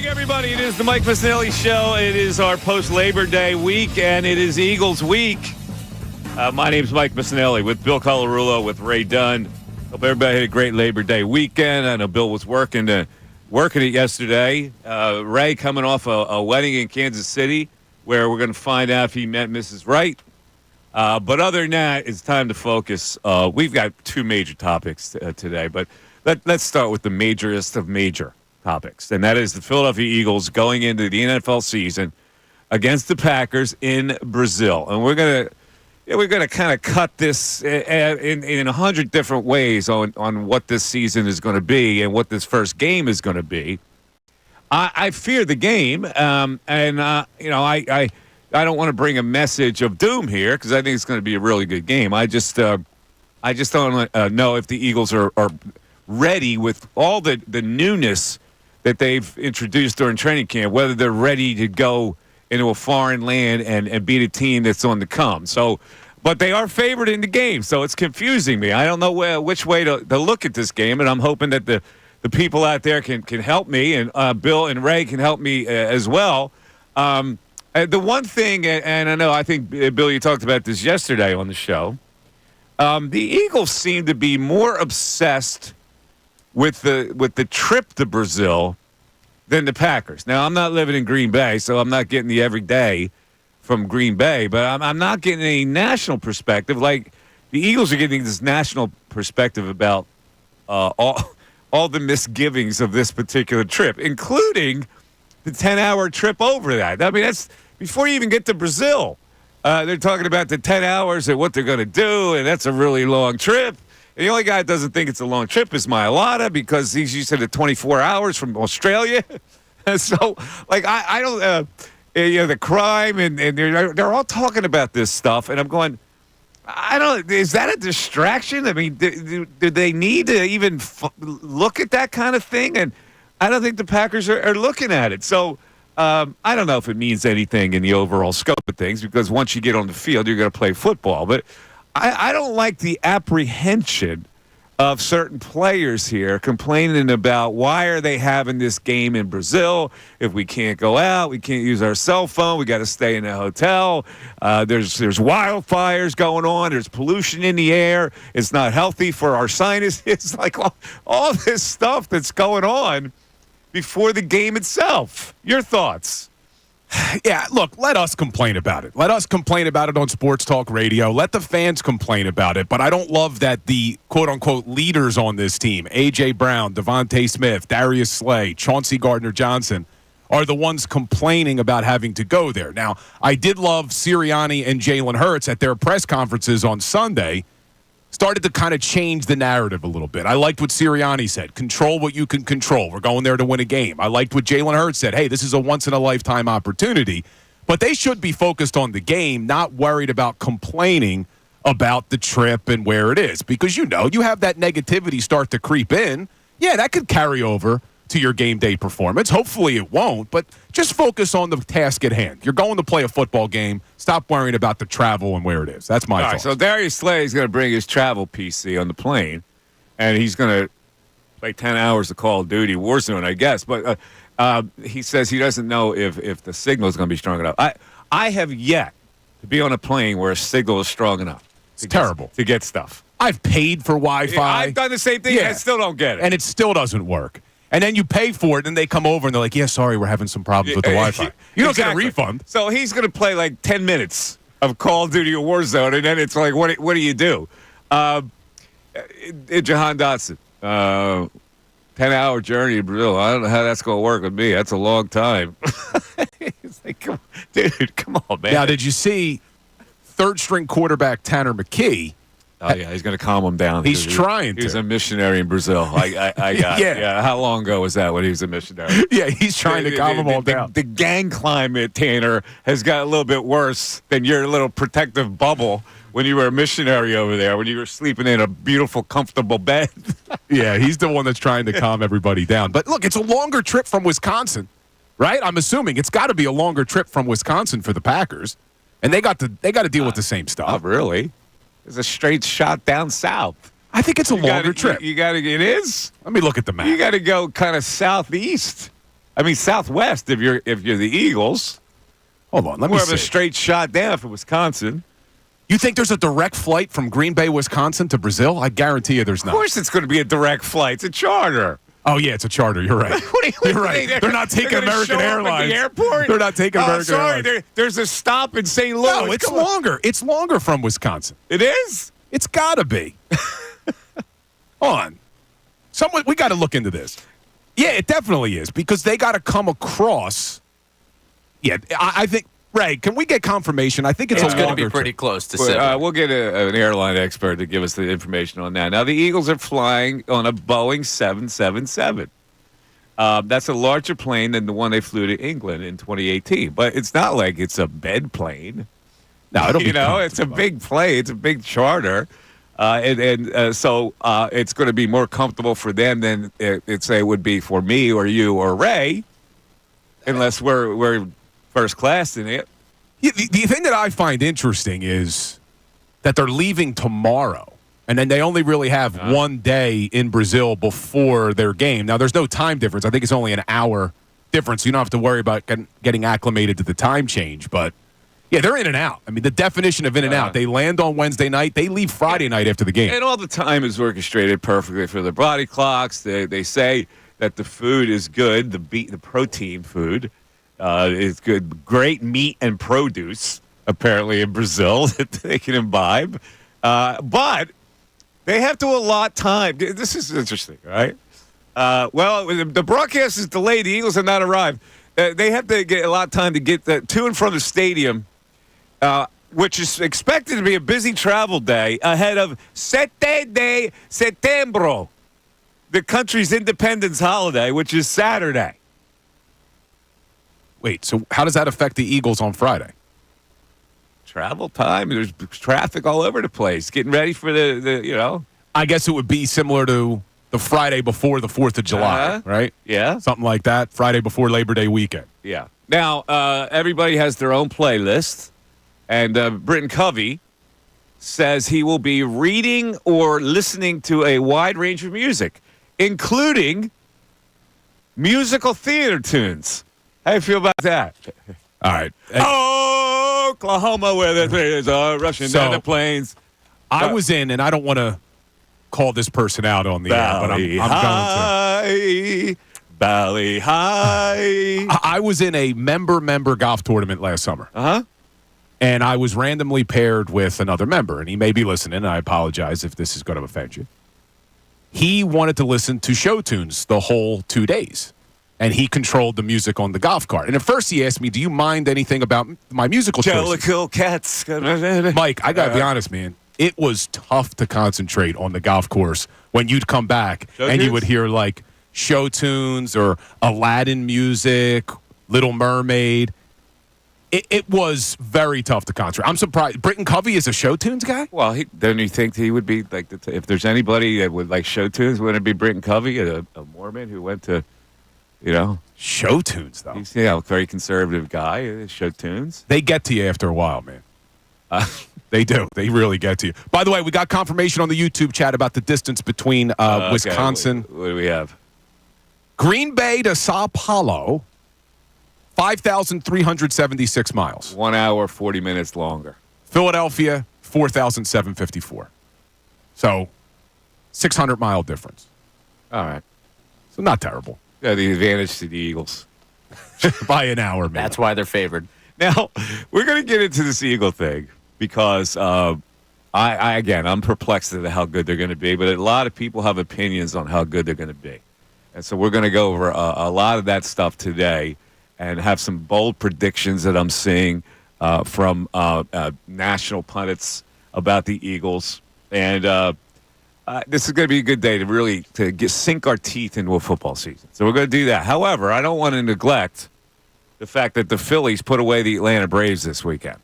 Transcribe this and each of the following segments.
Everybody, it is the Mike Missanelli Show. It is our post-Labor Day week, and it is Eagles week. My name's Mike Missanelli with Bill Colarulo, with Ray Dunn. Hope everybody had a great Labor Day weekend. I know Bill was working it yesterday. Ray coming off a wedding in Kansas City, where we're going to find out if he met Mrs. Wright. But other than that, it's time to focus. We've got two major topics today, but let's start with the majorest of major topics, and that is the Philadelphia Eagles going into the NFL season against the Packers in Brazil. And we're gonna kind of cut this in 100 different ways on what this season is going to be and what this first game is going to be. I fear the game, and I don't want to bring a message of doom here because I think it's going to be a really good game. I just don't know if the Eagles are ready with all the newness that they've introduced during training camp, whether they're ready to go into a foreign land and beat a team that's on the come. So, but they are favored in the game, so it's confusing me. I don't know which way to look at this game, and I'm hoping that the people out there can help me, and Bill and Ray can help me as well. The one thing, and I think, Bill, you talked about this yesterday on the show, the Eagles seem to be more obsessed with the trip to Brazil than the Packers. Now, I'm not living in Green Bay, so I'm not getting the everyday from Green Bay, but I'm not getting a national perspective. Like, the Eagles are getting this national perspective about all the misgivings of this particular trip, including the 10-hour trip over that. I mean, that's before you even get to Brazil. They're talking about the 10 hours and what they're going to do, and that's a really long trip. The only guy that doesn't think it's a long trip is Mailata because he's used to the 24 hours from Australia. So, like, I don't, the crime, and they're all talking about this stuff, and I'm going, I don't, is that a distraction? I mean, do they need to even look at that kind of thing? And I don't think the Packers are looking at it. So, I don't know if it means anything in the overall scope of things because once you get on the field, you're going to play football. But I don't like the apprehension of certain players here complaining about why are they having this game in Brazil if we can't go out, we can't use our cell phone, we got to stay in a hotel. There's wildfires going on, there's pollution in the air, it's not healthy for our sinuses. It's like all this stuff that's going on before the game itself. Your thoughts? Yeah, look, let us complain about it. Let us complain about it on Sports Talk Radio. Let the fans complain about it. But I don't love that the quote-unquote leaders on this team, A.J. Brown, Devontae Smith, Darius Slay, Chauncey Gardner-Johnson, are the ones complaining about having to go there. Now, I did love Sirianni and Jalen Hurts at their press conferences on Sunday started to kind of change the narrative a little bit. I liked what Sirianni said. Control what you can control. We're going there to win a game. I liked what Jalen Hurts said. Hey, this is a once-in-a-lifetime opportunity. But they should be focused on the game, not worried about complaining about the trip and where it is. Because, you have that negativity start to creep in. Yeah, that could carry over to your game day performance. Hopefully it won't, but just focus on the task at hand. You're going to play a football game. Stop worrying about the travel and where it is. That's my thought. So Darius Slay is going to bring his travel PC on the plane, and he's going to play 10 hours of Call of Duty Warzone, I guess. But he says he doesn't know if the signal is going to be strong enough. I have yet to be on a plane where a signal is strong enough. It's terrible. To get stuff. I've paid for Wi-Fi. I've done the same thing, and I still don't get it. And it still doesn't work. And then you pay for it, and they come over, and they're like, yeah, sorry, we're having some problems with the Wi-Fi. You don't get a refund. So he's going to play like 10 minutes of Call of Duty or Warzone, and then it's like, what do you do? Jahan Dotson, 10-hour journey to Brazil. I don't know how that's going to work with me. That's a long time. It's like, come on, man. Now, did you see third-string quarterback Tanner McKee? Oh, yeah, he's going to calm him down. He's trying to. He was a missionary in Brazil. I got it. Yeah, how long ago was that when he was a missionary? Yeah, he's trying to calm them all down. The gang climate, Tanner, has got a little bit worse than your little protective bubble when you were a missionary over there, when you were sleeping in a beautiful, comfortable bed. Yeah, he's the one that's trying to calm everybody down. But, look, it's a longer trip from Wisconsin, right? I'm assuming it's got to be a longer trip from Wisconsin for the Packers. And they got to deal with the same stuff. Not really. It's a straight shot down south. I think it's a longer trip. It is? Let me look at the map. You got to go kind of southeast I mean, Southwest. If you're the Eagles, Hold on, let me more of see. a straight shot down for Wisconsin. You think there's a direct flight from Green Bay, Wisconsin to Brazil? I guarantee you there's Of not. course, it's going to be a direct flight. It's a charter. Oh, yeah, it's a charter. You're right. What do you You're right. think? They're not taking gonna American show up at Airlines. the airport? They're not taking American sorry, Airlines. there's a stop in St. Louis. No, it's Come on. longer. It's longer from Wisconsin. It is? It's got to be. Hold on. We got to look into this. Yeah, it definitely is because they got to come across. Yeah, I think. Ray, can we get confirmation? I think it's It's a going to longer be pretty trip. close to 7. We'll get an airline expert to give us the information on that. Now, the Eagles are flying on a Boeing 777. That's a larger plane than the one they flew to England in 2018. But it's not like it's a bed plane. No, it'll be It's a big plane. It's a big charter. So it's going to be more comfortable for them than it would be for me or you or Ray, unless we're first class in it. Yeah, the thing that I find interesting is that they're leaving tomorrow, and then they only really have one day in Brazil before their game. Now, there's no time difference. I think it's only an hour difference. So you don't have to worry about getting acclimated to the time change. But, yeah, they're in and out. I mean, the definition of in and out. They land on Wednesday night. They leave Friday night after the game. And all the time is orchestrated perfectly for their body clocks. They say that the food is good, the protein food. It's good. Great meat and produce, apparently, in Brazil that they can imbibe. But they have to allot time. This is interesting, right? Well, the broadcast is delayed. The Eagles have not arrived. They have to get a lot of time to get to and from the stadium, which is expected to be a busy travel day ahead of 7 de Setembro, the country's independence holiday, which is Saturday. Wait, so how does that affect the Eagles on Friday? Travel time. There's traffic all over the place. Getting ready for the. I guess it would be similar to the Friday before the 4th of July, right? Yeah. Something like that. Friday before Labor Day weekend. Yeah. Now, everybody has their own playlist, and Britton Covey says he will be reading or listening to a wide range of music, including musical theater tunes. How do you feel about that? All right. Oklahoma, where the trains are rushing down the plains. I was in, and I don't want to call this person out on the air, but I'm going to. Bally High. I was in a member golf tournament last summer. Uh-huh. And I was randomly paired with another member, and he may be listening. I apologize if this is going to offend you. He wanted to listen to show tunes the whole 2 days. And he controlled the music on the golf cart. And at first he asked me, do you mind anything about my musical choices? Jellicle Cats. Mike, I got to be honest, man. It was tough to concentrate on the golf course when you'd come back and you would hear, like, show tunes or Aladdin music, Little Mermaid. It was very tough to concentrate. I'm surprised. Britton Covey is a show tunes guy? Well, don't you think he would be, like, if there's anybody that would like show tunes, wouldn't it be Britton Covey, a Mormon who went to... show tunes, though. He's a very conservative guy. Show tunes. They get to you after a while, man. They do. They really get to you. By the way, we got confirmation on the YouTube chat about the distance between Wisconsin. What do we have? Green Bay to Sao Paulo, 5,376 miles. 1 hour, 40 minutes longer. Philadelphia, 4,754. So, 600-mile difference. All right. So, not terrible. Yeah, the advantage to the Eagles. By an hour, man. That's why they're favored. Now, we're going to get into this Eagle thing because I'm perplexed at how good they're going to be, but a lot of people have opinions on how good they're going to be. And so we're going to go over a lot of that stuff today and have some bold predictions that I'm seeing from national pundits about the Eagles. And this is going to be a good day to really sink our teeth into a football season. So we're going to do that. However, I don't want to neglect the fact that the Phillies put away the Atlanta Braves this weekend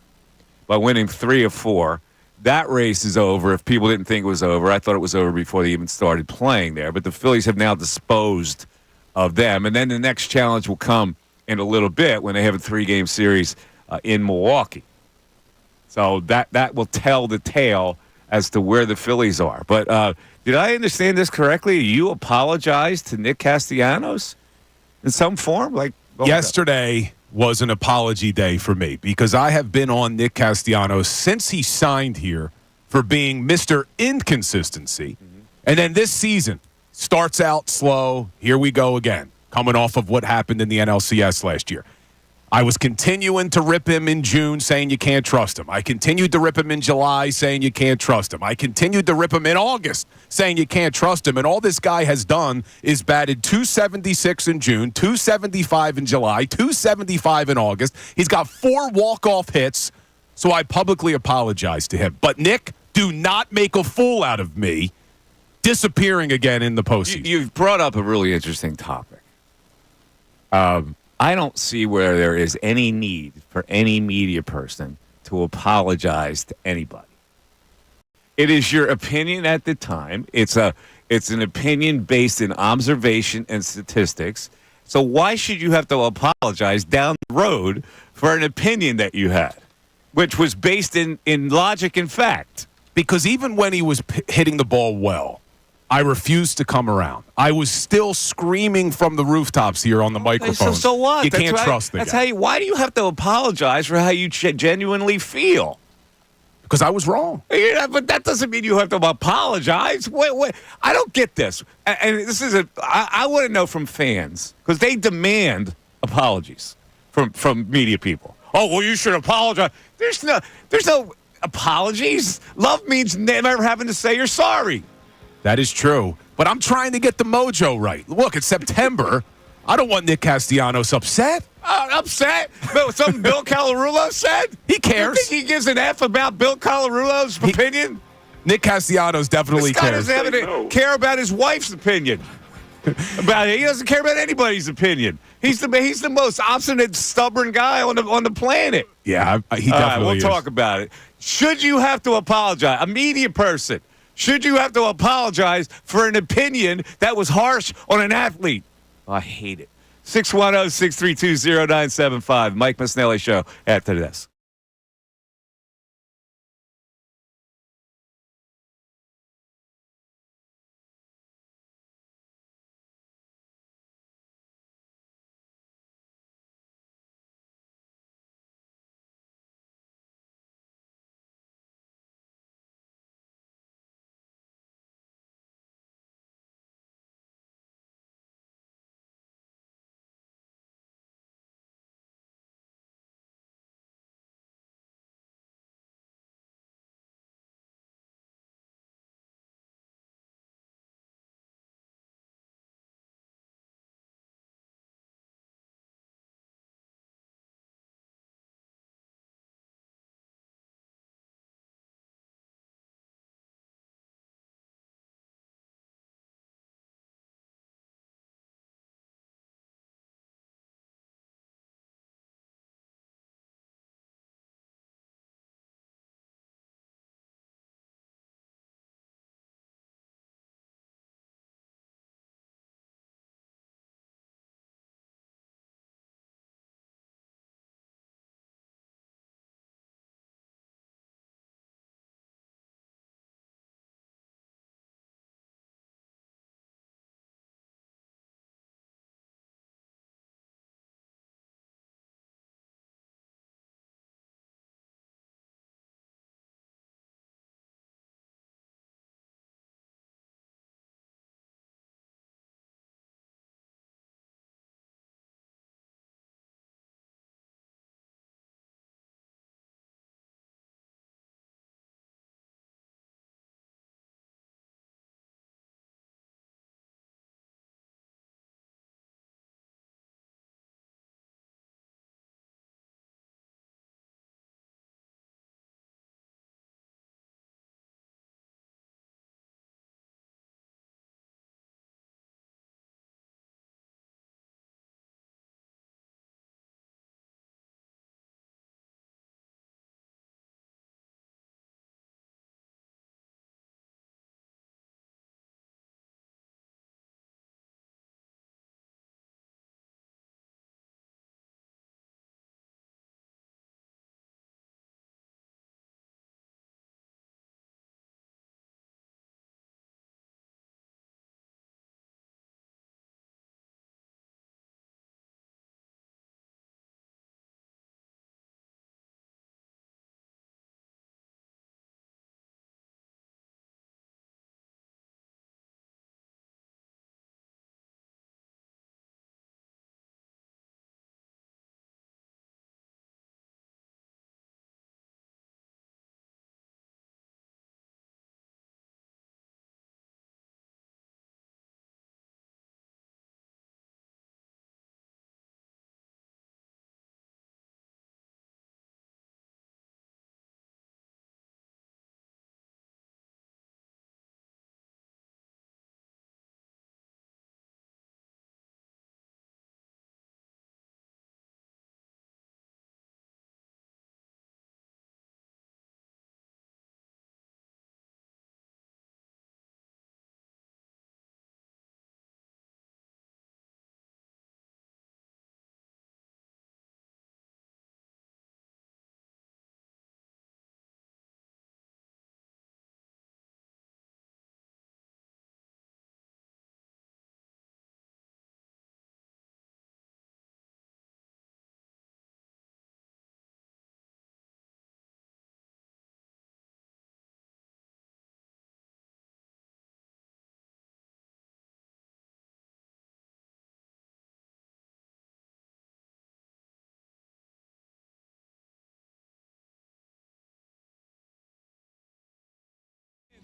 by winning 3 of 4. That race is over. If people didn't think it was over, I thought it was over before they even started playing there. But the Phillies have now disposed of them. And then the next challenge will come in a little bit when they have a 3-game series in Milwaukee. So that will tell the tale as to where the Phillies are. But did I understand this correctly? You apologized to Nick Castellanos? in some form? Like Yesterday was an apology day for me because I have been on Nick Castellanos since he signed here for being Mr. Inconsistency. And then this season starts out slow. Here we go again, coming off of what happened in the NLCS last year. I was continuing to rip him in June, saying you can't trust him. I continued to rip him in July, saying you can't trust him. I continued to rip him in August, saying you can't trust him. And all this guy has done is batted .276 in June, .275 in July, .275 in August. He's got 4 walk-off hits, so I publicly apologize to him. But, Nick, do not make a fool out of me disappearing again in the postseason. You've brought up a really interesting topic. I don't see where there is any need for any media person to apologize to anybody. It is your opinion at the time. It's an opinion based in observation and statistics. So why should you have to apologize down the road for an opinion that you had, which was based in logic and fact? Because even when he was hitting the ball well, I refused to come around. I was still screaming from the rooftops here on the microphone. So what? You can't trust the guy. That's how why do you have to apologize for how you genuinely feel? Because I was wrong. Yeah, but that doesn't mean you have to apologize. Wait. I don't get this. And this is I want to know from fans, because they demand apologies from media people. Oh, well, you should apologize. There's no apologies. Love means never having to say you're sorry. That is true. But I'm trying to get the mojo right. Look, it's September. I don't want Nick Castellanos upset. Upset? Something Bill Colarulo said? He cares. You think he gives an F about Bill Colarulo's opinion? Nick Castellanos definitely cares. This guy doesn't have to care about his wife's opinion. He doesn't care about anybody's opinion. He's the most obstinate, stubborn guy on the planet. Yeah, he definitely is. We'll talk about it. Should you have to apologize? A media person. Should you have to apologize for an opinion that was harsh on an athlete? I hate it. 610-632-0975. Mike Missanelli Show after this.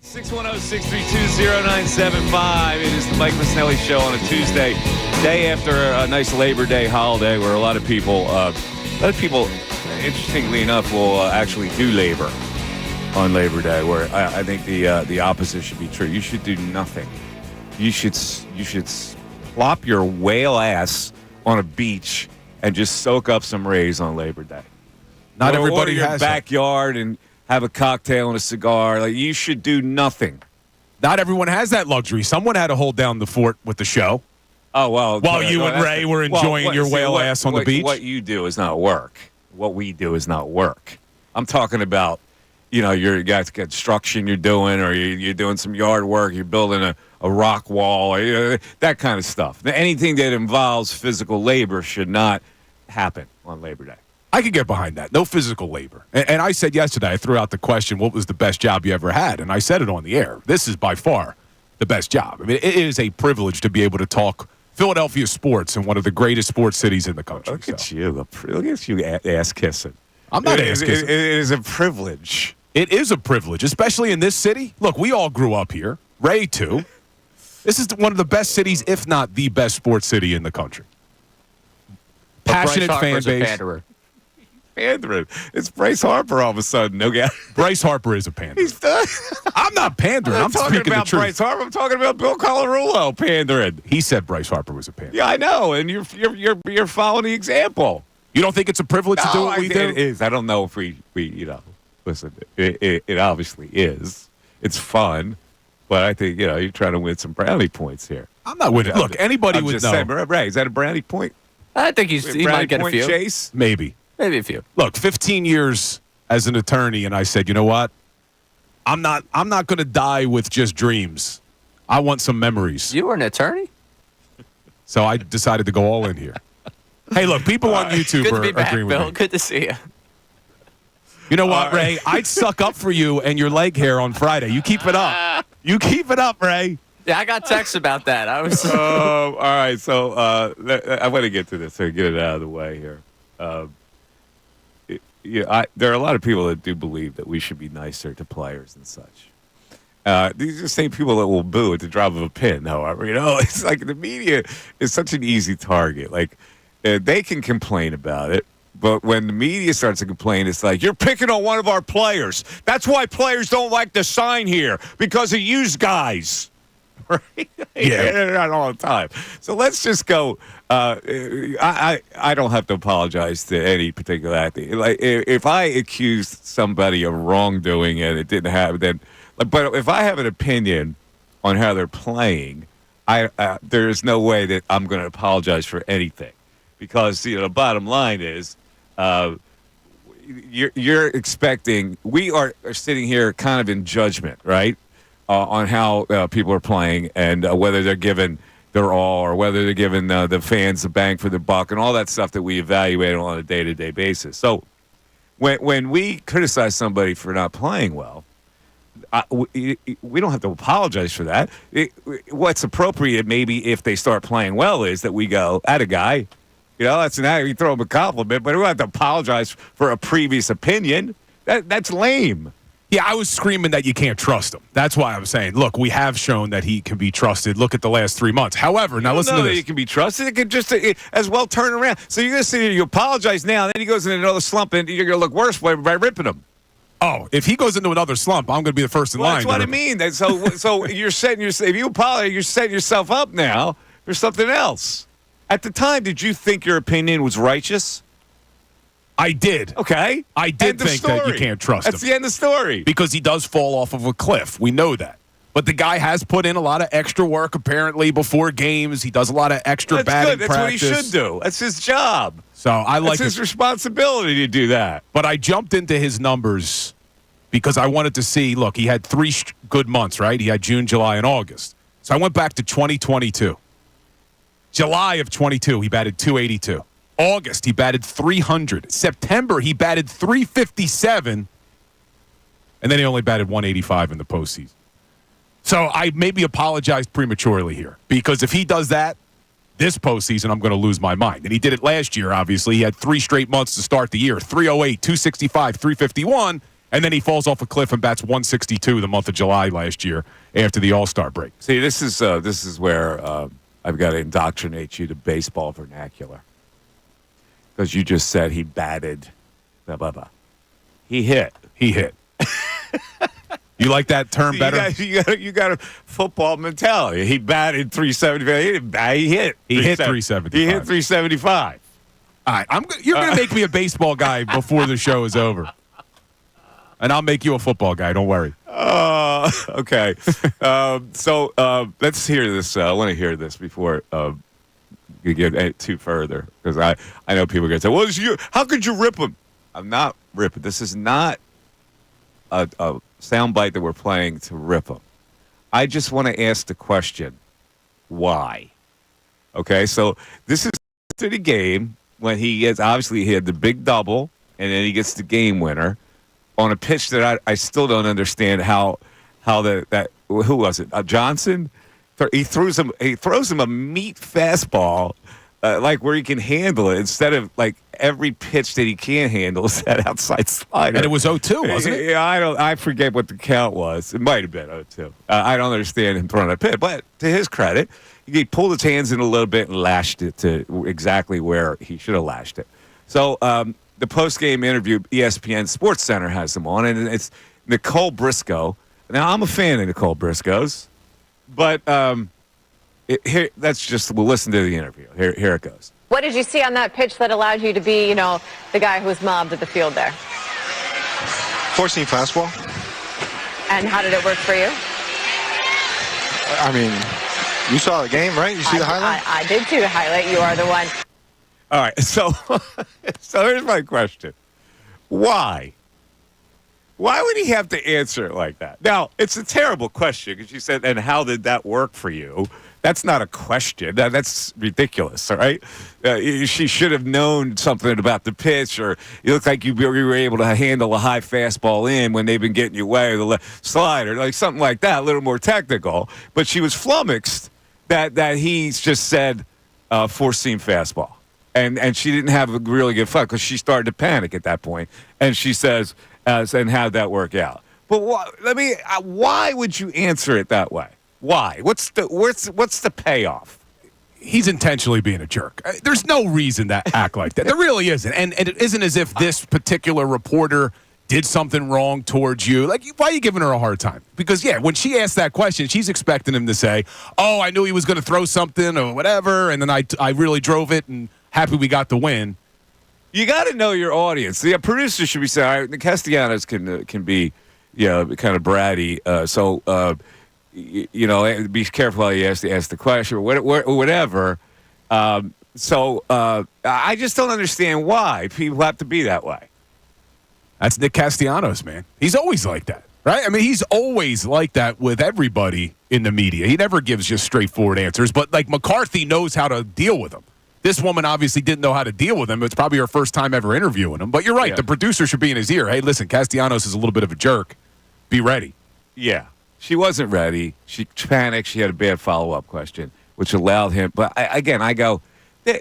610-632-0975. It is the Mike Missanelli Show on a Tuesday, day after a nice Labor Day holiday, where a lot of people, interestingly enough, will actually do labor on Labor Day. Where I think the opposite should be true. You should do nothing. You should plop your whale ass on a beach and just soak up some rays on Labor Day. Not everybody your has backyard and have a cocktail and a cigar. Like, you should do nothing. Not everyone has that luxury. Someone had to hold down the fort with the show. Oh, well. While you and Ray were enjoying your whale ass on the beach. What you do is not work. What we do is not work. I'm talking about, you got construction you're doing, or you're doing some yard work, you're building a rock wall, or that kind of stuff. Anything that involves physical labor should not happen on Labor Day. I could get behind that. No physical labor. And I said yesterday, I threw out the question, what was the best job you ever had? And I said it on the air. This is by far the best job. I mean, it is a privilege to be able to talk Philadelphia sports in one of the greatest sports cities in the country. Look at you ass kissing. I'm not ass kissing. It is a privilege. It is a privilege, especially in this city. Look, we all grew up here. Ray, too. This is one of the best cities, if not the best sports city in the country. Passionate fan base. Pandering. It's Bryce Harper all of a sudden. No guy. Bryce Harper is a panderer. I'm not pandering. I'm talking speaking about the truth. Bryce Harper. I'm talking about Bill Colarulo pandering. He said Bryce Harper was a panderer. Yeah, I know, and you're following the example. You don't think it's a privilege to do what we do? It is. I don't know if we listen. It obviously is. It's fun, but I think you're trying to win some brownie points here. I'm not winning. Look, anybody would know. Saying, Ray, is that a brownie point? I think he might get a few. Chase? Maybe a few. Look, 15 years as an attorney, and I said, you know what? I'm not going to die with just dreams. I want some memories. You were an attorney? So I decided to go all in here. Hey, look, people on YouTube Good to be back, agreeing with Bill. me. Good to see you. You know what, Ray? I'd suck up for you and your leg hair on Friday. You keep it up. You keep it up, Ray. Yeah, I got texts about that. I was. All right, so I want to get to this so get it out of the way here. There are a lot of people that do believe that we should be nicer to players and such. These are the same people that will boo at the drop of a pin, however. It's like the media is such an easy target. Like, they can complain about it, but when the media starts to complain, it's like, you're picking on one of our players. That's why players don't like to sign here, because of you guys. Right? Yeah. Not all the time. So let's just go. I don't have to apologize to any particular athlete. Like, if I accuse somebody of wrongdoing and it didn't happen, then. But if I have an opinion on how they're playing, there is no way that I'm going to apologize for anything, because the bottom line is, you're expecting. We are sitting here kind of in judgment, right? On how people are playing and whether they're given their all, or whether they're giving the fans the bang for the buck, and all that stuff that we evaluate on a day-to-day basis. So when we criticize somebody for not playing well, we don't have to apologize for that. What's appropriate, maybe if they start playing well, is that we go, "Atta guy." That's not, we throw them a compliment, but we don't have to apologize for a previous opinion. That's lame. Yeah, I was screaming that you can't trust him. That's why I was saying, look, we have shown that he can be trusted. Look at the last 3 months. However, now listen to this. He can be trusted. It could just as well turn around. So you're going to sit here, you apologize now, and then he goes into another slump, and you're going to look worse by ripping him. Oh, if he goes into another slump, I'm going to be the first in line. That's what I mean. So you're setting yourself. If you apologize, you're setting yourself up now for something else. At the time, did you think your opinion was righteous? I did. Okay. I did think that you can't trust him. That's the end of the story. Because he does fall off of a cliff. We know that. But the guy has put in a lot of extra work, apparently, before games. He does a lot of extra batting practice. That's what he should do. That's his job. So I like his responsibility to do that. But I jumped into his numbers because I wanted to see, look, he had 3 good months, right? He had June, July, and August. So I went back to 2022. July of 22, he batted 282. August, he batted 300. September, he batted 357. And then he only batted 185 in the postseason. So I maybe apologized prematurely here, because if he does that this postseason, I'm going to lose my mind. And he did it last year, obviously. He had 3 straight months to start the year, 308, 265, 351. And then he falls off a cliff and bats 162 the month of July last year after the All-Star break. See, this is where I've got to indoctrinate you to baseball vernacular. Because you just said he batted, blah, blah, blah. He hit. He hit. You like that term better? You got a football mentality. He batted 375. He didn't bat, he hit. He hit 375. He hit 375. All right, you're going to make me a baseball guy before the show is over. And I'll make you a football guy. Don't worry. Okay. So let's hear this. I want to hear this before we get too further. Because I know people are going to say, well, how could you rip him? I'm not ripping. This is not a soundbite that we're playing to rip him. I just want to ask the question, why? Okay, so this is to the game when he gets, obviously he had the big double, and then he gets the game winner on a pitch that I still don't understand how that who was it? Johnson? He throws him a meat fastball, like where he can handle it, instead of like every pitch that he can't handle is that outside slider. And it was 0-2, wasn't it? Yeah, I forget what the count was. It might have been 0-2. I don't understand him throwing a pitch, but to his credit, he pulled his hands in a little bit and lashed it to exactly where he should have lashed it. So the post-game interview, ESPN Sports Center has him on, and it's Nicole Briscoe. Now, I'm a fan of Nicole Briscoe's, but we'll listen to the interview. Here it goes. What did you see on that pitch that allowed you to be, the guy who was mobbed at the field there? Four-seam fastball. And how did it work for you? I mean, you saw the game, right? You see the highlight? I did see the highlight. You are the one. All right, so here's my question. Why? Why would he have to answer it like that? Now, it's a terrible question because you said, and how did that work for you? That's not a question. That's ridiculous, all right? She should have known something about the pitch, or you look like you were able to handle a high fastball in when they've been getting you away with the left slider, like something like that, a little more technical. But she was flummoxed that he's just said four-seam fastball. And she didn't have a really good fun because she started to panic at that point. And she says, and how'd that work out? But why would you answer it that way? Why? What's the payoff? He's intentionally being a jerk. There's no reason to act like that. There really isn't. And it isn't as if this particular reporter did something wrong towards you. Like, why are you giving her a hard time? Because, yeah, when she asked that question, she's expecting him to say, oh, I knew he was going to throw something or whatever, and then I really drove it, and happy we got the win. You got to know your audience. The producer should be saying, all right, the Castellanos can be, kind of bratty. Be careful how you ask the question or whatever. I just don't understand why people have to be that way. That's Nick Castellanos, man. He's always like that, right? I mean, he's always like that with everybody in the media. He never gives just straightforward answers, but like McCarthy knows how to deal with him. This woman obviously didn't know how to deal with him. It's probably her first time ever interviewing him. But you're right. Yeah. The producer should be in his ear. Hey, listen, Castellanos is a little bit of a jerk. Be ready. Yeah. She wasn't ready. She panicked. She had a bad follow-up question, which allowed him. But I go,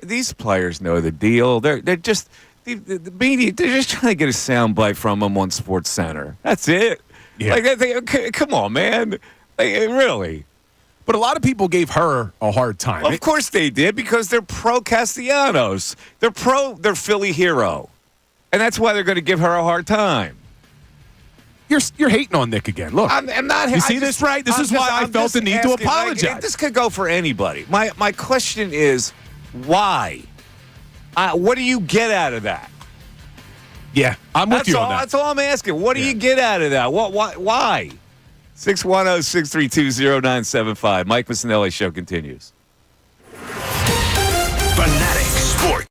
these players know the deal. They're just the media. They're just trying to get a soundbite from them on Sports Center. That's it. Yeah. Come on, man. Really. But a lot of people gave her a hard time. Of course they did, because they're pro-Castellanos. They're Philly hero. And that's why they're going to give her a hard time. You're hating on Nick again. Look. I'm not. You see this, right? This is why I felt the need to apologize. This could go for anybody. My question is, why? What do you get out of that? Yeah, I'm with you on that. That's all I'm asking. What do you get out of that? Why? 610-632-0975. Mike Missanelli Show continues. Fanatic Sports.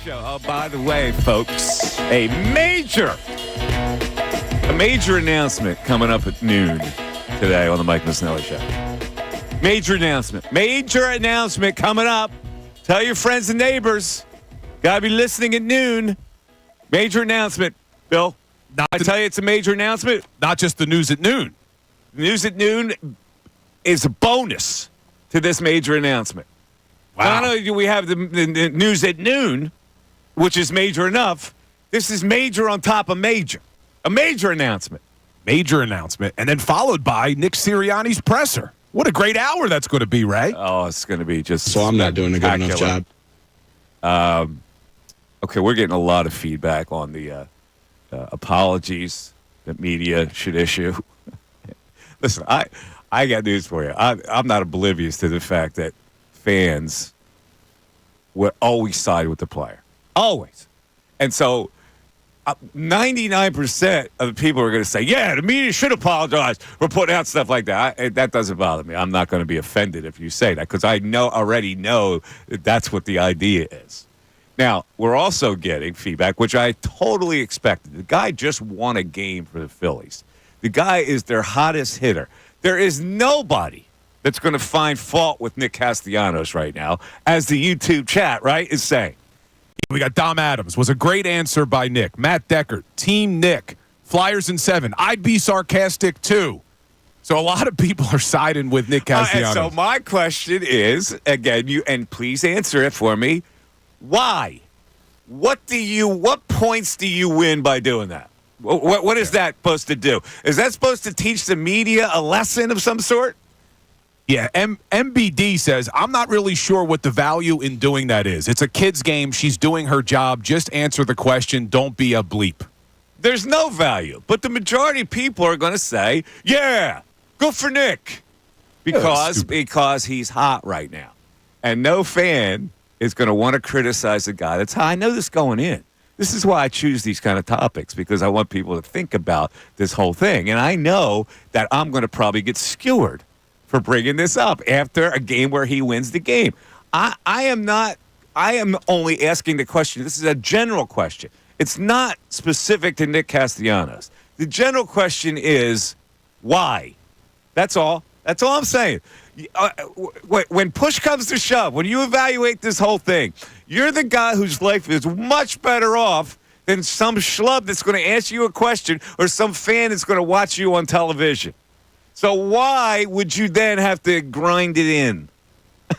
Show. Oh, by the way, folks, a major announcement coming up at noon today on the Mike Missanelli Show. Major announcement coming up. Tell your friends and neighbors. Gotta be listening at noon. Major announcement, Bill. I tell you, it's a major announcement. Not just the news at noon. News at noon is a bonus to this major announcement. Wow. Not only do we have the news at noon, which is major enough, this is major on top of major. A major announcement. Major announcement. And then followed by Nick Sirianni's presser. What a great hour that's going to be, Ray. Oh, it's going to be just So I'm not doing a good enough job. Okay, we're getting a lot of feedback on the apologies that media should issue. Listen, I got news for you. I'm not oblivious to the fact that fans will always side with the player. Always. And so 99% of the people are going to say, yeah, the media should apologize for putting out stuff like that. That doesn't bother me. I'm not going to be offended if you say that because I already know that that's what the idea is. Now, we're also getting feedback, which I totally expected. The guy just won a game for the Phillies. The guy is their hottest hitter. There is nobody that's going to find fault with Nick Castellanos right now, as the YouTube chat, right, is saying. We got Dom Adams. Was a great answer by Nick. Matt Deckert. Team Nick. Flyers in 7. I'd be sarcastic, too. So a lot of people are siding with Nick Castellanos. And so my question is, again, and please answer it for me, why? What points do you win by doing that? What is that supposed to do? Is that supposed to teach the media a lesson of some sort? Yeah, MBD says, I'm not really sure what the value in doing that is. It's a kid's game. She's doing her job. Just answer the question. Don't be a bleep. There's no value. But the majority of people are going to say, yeah, good for Nick. Because he's hot right now. And no fan is going to want to criticize a guy that's hot. I know this going in. This is why I choose these kind of topics, because I want people to think about this whole thing. And I know that I'm going to probably get skewered for bringing this up after a game where he wins the game. I am only asking the question. This is a general question. It's not specific to Nick Castellanos. The general question is, why? That's all. That's all I'm saying. When push comes to shove, when you evaluate this whole thing, you're the guy whose life is much better off than some schlub that's going to ask you a question or some fan that's going to watch you on television. So why would you then have to grind it in?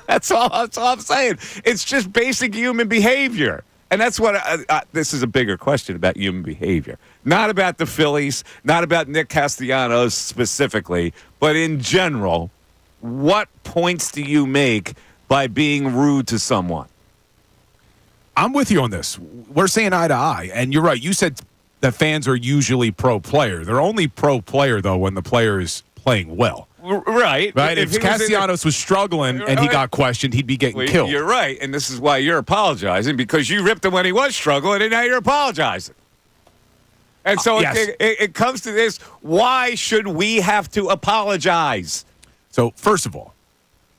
That's all I'm saying. It's just basic human behavior. And that's what this is a bigger question about human behavior. Not about the Phillies, not about Nick Castellanos specifically, but in general, what points do you make by being rude to someone? I'm with you on this. We're saying eye to eye. And you're right. You said that fans are usually pro-player. They're only pro-player, though, when the player is playing well. Right. If Castellanos was struggling and he got questioned, he'd be getting killed. You're right. And this is why you're apologizing, because you ripped him when he was struggling, and now you're apologizing. And so it comes to this. Why should we have to apologize? So, first of all,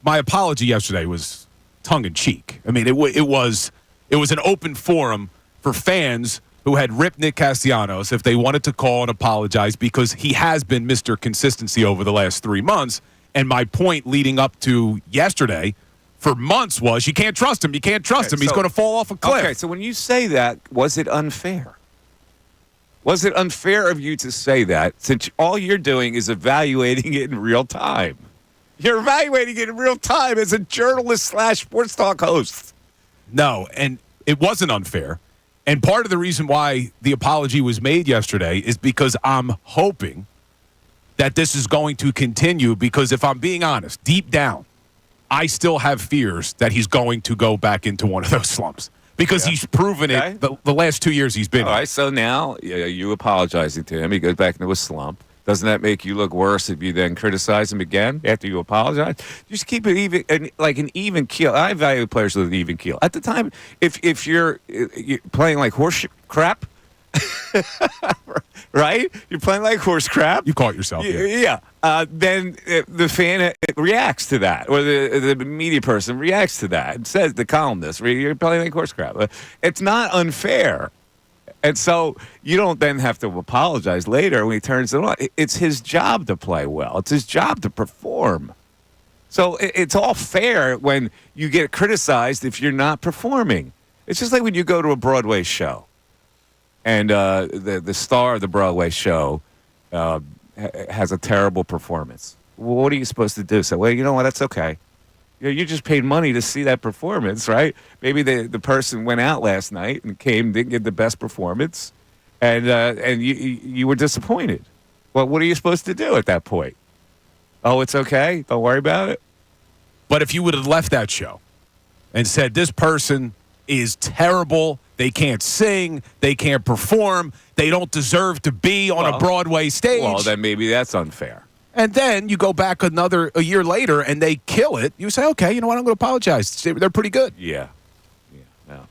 my apology yesterday was tongue-in-cheek. I mean, it was an open forum for fans who had ripped Nick Castellanos if they wanted to call and apologize, because he has been Mr. Consistency over the last 3 months. And my point leading up to yesterday for months was, you can't trust him. You can't trust him. He's going to fall off a cliff. Okay, so when you say that, was it unfair? Was it unfair of you to say that, since all you're doing is evaluating it in real time? You're evaluating it in real time as a journalist / sports talk host. No, and it wasn't unfair. And part of the reason why the apology was made yesterday is because I'm hoping that this is going to continue, because if I'm being honest, deep down, I still have fears that he's going to go back into one of those slumps, because he's proven it the last 2 years he's been. All right, so now you apologizing to him. He goes back into a slump. Doesn't that make you look worse if you then criticize him again after you apologize? Just keep it even, like an even keel. I value players with an even keel. At the time, if you're playing like horse crap, right? You're playing like horse crap. You caught yourself. Yeah. Then the fan reacts to that, or the media person reacts to that and says, the columnist, you're playing like horse crap. It's not unfair. And so you don't then have to apologize later when he turns it on. It's his job to play well. It's his job to perform. So it's all fair when you get criticized if you're not performing. It's just like when you go to a Broadway show and the star of the Broadway show has a terrible performance. Well, what are you supposed to do? Say, well, you know what? That's okay. You just paid money to see that performance, right? Maybe the person went out last night and didn't get the best performance, and you were disappointed. Well, what are you supposed to do at that point? Oh, it's okay. Don't worry about it. But if you would have left that show and said, this person is terrible, they can't sing, they can't perform, they don't deserve to be on a Broadway stage. Well, then maybe that's unfair. And then you go back a year later and they kill it. You say, okay, you know what? I'm going to apologize. They're pretty good. Yeah. No.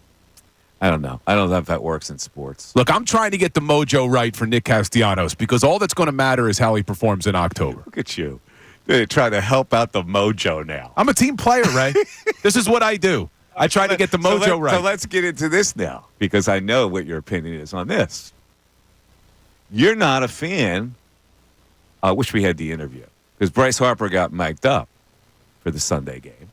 I don't know. I don't know if that works in sports. Look, I'm trying to get the mojo right for Nick Castellanos because all that's going to matter is how he performs in October. Look at you. They're trying to help out the mojo now. I'm a team player, Ray. This is what I do. I try to get the mojo right. So let's get into this now because I know what your opinion is on this. You're not a fan. I wish we had the interview because Bryce Harper got mic'd up for the Sunday game.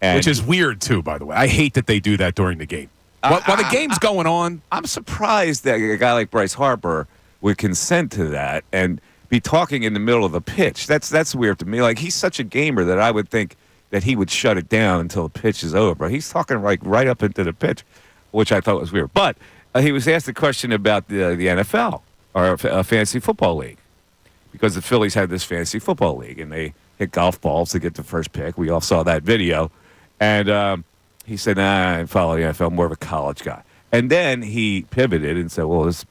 Which is weird, too, by the way. I hate that they do that during the game. While the game's going on. I'm surprised that a guy like Bryce Harper would consent to that and be talking in the middle of the pitch. That's weird to me. Like, he's such a gamer that I would think that he would shut it down until the pitch is over. He's talking like right up into the pitch, which I thought was weird. But he was asked a question about the NFL or a fantasy football league. Because the Phillies had this fantasy football league, and they hit golf balls to get the first pick. We all saw that video. And he said, nah, I don't follow the NFL. I'm more of a college guy. And then he pivoted and said, well, this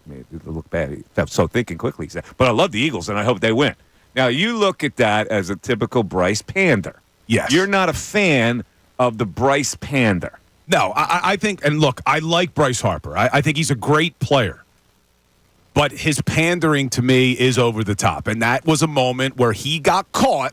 look bad. So thinking quickly, he said, but I love the Eagles, and I hope they win. Now, you look at that as a typical Bryce pander. Yes. You're not a fan of the Bryce pander. No, I think, and look, I like Bryce Harper. I think he's a great player. But his pandering to me is over the top. And that was a moment where he got caught.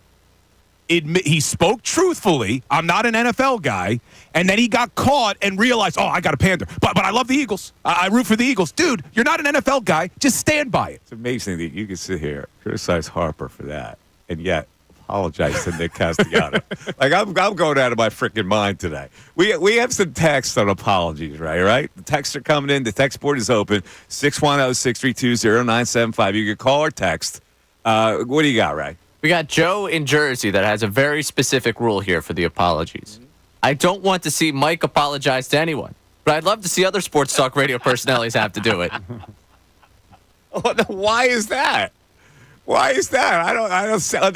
He spoke truthfully. I'm not an NFL guy. And then he got caught and realized, I got to pander. But I love the Eagles. I root for the Eagles. Dude, you're not an NFL guy. Just stand by it. It's amazing that you can sit here, criticize Harper for that, and yet apologize to Nick Castellanos. Like, I'm going out of my freaking mind today. We have some texts on apologies, right? The texts are coming in. The text board is open, 610-632-0975. You can call or text. What do you got, Ray? We got Joe in Jersey that has a very specific rule here for the apologies. I don't want to see Mike apologize to anyone, but I'd love to see other sports talk radio personalities have to do it. Why is that? Why is that? I don't understand.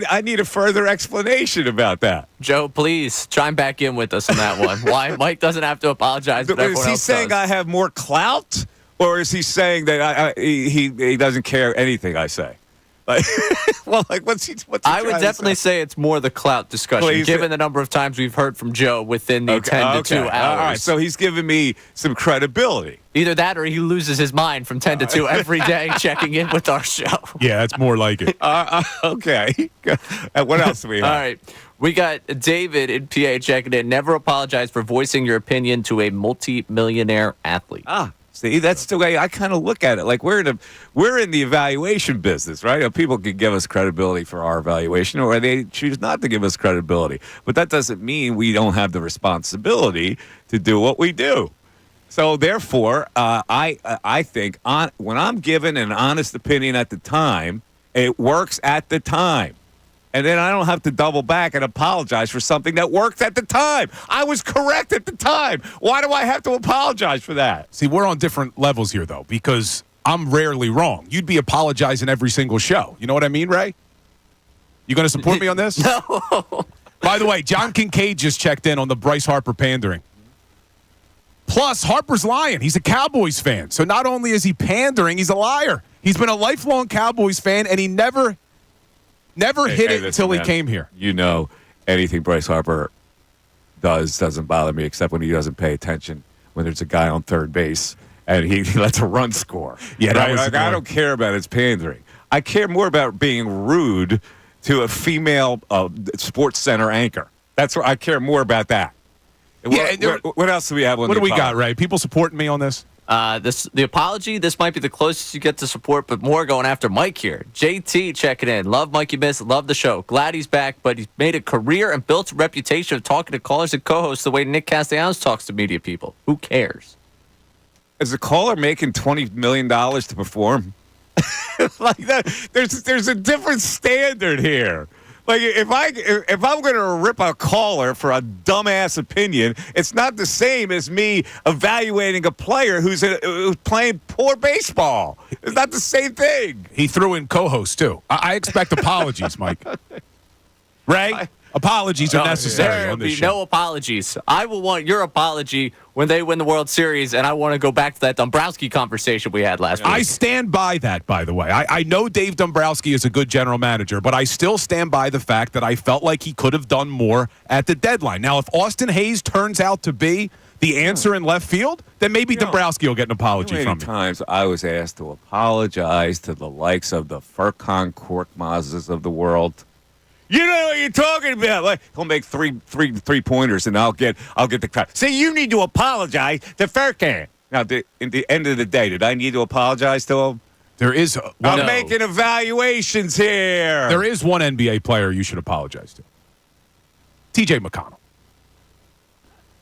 I need a further explanation about that. Joe, please chime back in with us on that one. Why Mike doesn't have to apologize, but everyone else Is he saying does. I have more clout, or is he saying that he doesn't care anything I say? Like, well, like what's he I would definitely say it's more the clout discussion, given the number of times we've heard from Joe within the 10 to 2 hours. All right, so he's giving me some credibility. Either that or he loses his mind from 10 to 2 every day checking in with our show. Yeah, that's more like it. Okay. What else do we have? All right. We got David in PA checking in. Never apologize for voicing your opinion to a multi-millionaire athlete. See, that's the way I kind of look at it. Like, we're in the evaluation business, right? People can give us credibility for our evaluation, or they choose not to give us credibility. But that doesn't mean we don't have the responsibility to do what we do. So, therefore, I think when I'm given an honest opinion at the time, it works at the time. And then I don't have to double back and apologize for something that worked at the time. I was correct at the time. Why do I have to apologize for that? See, we're on different levels here, though, because I'm rarely wrong. You'd be apologizing every single show. You know what I mean, Ray? You going to support me on this? No. By the way, John Kincade just checked in on the Bryce Harper pandering. Plus, Harper's lying. He's a Cowboys fan. So not only is he pandering, he's a liar. He's been a lifelong Cowboys fan, and he never hit it until he came here. You know, anything Bryce Harper doesn't bother me except when he doesn't pay attention when there's a guy on third base and he lets a run score. Yeah, that was I annoying. don't care about his pandering. I care more about being rude to a female Sports Center anchor. That's what I care more about that. Yeah, What else do we have on What the do we got, apology? Ray? People supporting me on this? The apology, this might be the closest you get to support, but more going after Mike here. JT checking in. Love Mikey Miss. Love the show. Glad he's back, but he's made a career and built a reputation of talking to callers and co-hosts the way Nick Castellanos talks to media people. Who cares? Is the caller making $20 million to perform? Like that, there's a different standard here. Like if I'm going to rip a caller for a dumbass opinion, it's not the same as me evaluating a player who's playing poor baseball. It's not the same thing. He threw in co-host, too. I expect apologies, Mike. Ray, apologies are necessary There on will this be show. no apologies. I will want your apology when they win the World Series, and I want to go back to that Dombrowski conversation we had last week. I stand by that, by the way. I know Dave Dombrowski is a good general manager, but I still stand by the fact that I felt like he could have done more at the deadline. Now, if Austin Hayes turns out to be the answer in left field, then maybe Dombrowski will get an apology How from many me. times I was asked to apologize to the likes of the Furkan Korkmazes of the world. You don't know what you're talking about. Like, he'll make three pointers, and I'll get the crowd. See, you need to apologize to Furkan. Now, at the end of the day, did I need to apologize to him? There is I'm No. making evaluations here. there is one NBA player you should apologize to. TJ McConnell.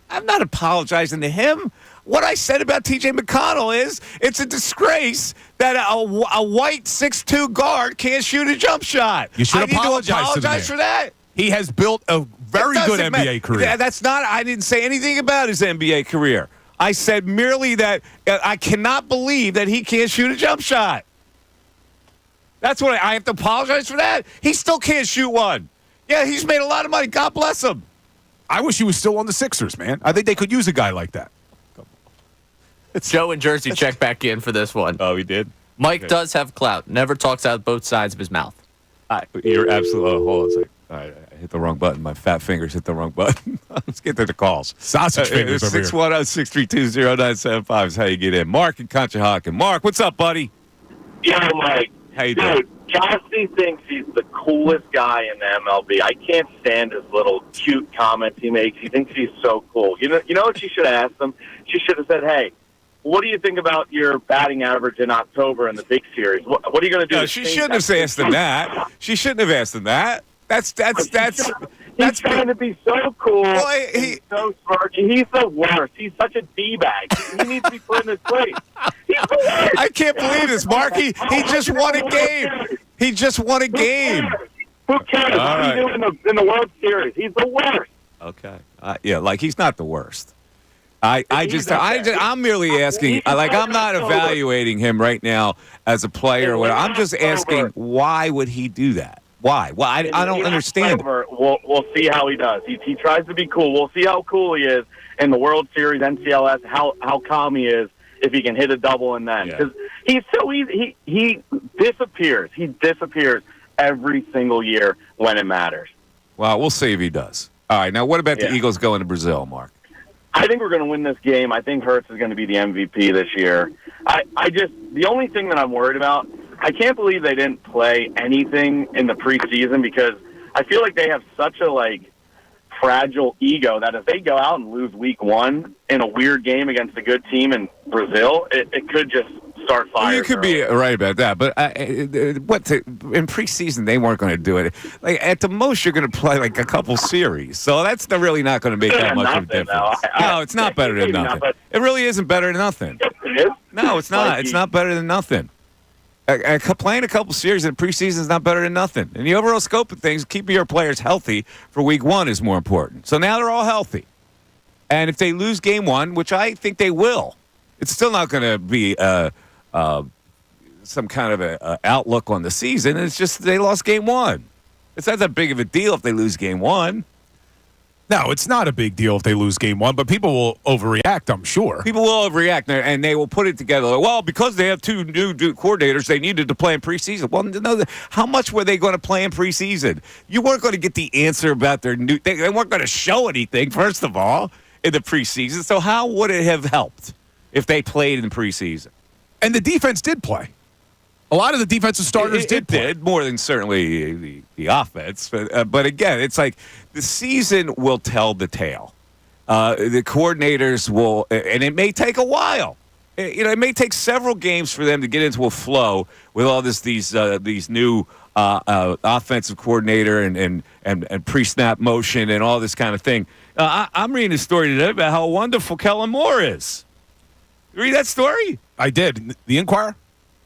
I'm not apologizing to him. What I said about T.J. McConnell is it's a disgrace that a white 6'2" guard can't shoot a jump shot. You should I need apologize to the apologize man. for that. He has built a very It good doesn't NBA matter. career. That's not. I didn't say anything about his NBA career. I said merely that I cannot believe that he can't shoot a jump shot. That's what I have to apologize for that. He still can't shoot one. Yeah, he's made a lot of money. God bless him. I wish he was still on the Sixers, man. I think they could use a guy like that. Joe in Jersey checked back in for this one. Oh, he did. Mike does have clout. Never talks out both sides of his mouth. You're absolutely. Oh, hold on a second. All right, I hit the wrong button. My fat fingers hit the wrong button. Let's get to the calls. Sausage fingers over here. 610-632-0975 is how you get in. Mark and Conshohocken. Mark, what's up, buddy? Yeah, Mike. How you doing? Dude, Cassie thinks he's the coolest guy in the MLB. I can't stand his little cute comments he makes. He thinks he's so cool. You know what she should have asked him? She should have said, hey, what do you think about your batting average in October in the big series? What are you going to do? No, to she change shouldn't have that? asked him that. She shouldn't have asked him that. That's He's trying to be so cool. Well, He's so smirky. He's the worst. He's such a D-bag. He needs to be put in his place. He's the worst. I can't believe this, Mark. He just won a game. He just won a game. Who cares All what he right. do in the World Series? He's the worst. Okay. Yeah, like he's not the worst. I'm merely asking. I'm not evaluating him right now as a player. I'm just asking, why would he do that? Why? Well, I don't understand. We'll see how he does. He tries to be cool. We'll see how cool he is in the World Series, NCLS. How calm he is if he can hit a double in that. Because he's so easy. He disappears. He disappears every single year when it matters. Well, we'll see if he does. All right. Now, what about the Eagles going to Brazil, Mark? I think we're going to win this game. I think Hurts is going to be the MVP this year. The only thing that I'm worried about, I can't believe they didn't play anything in the preseason because I feel like they have such a fragile ego that if they go out and lose week one in a weird game against a good team in Brazil, it could just start fire. Well, you could be right about that, but in preseason they weren't going to do it. At the most, you're going to play a couple series, so that's really not going to make that much of a difference. No, it's not better than nothing. It really isn't better than nothing. It is. No, it's not. It's not better than nothing. Playing a couple series in preseason is not better than nothing. In the overall scope of things, keeping your players healthy for week one is more important. So now they're all healthy. And if they lose game one, which I think they will, it's still not going to be some kind of a outlook on the season. It's just they lost game one. It's not that big of a deal if they lose game one. No, it's not a big deal if they lose game one, but people will overreact, I'm sure. People will overreact, and they will put it together. Well, because they have two new coordinators, they needed to play in preseason. Well, no, how much were they going to play in preseason? You weren't going to get the answer about their new. They weren't going to show anything, first of all, in the preseason. So how would it have helped? if they played in preseason. And the defense did play. A lot of the defensive starters did play. Did more than certainly the offense. But again, it's like the season will tell the tale. The coordinators will, and it may take a while. It may take several games for them to get into a flow with all these new offensive coordinator and pre-snap motion and all this kind of thing. I'm reading a story today about how wonderful Kellen Moore is. You read that story? I did. The Inquirer?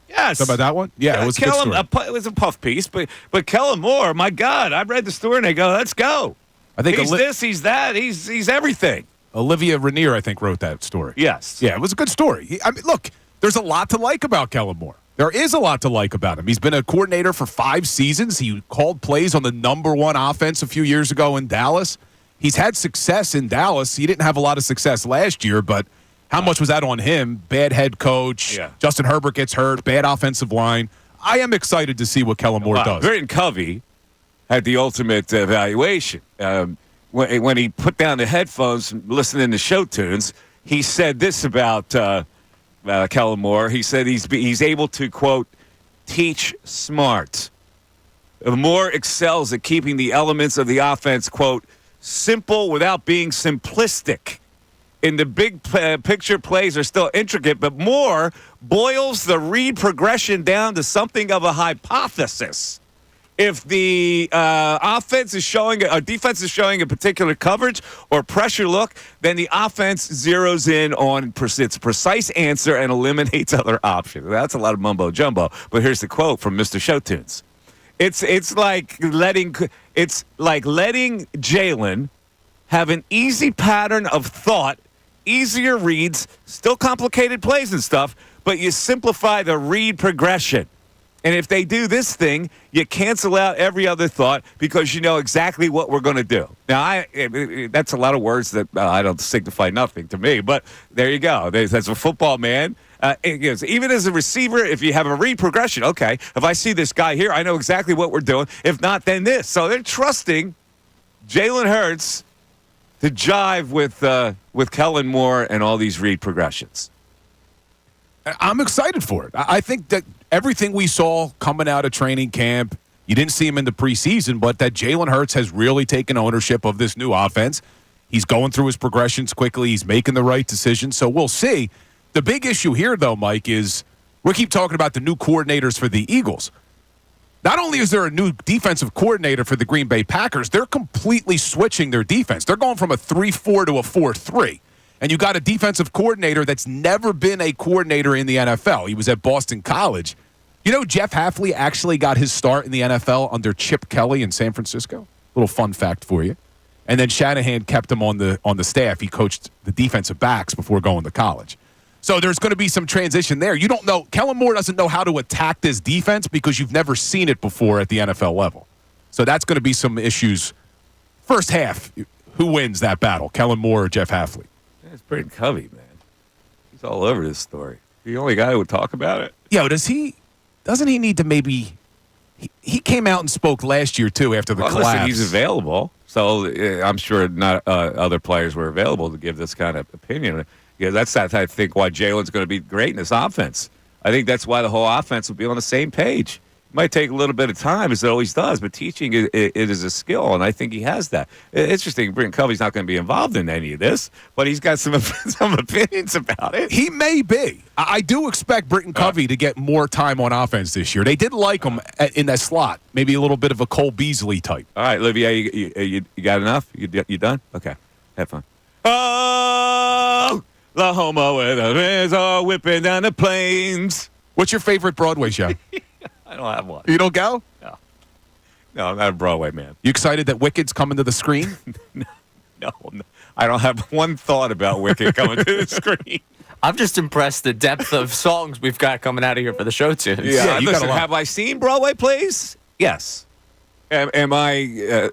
Yes. Talk about that one? Yeah, it was a good story. It was a puff piece, but Kellen Moore, my God, I read the story and I go, let's go. I think he's this, he's that, he's everything. Olivia Rainier, I think, wrote that story. Yes. Yeah, it was a good story. I mean, look, there's a lot to like about Kellen Moore. There is a lot to like about him. He's been a coordinator for 5 seasons. He called plays on the number 1 offense a few years ago in Dallas. He's had success in Dallas. He didn't have a lot of success last year, but how much was that on him? Bad head coach. Yeah. Justin Herbert gets hurt. Bad offensive line. I am excited to see what Kellen Moore does. Britton Covey had the ultimate evaluation. When he put down the headphones and listening to show tunes, he said this about Kellen Moore. He said he's able to, quote, teach smart. Moore excels at keeping the elements of the offense, quote, simple without being simplistic. In the big picture, plays are still intricate, but Moore boils the read progression down to something of a hypothesis. If the defense is showing a particular coverage or pressure look, then the offense zeroes in on its precise answer and eliminates other options. That's a lot of mumbo jumbo. But here's the quote from Mr. Showtunes. It's like letting Jalen have an easy pattern of thought, easier reads, still complicated plays and stuff, but you simplify the read progression. And if they do this thing, you cancel out every other thought because you know exactly what we're going to do. Now, that's a lot of words that I don't signify nothing to me, but there you go. That's a football man. Even as a receiver, if you have a read progression, okay, if I see this guy here, I know exactly what we're doing. If not, then this. So they're trusting Jalen Hurts to jive with Kellen Moore and all these read progressions. I'm excited for it. I think that everything we saw coming out of training camp, you didn't see him in the preseason, but that Jalen Hurts has really taken ownership of this new offense. He's going through his progressions quickly. He's making the right decisions. So we'll see. The big issue here, though, Mike, is we keep talking about the new coordinators for the Eagles. Not only is there a new defensive coordinator for the Green Bay Packers, they're completely switching their defense. They're going from a 3-4 to a 4-3. And you got a defensive coordinator that's never been a coordinator in the NFL. He was at Boston College. You know, Jeff Hafley actually got his start in the NFL under Chip Kelly in San Francisco. Little fun fact for you. And then Shanahan kept him on the staff. He coached the defensive backs before going to college. So there's going to be some transition there. You don't know. Kellen Moore doesn't know how to attack this defense because you've never seen it before at the NFL level. So that's going to be some issues. First half, who wins that battle, Kellen Moore or Jeff Hafley? It's Britton Covey, man. He's all over this story. The only guy who would talk about it. Yeah, doesn't he need to maybe he came out and spoke last year too after the collapse. Listen, he's available. So I'm sure not other players were available to give this kind of opinion. Yeah, that's I think why Jalen's going to be great in this offense. I think that's why the whole offense will be on the same page. It might take a little bit of time, as it always does, but teaching it is a skill, and I think he has that. It's interesting, Britton Covey's not going to be involved in any of this, but he's got some opinions about it. He may be. I do expect Britton Covey to get more time on offense this year. They did like him in that slot, maybe a little bit of a Cole Beasley type. All right, Olivia, you got enough? You done? Okay, have fun. Oh, the homo with the winds are whipping down the plains. What's your favorite Broadway show? I don't have one. You don't go? No, I'm not a Broadway man. You excited that Wicked's coming to the screen? No, I don't have one thought about Wicked coming to the screen. I'm just impressed the depth of songs we've got coming out of here for the show tunes. Yeah, listen, have I seen Broadway plays? Yes. Am I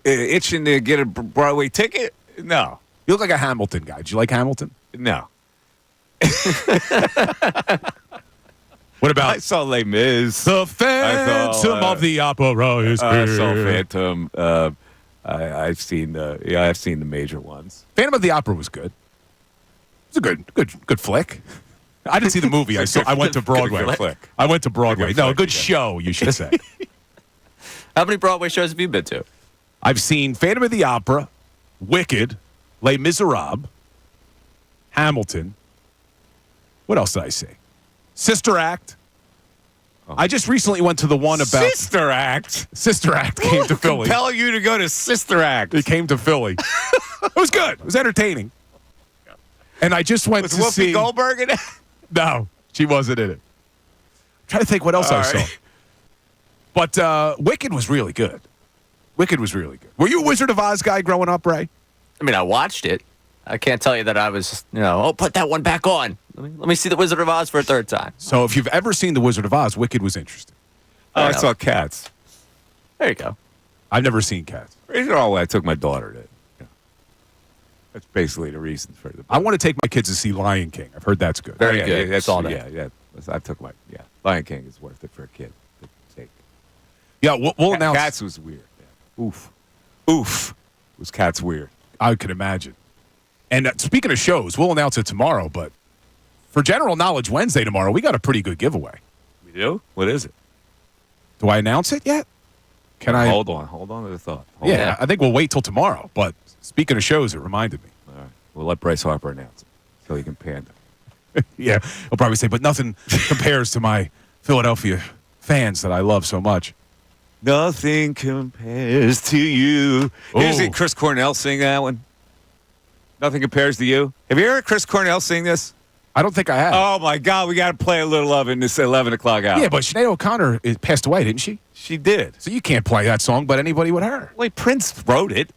itching to get a Broadway ticket? No. You look like a Hamilton guy. Do you like Hamilton? No. What about? I saw Les Mis. The Phantom of the Opera is here. I saw Phantom. I've seen the major ones. Phantom of the Opera was good. It's a good flick. I didn't see the movie. I went to Broadway. Flick. I went to Broadway. Good No, a flick, good yeah. show, you should say. How many Broadway shows have you been to? I've seen Phantom of the Opera, Wicked, Les Miserables, Hamilton. What else did I see? Sister Act. I just recently went to the one about Sister Act. Sister Act came to Philly. Compel you to go to Sister Act. It came to Philly. It was good. It was entertaining. And I just went Was to Whoopi see. Goldberg in it? No, she wasn't in it. I'm trying to think what else I saw. But Wicked was really good. Wicked was really good. Were you a Wizard of Oz guy growing up, Ray? I mean, I watched it. I can't tell you that I was, put that one back on. Let me see the Wizard of Oz for a third time. So if you've ever seen The Wizard of Oz, Wicked was interesting. Oh, I saw Cats. There you go. I've never seen Cats. These are all why I took my daughter to. That's basically the reason for the. I want to take my kids to see Lion King. I've heard that's good. Very yeah, good. Yeah, that's, Saw that. yeah. I took my Lion King is worth it for a kid to take. Yeah, we'll announce. Cats was weird. Yeah. Oof. Was Cats weird? I could imagine. And speaking of shows, we'll announce it tomorrow. But for General Knowledge Wednesday tomorrow, we got a pretty good giveaway. We do. What is it? Do I announce it yet? Can I? Hold on to the thought. Hold Yeah, I think we'll wait till tomorrow. But speaking of shows, it reminded me. on. All right. We'll let Bryce Harper announce it so he can panda. Yeah, he'll probably say, but nothing compares to my Philadelphia fans that I love so much. Nothing compares to you. Here's Ooh. it. Chris Cornell sing that one. Nothing compares to you. Have you heard Chris Cornell sing this? I don't think I have. Oh my God, we got to play a little of it in this 11 o'clock hour. Yeah, but Sinead O'Connor passed away, didn't she? She did. So you can't play that song, but anybody with her. Wait, Prince wrote it.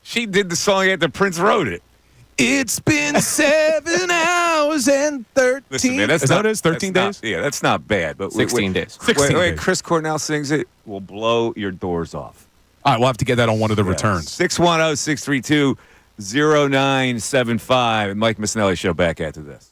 She did the song after Prince wrote it. It's been 7 hours and 13. Listen, man, that's is not, that what it is? 13 that's days? Not, that's not bad. But 16 days. 16 wait, days. Chris Cornell sings it, will blow your doors off. All right, we'll have to get that on one of the returns. 610-632-0975. Mike Missanelli Show back after this.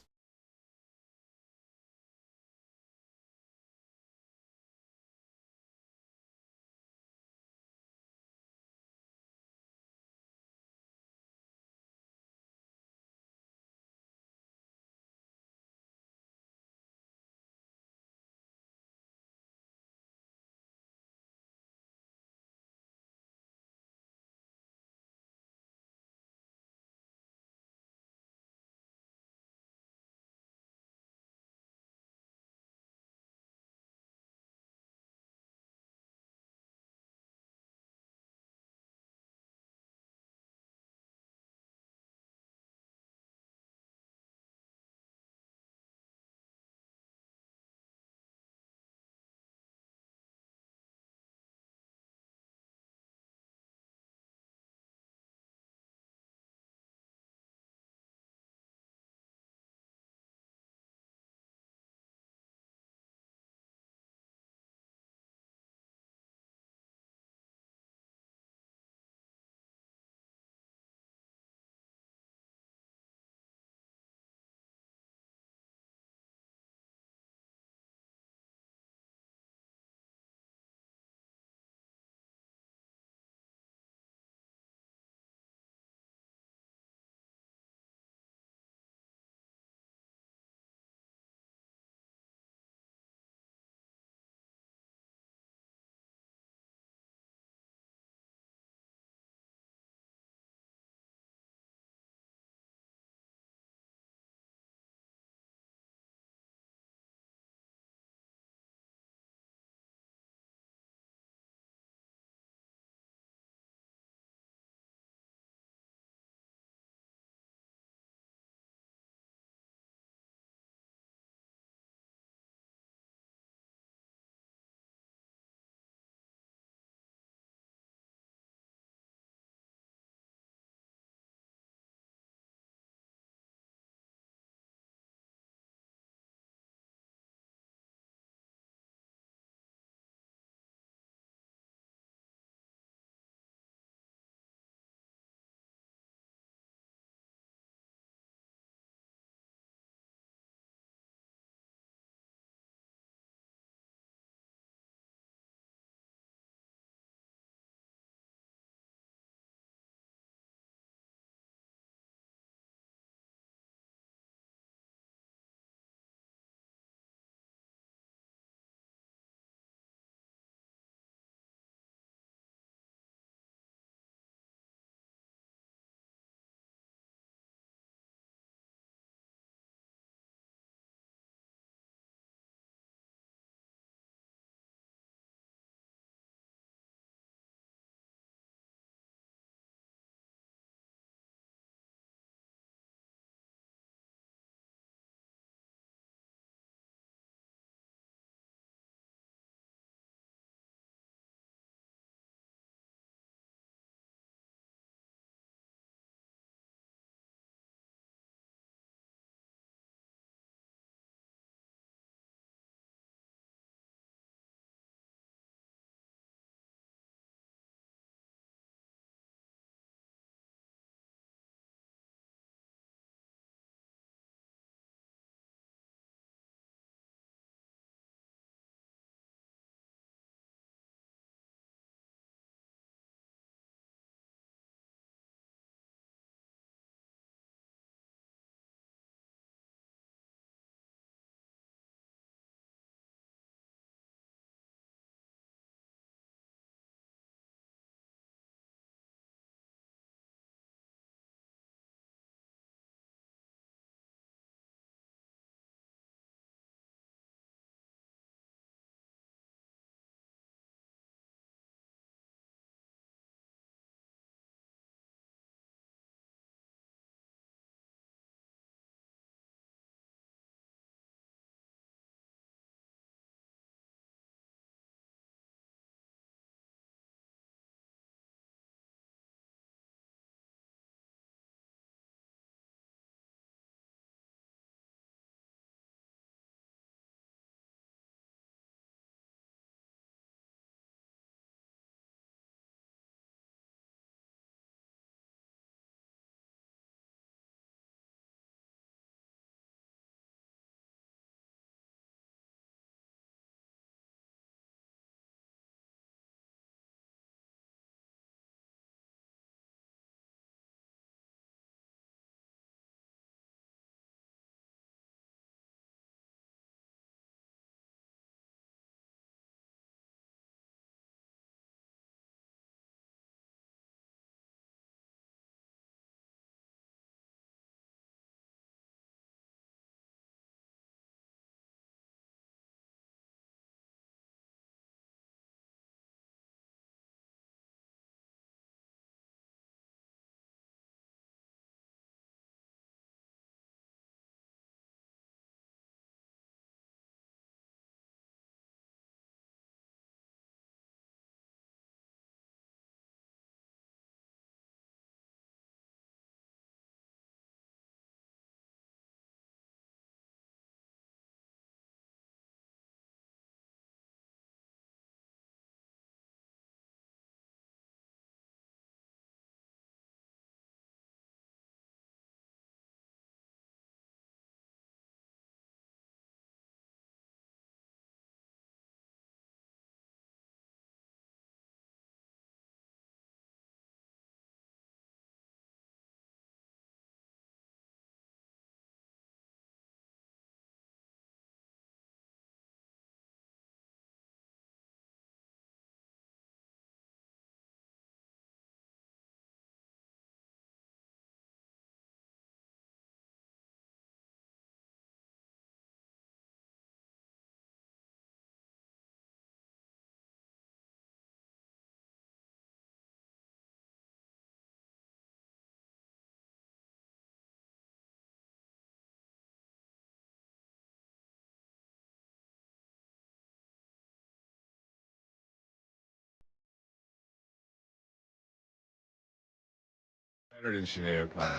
Better than Sinead O'Connor.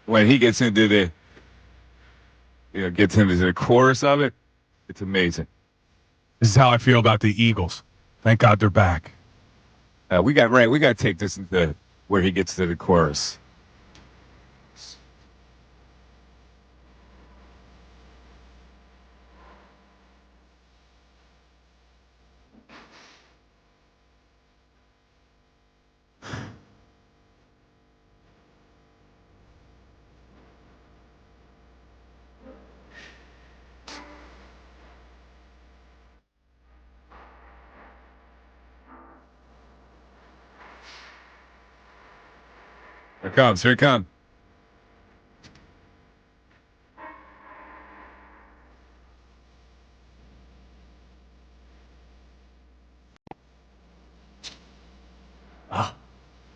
When he gets into the chorus of it, it's amazing. This is how I feel about the Eagles. Thank God they're back. We got to take this into where he gets to the chorus. Here it comes. Here it comes.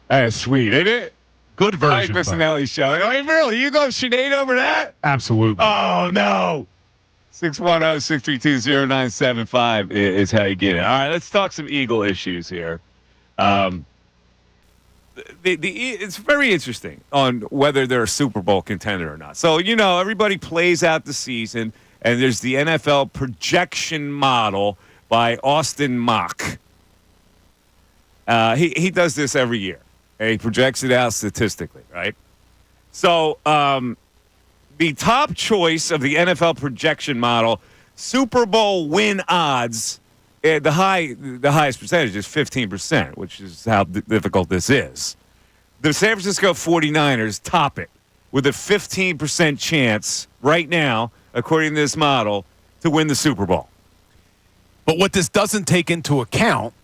That's sweet, ain't it? Good version. Mike Missanelli show. I mean, really, you go Sinead over that? Absolutely. Oh, no. 610-632-0975 is how you get it. All right, let's talk some Eagle issues here. It's very interesting on whether they're a Super Bowl contender or not. So, everybody plays out the season, and there's the NFL projection model by Austin Mock. He does this every year. And he projects it out statistically, right? So, the top choice of the NFL projection model, Super Bowl win odds, the highest percentage is 15%, which is how difficult this is. The San Francisco 49ers top it with a 15% chance right now, according to this model, to win the Super Bowl. But what this doesn't take into account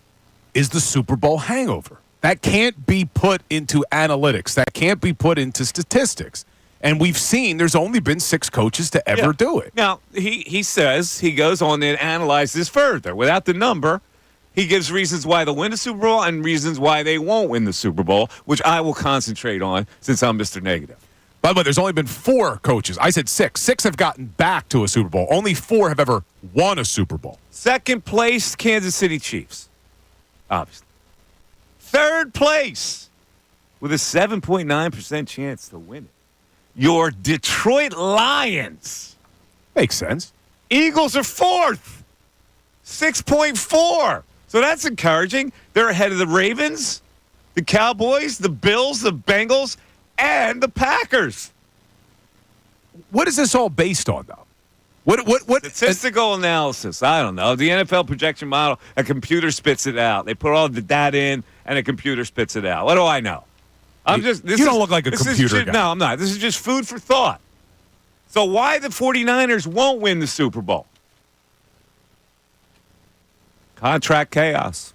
is the Super Bowl hangover. That can't be put into analytics. That can't be put into statistics. And we've seen there's only been 6 coaches to ever do it. Now, he says, he goes on and analyzes further. Without the number, he gives reasons why they'll win the Super Bowl and reasons why they won't win the Super Bowl, which I will concentrate on since I'm Mr. Negative. By the way, there's only been 4 coaches. I said 6. 6 have gotten back to a Super Bowl. Only 4 have ever won a Super Bowl. Second place, Kansas City Chiefs, obviously. Third place, with a 7.9% chance to win it, your Detroit Lions. Makes sense. Eagles are 4th, 6.4. So that's encouraging. They're ahead of the Ravens, the Cowboys, the Bills, the Bengals, and the Packers. What is this all based on, though? What Statistical analysis. I don't know. The NFL projection model, a computer spits it out. They put all the data in, and a computer spits it out. What do I know? You don't look like a computer guy. No, I'm not. This is just food for thought. So why the 49ers won't win the Super Bowl? Contract chaos.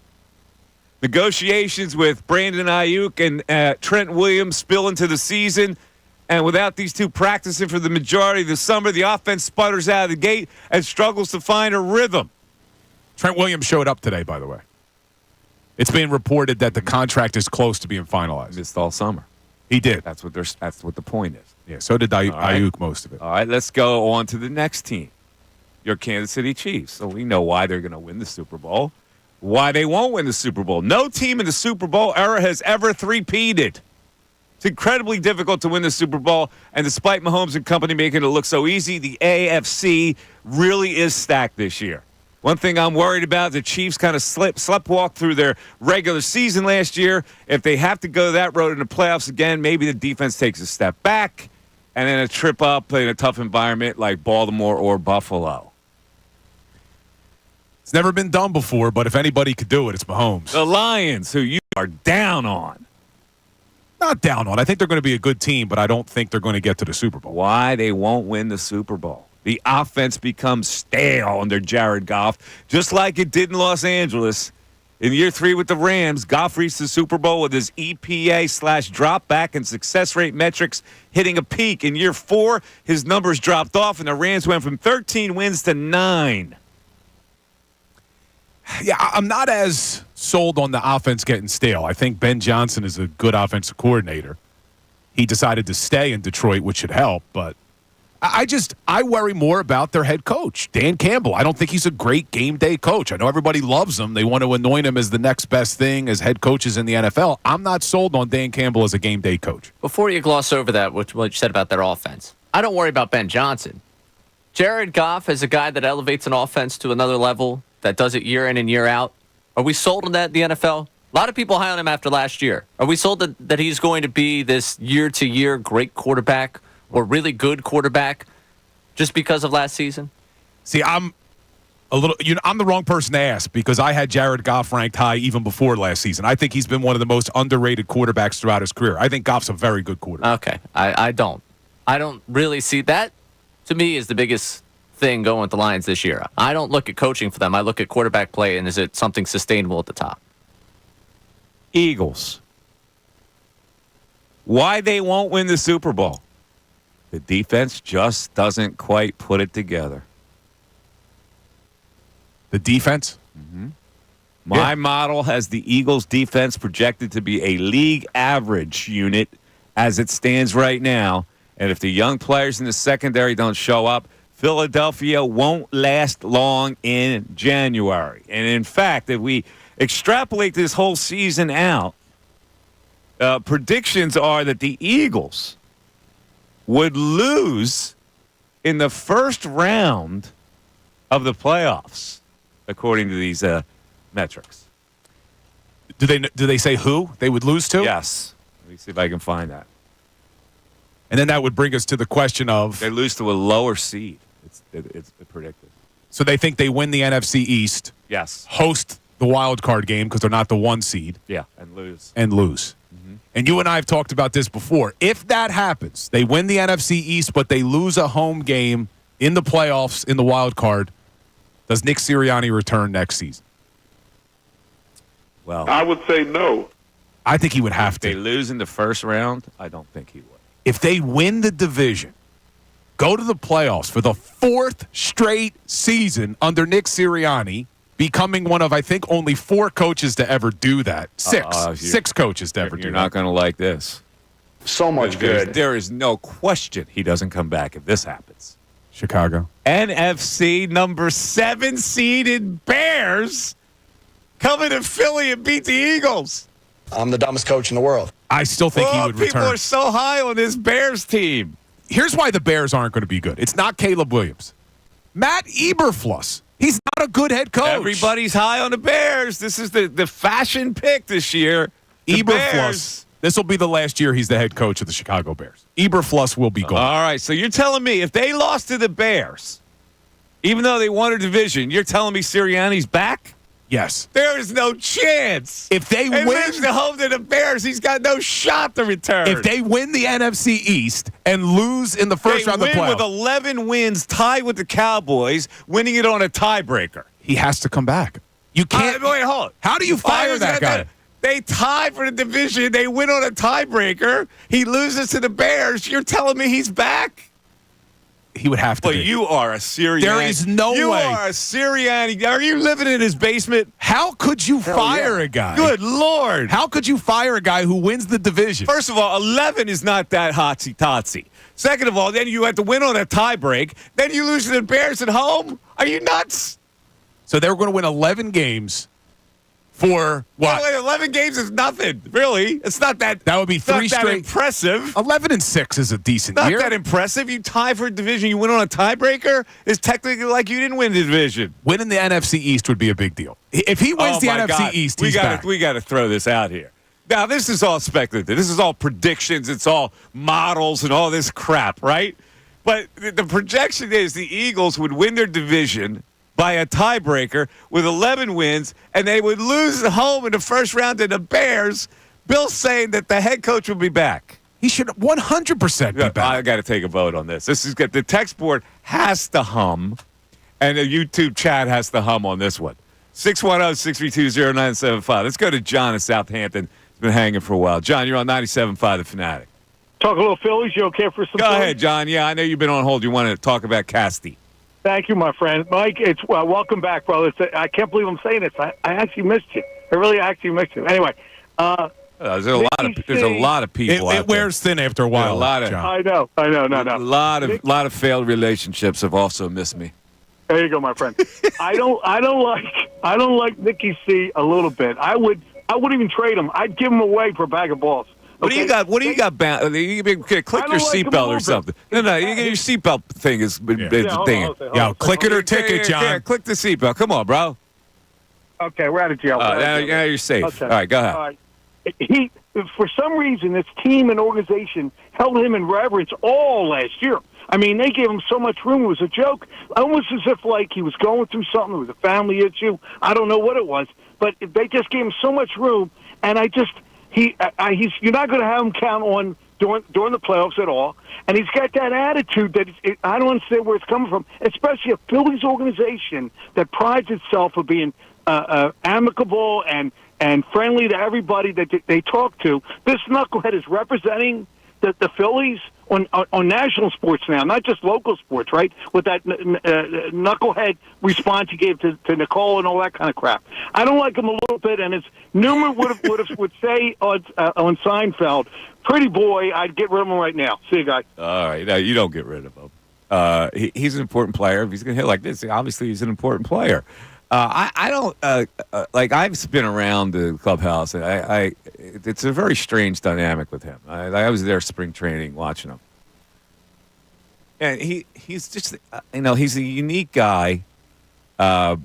Negotiations with Brandon Ayuk and Trent Williams spill into the season. And without these two practicing for the majority of the summer, the offense sputters out of the gate and struggles to find a rhythm. Trent Williams showed up today, by the way. It's being reported that the contract is close to being finalized. Missed all summer. He did. That's what the point is. Yeah, so did Ayuk most of it. All right, let's go on to the next team. Your Kansas City Chiefs. So we know why they're going to win the Super Bowl. Why they won't win the Super Bowl. No team in the Super Bowl era has ever three-peated. It's incredibly difficult to win the Super Bowl, and despite Mahomes and company making it look so easy, the AFC really is stacked this year. One thing I'm worried about, the Chiefs kind of sleptwalked through their regular season last year. If they have to go that road in the playoffs again, maybe the defense takes a step back and then a trip up in a tough environment like Baltimore or Buffalo. It's never been done before, but if anybody could do it, it's Mahomes. The Lions, who you are down on. Not down on. I think they're going to be a good team, but I don't think they're going to get to the Super Bowl. Why they won't win the Super Bowl. The offense becomes stale under Jared Goff, just like it did in Los Angeles. In year 3 with the Rams, Goff reached the Super Bowl with his EPA/drop back and success rate metrics hitting a peak. In year 4, his numbers dropped off, and the Rams went from 13 wins to 9. Yeah, I'm not as sold on the offense getting stale. I think Ben Johnson is a good offensive coordinator. He decided to stay in Detroit, which should help, but I worry more about their head coach, Dan Campbell. I don't think he's a great game day coach. I know everybody loves him. They want to anoint him as the next best thing as head coaches in the NFL. I'm not sold on Dan Campbell as a game day coach. Before you gloss over that, what you said about their offense, I don't worry about Ben Johnson. Jared Goff is a guy that elevates an offense to another level, that does it year in and year out. Are we sold on that in the NFL? A lot of people high on him after last year. Are we sold that he's going to be this year-to-year great quarterback or really good quarterback just because of last season? See, I'm the wrong person to ask because I had Jared Goff ranked high even before last season. I think he's been one of the most underrated quarterbacks throughout his career. I think Goff's a very good quarterback. Okay, I don't really see that. To me, is the biggest thing going with the Lions this year. I don't look at coaching for them. I look at quarterback play, and is it something sustainable at the top? Eagles. Why they won't win the Super Bowl? The defense just doesn't quite put it together. The defense? Mm-hmm. My model has the Eagles' defense projected to be a league average unit as it stands right now. And if the young players in the secondary don't show up, Philadelphia won't last long in January. And in fact, if we extrapolate this whole season out, predictions are that the Eagles would lose in the first round of the playoffs, according to these metrics. Do they say who they would lose to? Yes. Let me see if I can find that. And then that would bring us to the question of... They lose to a lower seed. It's predicted. So they think they win the NFC East. Yes. Host the wild card game because they're not the 1 seed. Yeah, and lose. Mm-hmm. And you and I have talked about this before. If that happens, they win the NFC East, but they lose a home game in the playoffs in the wild card, does Nick Sirianni return next season? Well, I would say no. I think he would have to. If they lose in the first round, I don't think he would. If they win the division, go to the playoffs for the 4th straight season under Nick Sirianni, becoming one of, I think, only 4 coaches to ever do that. 6 coaches to ever do that. You're not going to like this. So much good. There is no question he doesn't come back if this happens. Chicago. NFC number 7 seeded Bears coming to Philly and beat the Eagles. I'm the dumbest coach in the world. I still think he would return. People are so high on this Bears team. Here's why the Bears aren't going to be good. It's not Caleb Williams. Matt Eberflus. He's not a good head coach. Everybody's high on the Bears. This is the fashion pick this year. Eberflus. This will be the last year he's the head coach of the Chicago Bears. Eberflus will be gone. All right, so you're telling me if they lost to the Bears, even though they won a division, you're telling me Sirianni's back? Yes. There is no chance. If they win the home to the Bears, he's got no shot to return. If they win the NFC East and lose in the first round of the playoffs, with 11 wins, tied with the Cowboys, winning it on a tiebreaker. He has to come back. You can't. Wait, hold on. How do you fire that guy? They tie for the division. They win on a tiebreaker. He loses to the Bears. You're telling me he's back? He would have to be. You are a Sirianni. There is no way. You are a Sirianni. Are you living in his basement? How could you fire a guy? Good Lord. How could you fire a guy who wins the division? First of all, 11 is not that hotsy-totsy. Second of all, then you have to win on a tiebreak. Then you lose to the Bears at home? Are you nuts? So they were going to win 11 games for what? Well, 11 games is nothing, really. It's not that. That would be 3 straight. Not that impressive. 11-6 is a decent year. Not that impressive. You tie for a division, you win on a tiebreaker. It's technically like you didn't win the division. Winning the NFC East would be a big deal. If he wins the NFC East, he's back. We got to throw this out here. Now, this is all speculative. This is all predictions. It's all models and all this crap, right? But the projection is the Eagles would win their division by a tiebreaker with 11 wins, and they would lose at home in the first round to the Bears. Bill's saying that the head coach will be back. He should 100% be back. I got to take a vote on this. This is good. The text board has to hum, and the YouTube chat has to hum on this one. 610-632-0975. Let's go to John in Southampton. He's been hanging for a while. John, you're on 97.5 The Fanatic. Talk a little Phillies. You okay for some? Go ahead, John. Yeah, I know you've been on hold. You want to talk about Casti. Thank you, my friend. Mike, it's welcome back, brother. I can't believe I'm saying this. I actually missed you. I really actually missed you. Anyway, There's a lot of people. It wears thin after a while. A lot of. John. I know. A lot of failed relationships have also missed me. There you go, my friend. I don't like Nicky C a little bit. I wouldn't even trade him. I'd give him away for a bag of balls. What do you got? What do you got? Click your seatbelt or something. No, your seatbelt thing is the thing. Yo, click it or ticket, John. Yeah, click the seatbelt. Come on, bro. Okay, we're out of jail. Now you're safe. Okay. All right, go ahead. All right. He, for some reason, this team and organization held him in reverence all last year. I mean, they gave him so much room. It was a joke, almost as if like he was going through something. It was a family issue. I don't know what it was, but they just gave him so much room. And you're not going to have him count on during the playoffs at all. And he's got that attitude that I don't understand where it's coming from, especially a Phillies organization that prides itself of being amicable and friendly to everybody that they talk to. This knucklehead is representing the Phillies on national sports now, not just local sports, right? With that knucklehead response he gave to Nicole and all that kind of crap. I don't like him a little bit, and as Newman would say on Seinfeld, pretty boy, I'd get rid of him right now. See you guys. All right, no, you don't get rid of him. He's an important player. If he's going to hit like this, obviously he's an important player. I don't like. I've been around the clubhouse, and it's a very strange dynamic with him. I was there spring training watching him, and he's just he's a unique guy. I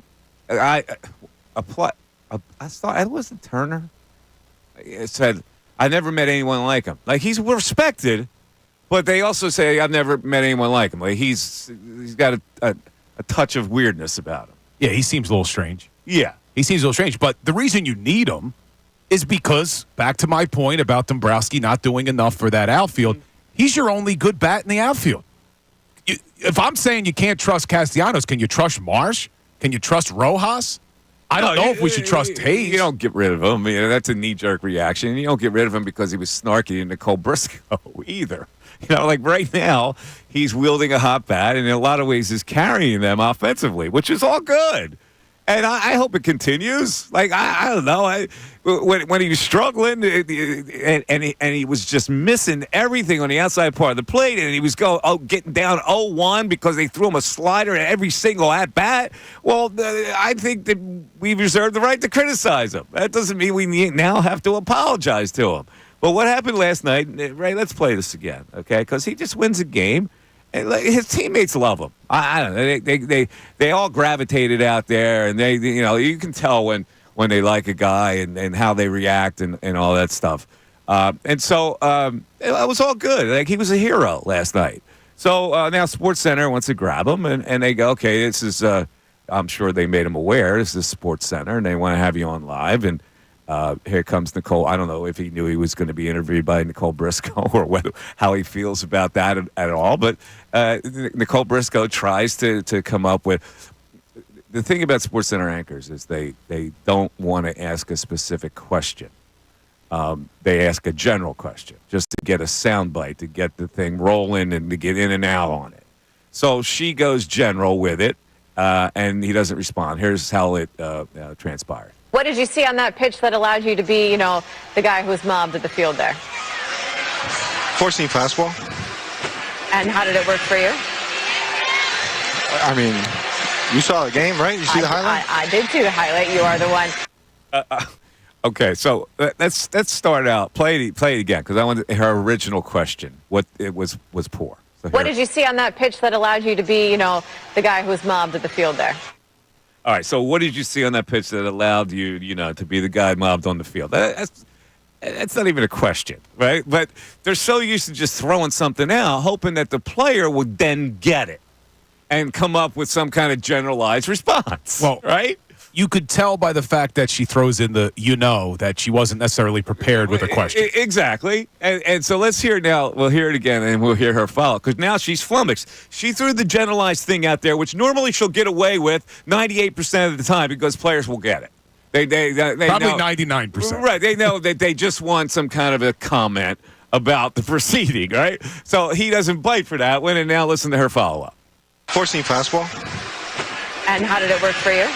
thought it wasn't Turner. It said I never met anyone like him. Like he's respected, but they also say I've never met anyone like him. Like he's got a touch of weirdness about him. Yeah, he seems a little strange. Yeah. He seems a little strange. But the reason you need him is because, back to my point about Dombrowski not doing enough for that outfield, he's your only good bat in the outfield. If I'm saying you can't trust Castellanos, can you trust Marsh? Can you trust Rojas? I don't know if we should trust Hayes. You don't get rid of him. That's a knee-jerk reaction. You don't get rid of him because he was snarky to Nicole Briscoe either. Like right now, he's wielding a hot bat, and in a lot of ways is carrying them offensively, which is all good. And I hope it continues. Like, I don't know. When he was struggling and he was just missing everything on the outside part of the plate, and he was getting down 0-1 because they threw him a slider at every single at-bat, well, I think that we reserve the right to criticize him. That doesn't mean we now have to apologize to him. But what happened last night, Ray, let's play this again, okay? Because he just wins a game, and his teammates love him. I don't know. They all gravitated out there, and you can tell when they like a guy and how they react and all that stuff. And so it was all good. Like he was a hero last night. So now SportsCenter wants to grab him, and they go, okay, this is I'm sure they made him aware. This is SportsCenter, and they want to have you on live. And here comes Nicole. I don't know if he knew he was going to be interviewed by Nicole Briscoe or how he feels about that at all. But Nicole Briscoe tries to come up with the thing about SportsCenter anchors is they don't want to ask a specific question. They ask a general question just to get a soundbite, to get the thing rolling and to get in and out on it. So she goes general with it, and he doesn't respond. Here's how it transpired. What did you see on that pitch that allowed you to be, the guy who was mobbed at the field there? Four-seam fastball. And how did it work for you? I mean, you saw the game, right? You see the highlight? I did see the highlight. You are the one. Okay, so let's start out. Play it again because I want her original question. What it was poor. So what did you see on that pitch that allowed you to be, the guy who was mobbed at the field there? All right, so what did you see on that pitch that allowed you, to be the guy mobbed on the field? That's not even a question, right? But they're so used to just throwing something out, hoping that the player would then get it and come up with some kind of generalized response, right? You could tell by the fact that she throws in the that she wasn't necessarily prepared with a question. Exactly. And so let's hear it now. We'll hear it again, and we'll hear her follow. Because now she's flummoxed. She threw the generalized thing out there, which normally she'll get away with 98% of the time because players will get it. They Probably know, 99%. Right. They know that they just want some kind of a comment about the proceeding, right? So he doesn't bite for that one, and now listen to her follow-up. Four-seam fastball. And how did it work for you?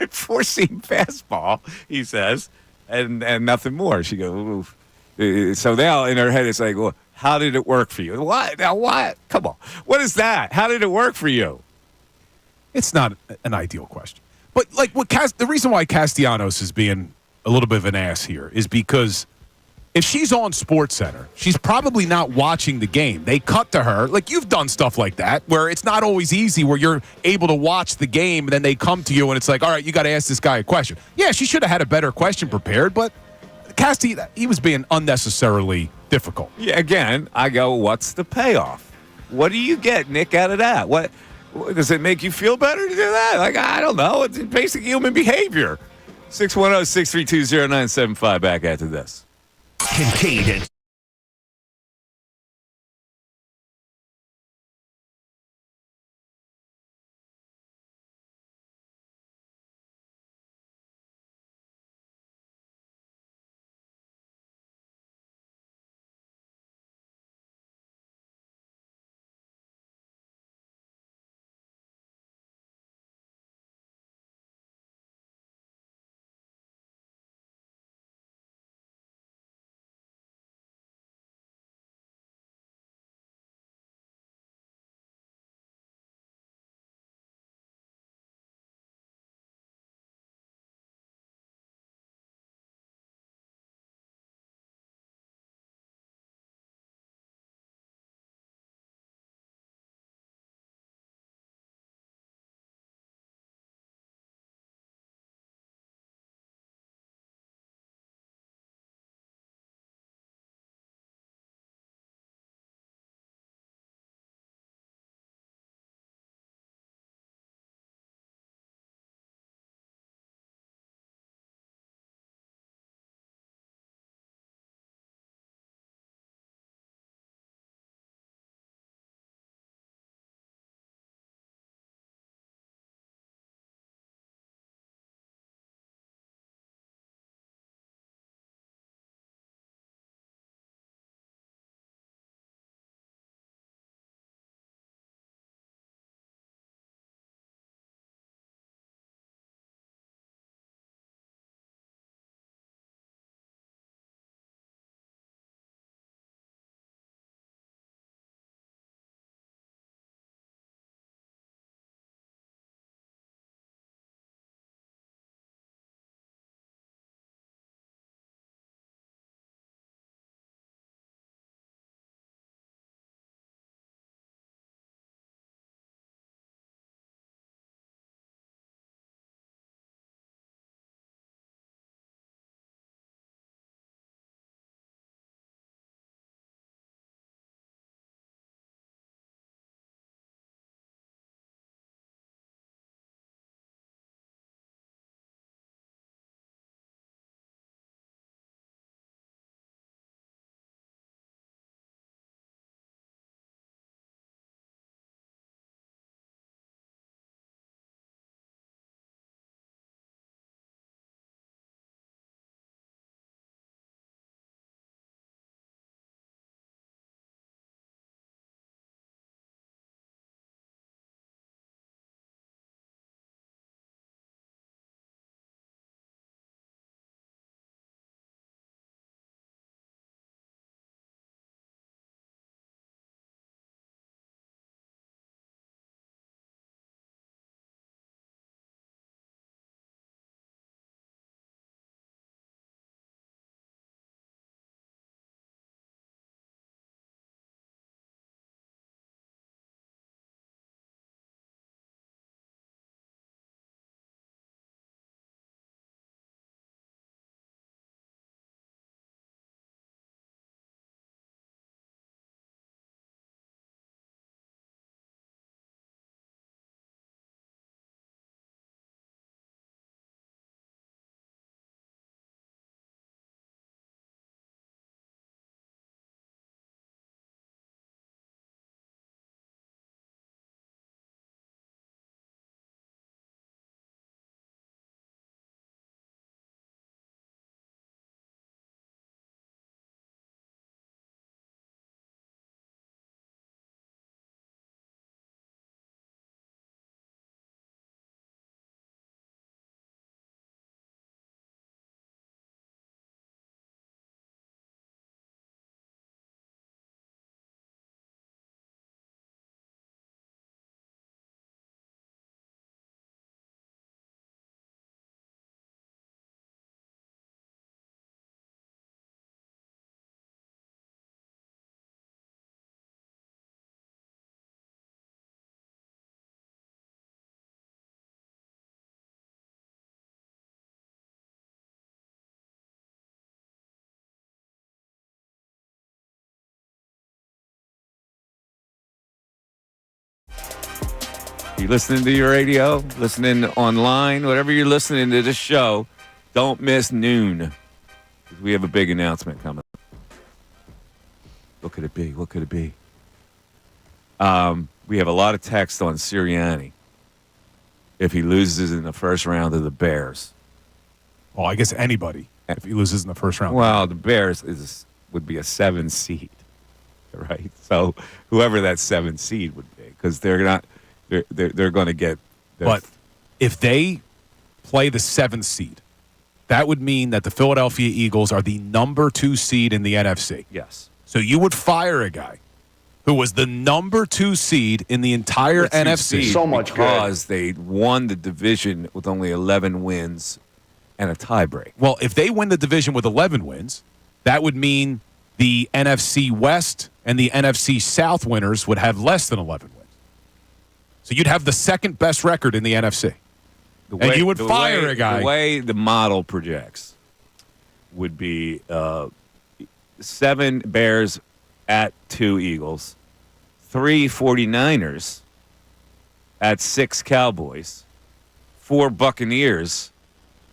Four-seam fastball, he says. and nothing more. She goes, oof. So now in her head, it's like, well, how did it work for you? What? Now what? Come on. What is that? How did it work for you? It's not an ideal question. But like the reason why Castellanos is being a little bit of an ass here is because if she's on SportsCenter, she's probably not watching the game. They cut to her. Like, you've done stuff like that where it's not always easy, where you're able to watch the game, and then they come to you, and it's like, all right, you got to ask this guy a question. Yeah, she should have had a better question prepared, but he was being unnecessarily difficult. Yeah, again, I go, what's the payoff? What do you get, Nick, out of that? What does it make you feel better to do that? Like, I don't know. It's basic human behavior. 610-632-0975 back after this. Kincade you're listening to your radio, listening online, whatever you're listening to this show, don't miss noon. We have a big announcement coming. What could it be? What could it be? We have a lot of text on Sirianni if he loses in the first round of the Bears. Well, I guess anybody if he loses in the first round. Well, the Bears would be a 7 seed, right? So whoever that 7 seed would be, because they're going to get. But if they play the 7th seed, that would mean that the Philadelphia Eagles are the number 2 seed in the NFC. Yes. So you would fire a guy who was the number 2 seed in the entire NFC. So much because they won the division with only 11 wins and a tiebreak. Well, if they win the division with 11 wins, that would mean the NFC West and the NFC South winners would have less than 11 wins. So you'd have the second best record in the NFC. And you would fire a guy. The way the model projects would be 7 Bears at 2 Eagles, 3 49ers at 6 Cowboys, 4 Buccaneers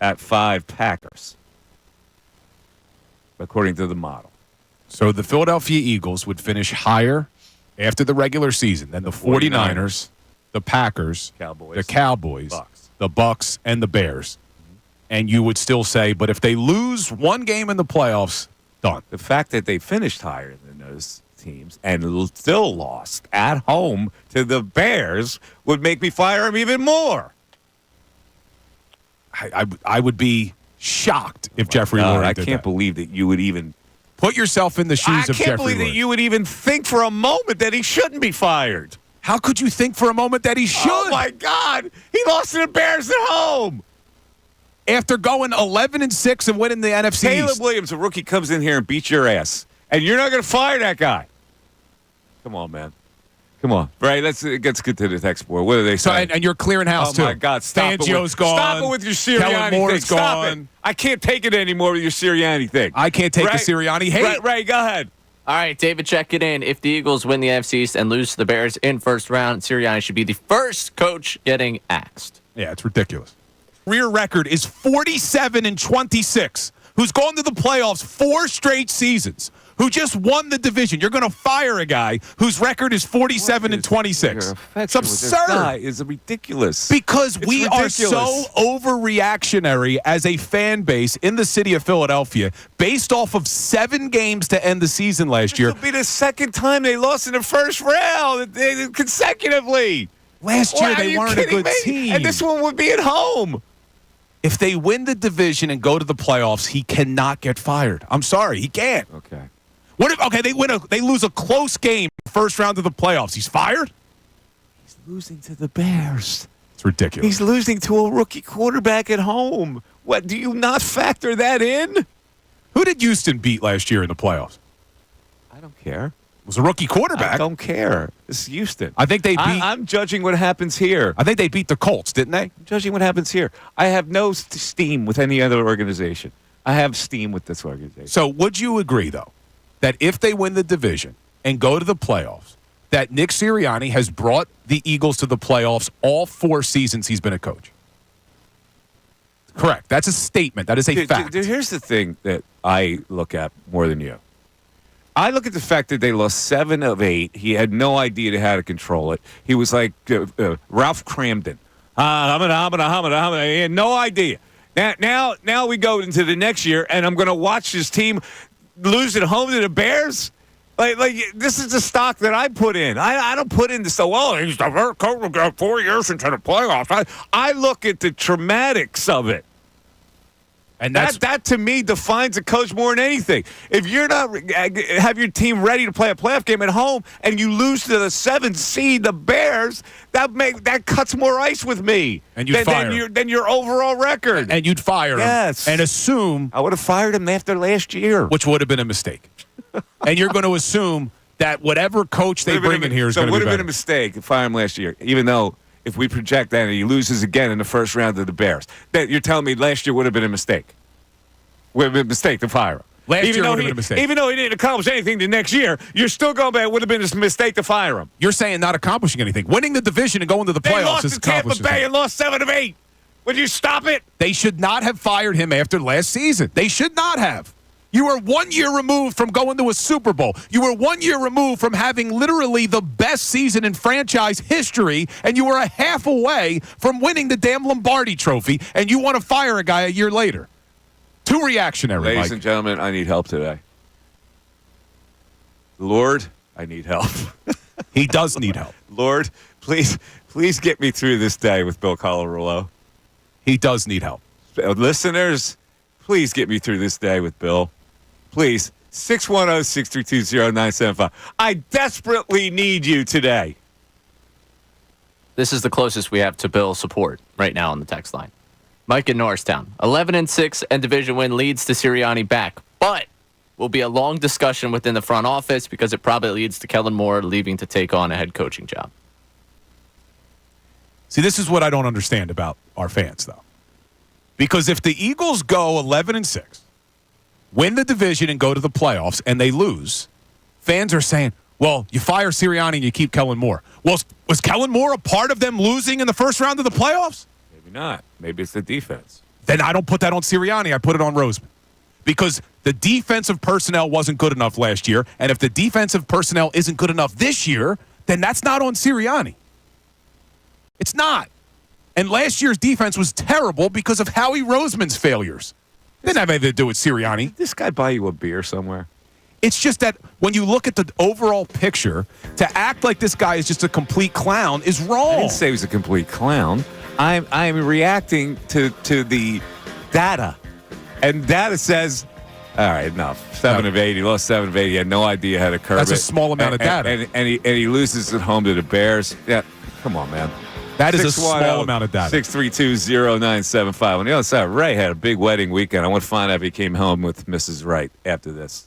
at 5 Packers, according to the model. So the Philadelphia Eagles would finish higher after the regular season than the 49ers, the Packers, the Cowboys, the Bucs, and the Bears. And you would still say, but if they lose one game in the playoffs, done. The fact that they finished higher than those teams and still lost at home to the Bears would make me fire them even more. I would be shocked if Jeffrey Lurie I did can't that. believe that you would even put yourself in the shoes of Jeffrey Lurie. I can't believe that you would even think for a moment that he shouldn't be fired. How could you think for a moment that he should? Oh, my God. He lost to the Bears at home. After going 11-6 and winning the NFC Caleb East. Williams, a rookie, comes in here and beats your ass. And you're not going to fire that guy. Come on, man. Come on. Right, let's get to the text board. What are they So, saying? and you're clearing house, too. Oh, my God. Stop Fangio's it. gone. Stop it with your Sirianni Kellen thing. Moore's Stop it. gone. I can't take it anymore with your Sirianni thing. I can't take the Sirianni hate. Right, go ahead. All right, David, check it in. If the Eagles win the NFC East and lose to the Bears in first round, Sirianni should be the first coach getting axed. Yeah, it's ridiculous. Career record is 47-26. Who's gone to the playoffs 4 straight seasons? Who just won the division? You're going to fire a guy whose record is 47-26. It's absurd. This guy is ridiculous. Because It's we are ridiculous. so overreactionary as a fan base in the city of Philadelphia based off of 7 games to end the season last year. This will be the second time they lost in the first round consecutively. Last year they weren't a good team. And this one would be at home. If they win the division and go to the playoffs, he cannot get fired. I'm sorry, he can't. Okay. What if they lose a close game first round of the playoffs? He's fired? He's losing to the Bears. It's ridiculous. He's losing to a rookie quarterback at home. What, do you not factor that in? Who did Houston beat last year in the playoffs? I don't care. It was a rookie quarterback. I don't care. This is Houston. I think they beat. I'm judging what happens here. I think they beat the Colts, didn't they? I'm judging what happens here. I have no steam with any other organization. I have steam with this organization. So would you agree, though, that if they win the division and go to the playoffs, that Nick Sirianni has brought the Eagles to the playoffs all 4 seasons he's been a coach? Correct. That's a statement. That is a fact. Here's the thing that I look at more than you. I look at the fact that they lost 7 of 8. He had no idea how to control it. He was like Ralph Cramden. He had no idea. Now we go into the next year, and I'm going to watch this team lose at home to the Bears. Like this is the stock that I put in. I don't put in the stuff. Well, he's the first coach who got 4 years into the playoffs. I look at the traumatics of it. And that to me defines a coach more than anything. If you're not have your team ready to play a playoff game at home and you lose to the 7th seed, the Bears, that cuts more ice with me. And you'd fire than your overall record. And you'd fire him. Yes. And assume. I would have fired him after last year. Which would have been a mistake. And you're going to assume that whatever coach they bring in here is going to be better. So it would have been a mistake to fire him last year, even though if we project that and he loses again in the first round of the Bears, that you're telling me last year would have been a mistake. Would have been a mistake to fire him. Last year would have been a mistake. Even though he didn't accomplish anything the next year, you're still going back. It would have been a mistake to fire him. You're saying not accomplishing anything. Winning the division and going to the They playoffs lost is to Tampa accomplishing Bay something. and lost 7 of 8. Would you stop it? They should not have fired him after last season. They should not have. You were 1 year removed from going to a Super Bowl. You were 1 year removed from having literally the best season in franchise history, and you were a half away from winning the damn Lombardi trophy, and you want to fire a guy a year later. Too reactionary, Ladies Mike. and gentlemen, I need help today. Lord, I need help. He does need help. Lord, please get me through this day with Bill Colarulo. He does need help. Listeners, please get me through this day with Bill. Please, 610-632-0975. I desperately need you today. This is the closest we have to Bill support right now on the text line. Mike in Norristown, 11-6 and division win leads to Sirianni back, but will be a long discussion within the front office because it probably leads to Kellen Moore leaving to take on a head coaching job. See, this is what I don't understand about our fans, though. Because if the Eagles go 11-6, win the division and go to the playoffs, and they lose, fans are saying, well, you fire Sirianni and you keep Kellen Moore. Well, was Kellen Moore a part of them losing in the first round of the playoffs? Maybe not. Maybe it's the defense. Then I don't put that on Sirianni. I put it on Roseman. Because the defensive personnel wasn't good enough last year, and if the defensive personnel isn't good enough this year, then that's not on Sirianni. It's not. And last year's defense was terrible because of Howie Roseman's failures. Didn't have anything to do with Sirianni. Did this guy buy you a beer somewhere? It's just that when you look at the overall picture, to act like this guy is just a complete clown is wrong. I didn't say he was a complete clown. I'm reacting to the data. And data says, all right, enough. 7 of 8. He lost 7 of 8. He had no idea how to curb That's it. a small amount of data. And he loses at home to the Bears. Yeah, come on, man. That is a small amount of data. 632-0975. On the other side, Ray had a big wedding weekend. I want to find out if he came home with Mrs. Wright after this.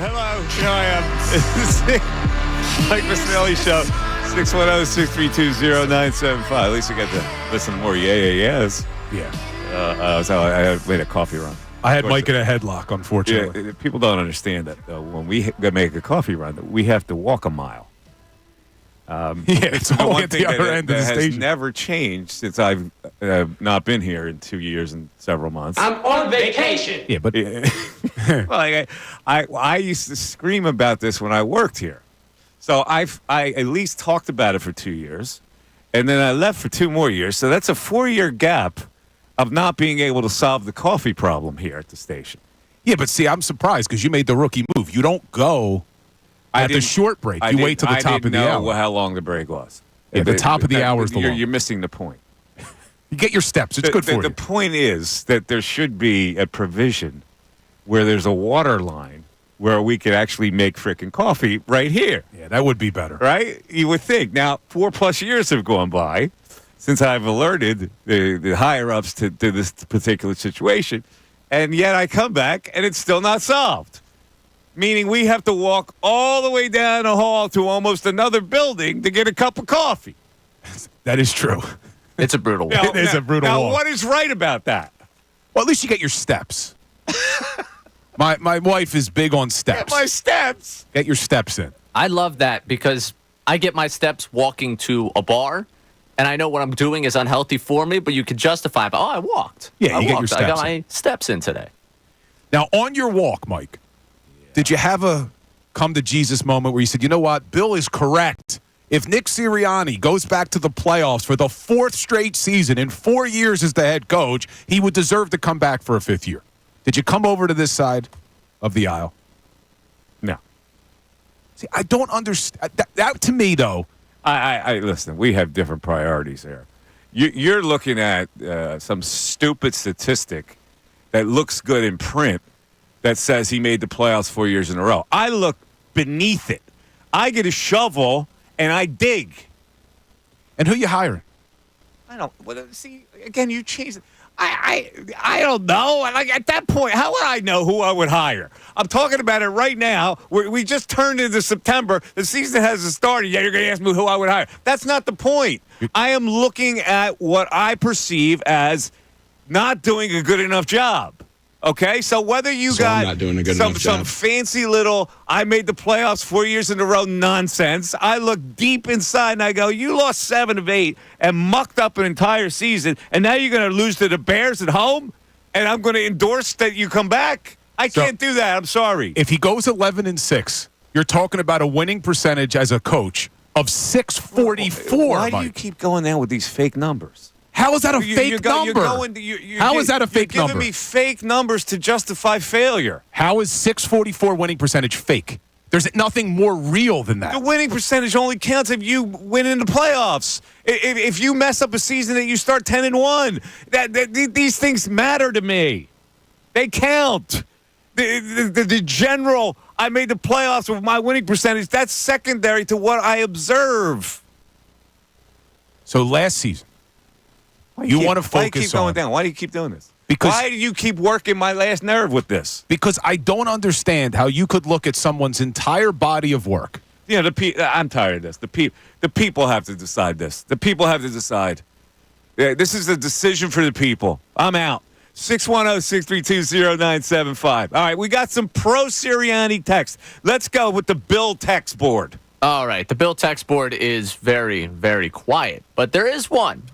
Hello, here I am. Mike Missanelli Show, 610-632-0975. At least we got to listen to more yes. Yeah. So I made a coffee run. I had Mike in a headlock, unfortunately. Yeah, people don't understand that, though. When we make a coffee run, that we have to walk a mile. It's all at the other end of the has station. never changed since I've not been here in 2 years and several months. I'm on vacation. Yeah, but Well, I used to scream about this when I worked here. So I at least talked about it for 2 years, and then I left for 2 more years. So that's a 4-year gap of not being able to solve the coffee problem here at the station. yeah, but see, I'm surprised because you made the rookie move. You don't go at the short break. You wait till the top of the hour. I didn't know how long the break was. Yeah, the top of the hour is the long. You're missing the point. You get your steps. It's good for you. The point is that there should be a provision where there's a water line where we could actually make frickin' coffee right here. Yeah, that would be better. Right? You would think. Now, 4+ years have gone by since I've alerted the higher-ups to this particular situation, and yet I come back and it's still not solved. Meaning we have to walk all the way down the hall to almost another building to get a cup of coffee. That is true. It's a brutal one. It is a brutal Now, walk. what is right about that? Well, at least you get your steps. My wife is big on steps. Get my steps. Get your steps in. I love that because I get my steps walking to a bar, and I know what I'm doing is unhealthy for me, but you could justify it. Oh, I walked. Yeah, you get your I got steps my steps in today. Now, on your walk, Mike, did you have a come-to-Jesus moment where you said, you know what, Bill is correct. If Nick Sirianni goes back to the playoffs for the 4th straight season in 4 years as the head coach, he would deserve to come back for a 5th year. Did you come over to this side of the aisle? No. See, I don't understand. That to me, though. I listen, we have different priorities here. You're looking at some stupid statistic that looks good in print that says he made the playoffs 4 years in a row. I look beneath it. I get a shovel and I dig. And who you hiring? I don't. Well, see, again, you changed it. I don't know. Like at that point, how would I know who I would hire? I'm talking about it right now. We just turned into September. The season hasn't started yet. You're going to ask me who I would hire. That's not the point. I am looking at what I perceive as not doing a good enough job. Okay, so whether you got not doing a good enough some job. fancy little I made the playoffs 4 years in a row nonsense, I look deep inside and I go, you lost 7 of 8 and mucked up an entire season, and now you're going to lose to the Bears at home, and I'm going to endorse that you come back? I can't do that. I'm sorry. If he goes 11-6, you're talking about a winning percentage as a coach of 644. Why do you Mike. keep going down with these fake numbers? How is that a fake number? How is that a fake You're number? giving me fake numbers to justify failure. How is 644 winning percentage fake? There's nothing more real than The that. winning percentage only counts if you win in the playoffs. If you mess up a season that you start 10-1, these things matter to me. They count. The general, I made the playoffs with my winning percentage, that's secondary to what I observe. So last season, you want to Why do you focus keep going on down? Why do you keep doing this? Because- why do you keep working my last nerve with this? because I don't understand how you could look at someone's entire body of work. You know, I'm tired of this. The people have to decide this. The people have to decide. This is a decision for the people. I'm out. 610-632-0975. All right, we got some pro-Sirianni text. Let's go with the Bill text board. All right, the Bill text board is very, very quiet, but there is one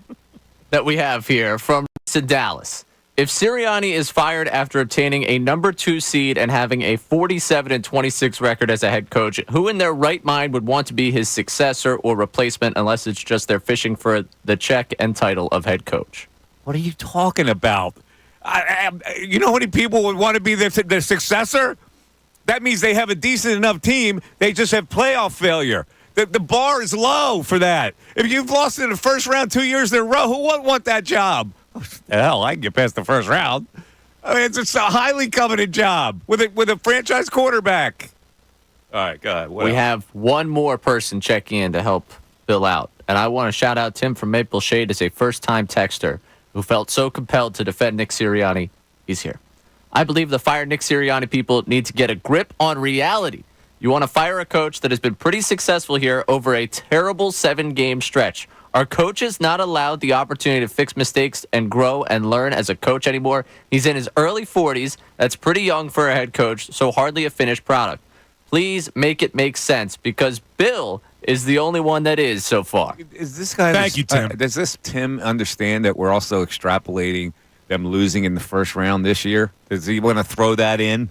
that we have here from Reese in Dallas. If Sirianni is fired after obtaining a number 2 seed and having a 47-26 record as a head coach, who in their right mind would want to be his successor or replacement unless it's just they're fishing for the check and title of head coach? What are you talking about? You know how many people would want to be their successor? That means they have a decent enough team. They just have playoff failure. The bar is low for that. If you've lost in the first round 2 years in a row, who wouldn't want that job? Hell, I can get past the first round. I mean, it's a highly coveted job with a franchise quarterback. All right, go ahead. We have one more person checking in to help Bill out. And I want to shout out Tim from Maple Shade as a first-time texter who felt so compelled to defend Nick Sirianni. He's here. I believe the Fire Nick Sirianni people need to get a grip on reality. You want to fire a coach that has been pretty successful here over a terrible 7-game stretch. Are coaches not allowed the opportunity to fix mistakes and grow and learn as a coach anymore? He's in his early 40s. That's pretty young for a head coach, so hardly a finished product. Please make it make sense, because Bill is the only one that is so far. Is this guy? Thank you, Tim. Does this Tim understand that we're also extrapolating them losing in the first round this year? Does he want to throw that in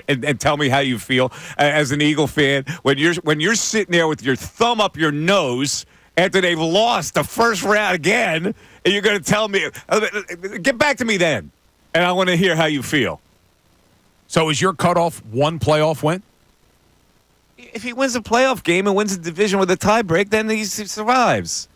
and tell me how you feel as an Eagle fan when you're sitting there with your thumb up your nose after they've lost the first round again, and you're going to tell me, get back to me then, and I want to hear how you feel. So is your cutoff one playoff win? If he wins a playoff game and wins the division with a tiebreak, then he survives.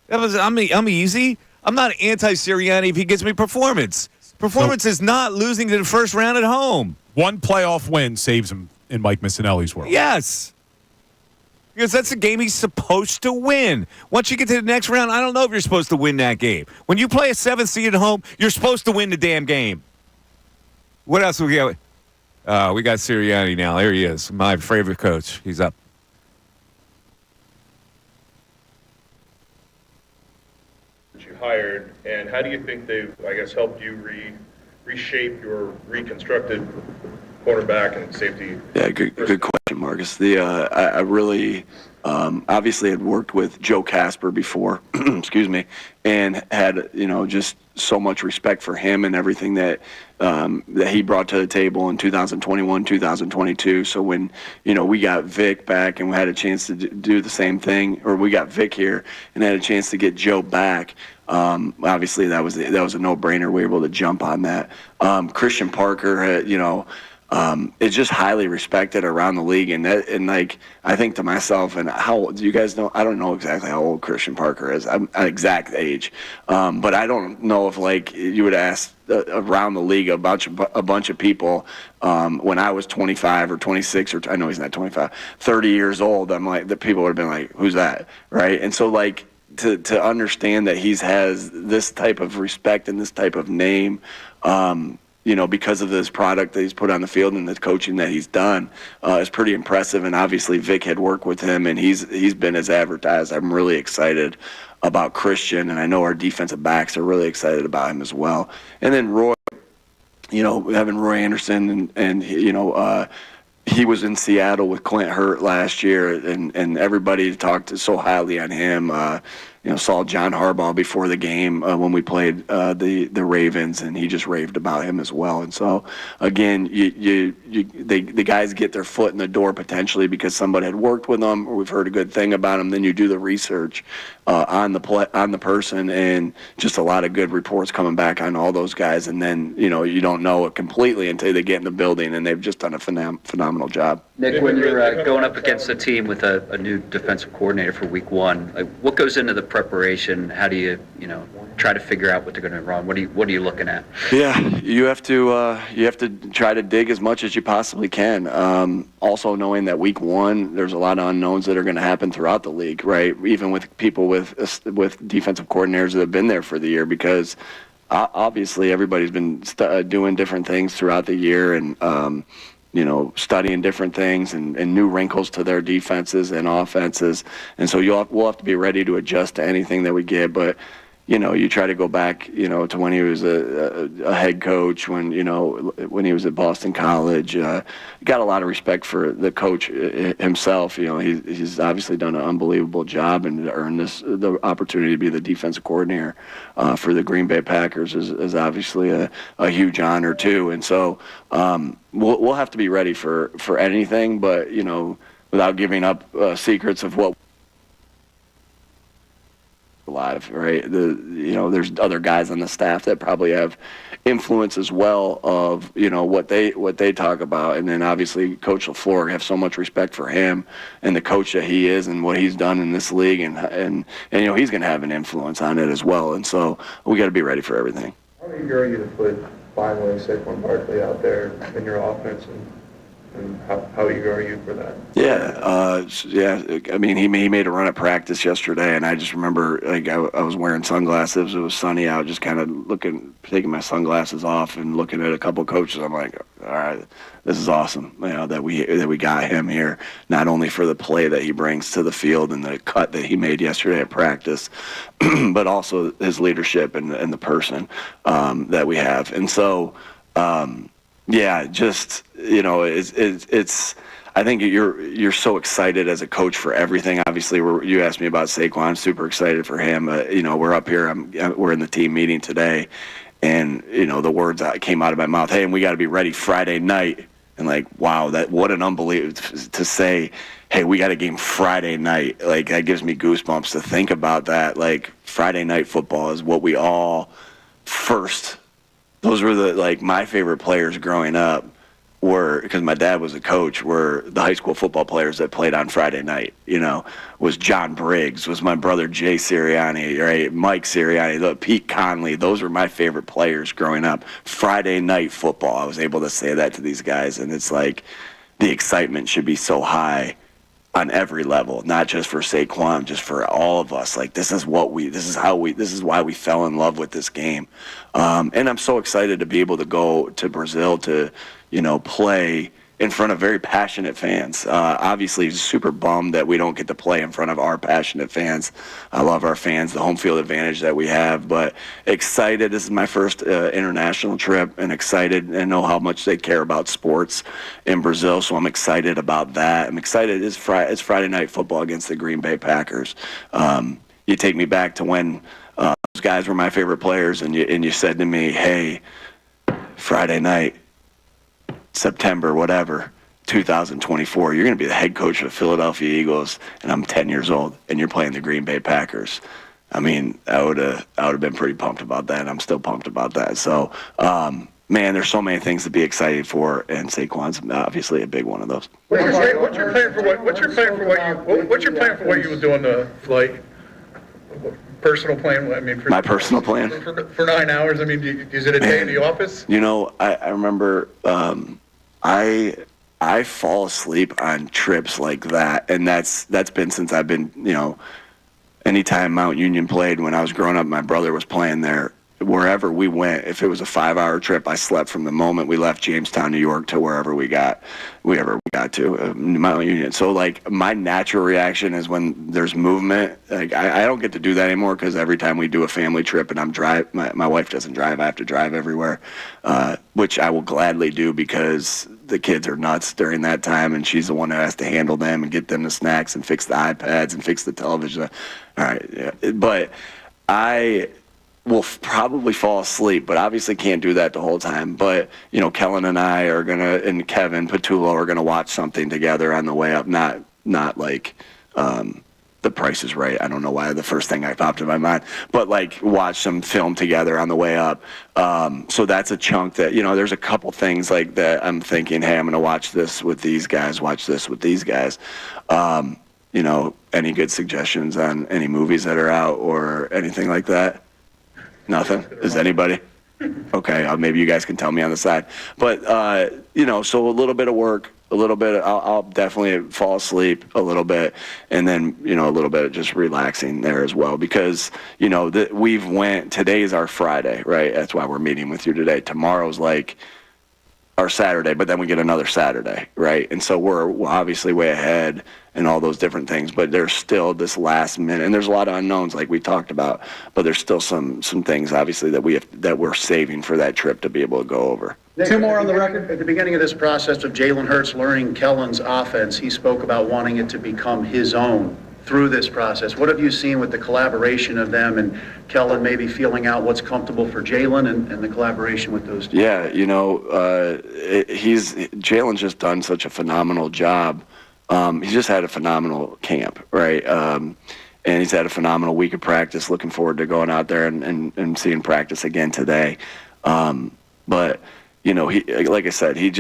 I'm easy. I'm not anti-Sirianni if he gives me performance. Performance is not losing to the first round at home. One playoff win saves him in Mike Missanelli's world. Yes. Because that's the game he's supposed to win. Once you get to the next round, I don't know if you're supposed to win that game. When you play a 7th seed at home, you're supposed to win the damn game. What else we got? We got Sirianni now. There he is, my favorite coach. He's up. You hired, and how do you think they've, I guess, helped you reshape your reconstructed cornerback and safety? Yeah, good question, Marcus. I really obviously had worked with Joe Casper before, excuse me, and had just so much respect for him and everything that he brought to the table in 2021, 2022. So when we got Vic back and we had a chance to do the same thing, or we got Vic here and had a chance to get Joe back. Obviously, that was a no-brainer. We were able to jump on that. Christian Parker, is just highly respected around the league, and I think to myself, and how do you guys know? I don't know exactly how old Christian Parker is. I'm an exact age, but I don't know if you would ask around the league a bunch of people when I was 25 or 26, or I know he's not 25, 30 years old. I'm like, the people would have been like, who's that, right? And so to understand that he has this type of respect and this type of name, because of this product that he's put on the field and the coaching that he's done, is pretty impressive. And obviously Vic had worked with him, and he's been as advertised. I'm really excited about Christian, and I know our defensive backs are really excited about him as well. And then Roy, having Roy Anderson, and he was in Seattle with Clint Hurt last year, and everybody talked so highly on him. Saw John Harbaugh before the game when we played the Ravens, and he just raved about him as well. And so, again, the guys get their foot in the door potentially because somebody had worked with them, or we've heard a good thing about them. Then you do the research on the person, and just a lot of good reports coming back on all those guys. And then you don't know it completely until they get in the building, and they've just done a phenomenal job. Nick, when you're going up against a team with a new defensive coordinator for Week 1, what goes into the preparation? How do you try to figure out what they're going to run? What are you looking at? Yeah, you have to try to dig as much as you possibly can. Also knowing that Week 1, there's a lot of unknowns that are going to happen throughout the league, right? Even with people with defensive coordinators that have been there for the year, because obviously everybody's been doing different things throughout the year, and studying different things and new wrinkles to their defenses and offenses. And so we'll have to be ready to adjust to anything that we get. But, you try to go back, to when he was a head coach, when he was at Boston College. Got a lot of respect for the coach himself. He's obviously done an unbelievable job, and to earn the opportunity to be the defensive coordinator for the Green Bay Packers is obviously a huge honor too. And so we'll have to be ready for anything, but without giving up secrets of what. Live, right? There's other guys on the staff that probably have influence as well of what they talk about, and then obviously Coach LaFleur, have so much respect for him and the coach that he is and what he's done in this league, and he's going to have an influence on it as well. And so we got to be ready for everything. How eager are you to put finally Saquon Barkley out there in your offense, and And how eager are you for that? I mean, he made a run at practice yesterday, and I just remember, like, I was wearing sunglasses. It was sunny out, just kind of taking my sunglasses off and looking at a couple coaches. I'm like, all right, this is awesome, that we got him here, not only for the play that he brings to the field and the cut that he made yesterday at practice, but also his leadership and the person that we have. And so, it's. I think you're so excited as a coach for everything. Obviously, you asked me about Saquon. I'm super excited for him. We're up here. We're in the team meeting today, and the words that came out of my mouth, "Hey, and we got to be ready Friday night." And like, wow, what an unbelievable to say. Hey, we got a game Friday night. Like, that gives me goosebumps to think about that. Like, Friday night football is what we all first. Those were my favorite players growing up. Because my dad was a coach, were the high school football players that played on Friday night. Was John Briggs, was my brother Jay Sirianni, right? Mike Sirianni, Pete Conley. Those were my favorite players growing up. Friday night football, I was able to say that to these guys, and it's like the excitement should be so high on every level, not just for Saquon, just for all of us. Like, this is why we fell in love with this game. And I'm so excited to be able to go to Brazil to, play in front of very passionate fans. Obviously, super bummed that we don't get to play in front of our passionate fans. I love our fans, the home field advantage that we have, but excited. This is my first international trip, and excited and know how much they care about sports in Brazil, so I'm excited about that. I'm excited. It's Friday night football against the Green Bay Packers. You take me back to when those guys were my favorite players, and you said to me, hey, Friday night, September, whatever, 2024, you're going to be the head coach of the Philadelphia Eagles, and I'm 10 years old, and you're playing the Green Bay Packers. I mean, I would have been pretty pumped about that, and I'm still pumped about that. So, man, there's so many things to be excited for, and Saquon's obviously a big one of those. What's your plan for what you would do on the flight? Personal plan? I mean, my personal plan for 9 hours. I mean, is it a day in the office? I remember I fall asleep on trips like that, and that's been since I've been anytime Mount Union played when I was growing up. My brother was playing there. Wherever we went, if it was a 5-hour trip, I slept from the moment we left Jamestown, New York, to wherever we got to Mount Union. So, my natural reaction is when there's movement. Like, I don't get to do that anymore because every time we do a family trip and my wife doesn't drive, I have to drive everywhere, which I will gladly do because the kids are nuts during that time, and she's the one who has to handle them and get them the snacks and fix the iPads and fix the television. All right, yeah. But I will probably fall asleep, but obviously can't do that the whole time. But, Kellen and I are and Kevin Patullo are going to watch something together on the way up, not like The Price is Right. I don't know why the first thing I popped in my mind, but watch some film together on the way up. So that's a chunk that, there's a couple things like that I'm thinking, hey, I'm going to watch this with these guys, watch this with these guys. Any good suggestions on any movies that are out or anything like that? Nothing? Is anybody? Okay, maybe you guys can tell me on the side. But, so a little bit of work, a little bit, I'll definitely fall asleep a little bit, and then, a little bit of just relaxing there as well. Because, today is our Friday, right? That's why we're meeting with you today. Tomorrow's our Saturday, but then we get another Saturday, right? And so we're obviously way ahead and all those different things, but there's still this last minute, and there's a lot of unknowns like we talked about, but there's still some things obviously that we're saving for that trip to be able to go over. Two more on the record. At the beginning of this process of Jalen Hurts learning Kellen's offense, he spoke about wanting it to become his own through this process. What have you seen with the collaboration of them and Kellen maybe feeling out what's comfortable for Jalen and the collaboration with those two? Yeah, Jalen's just done such a phenomenal job. He's just had a phenomenal camp, right? And he's had a phenomenal week of practice. Looking forward to going out there and seeing practice again today. But, he, like I said, he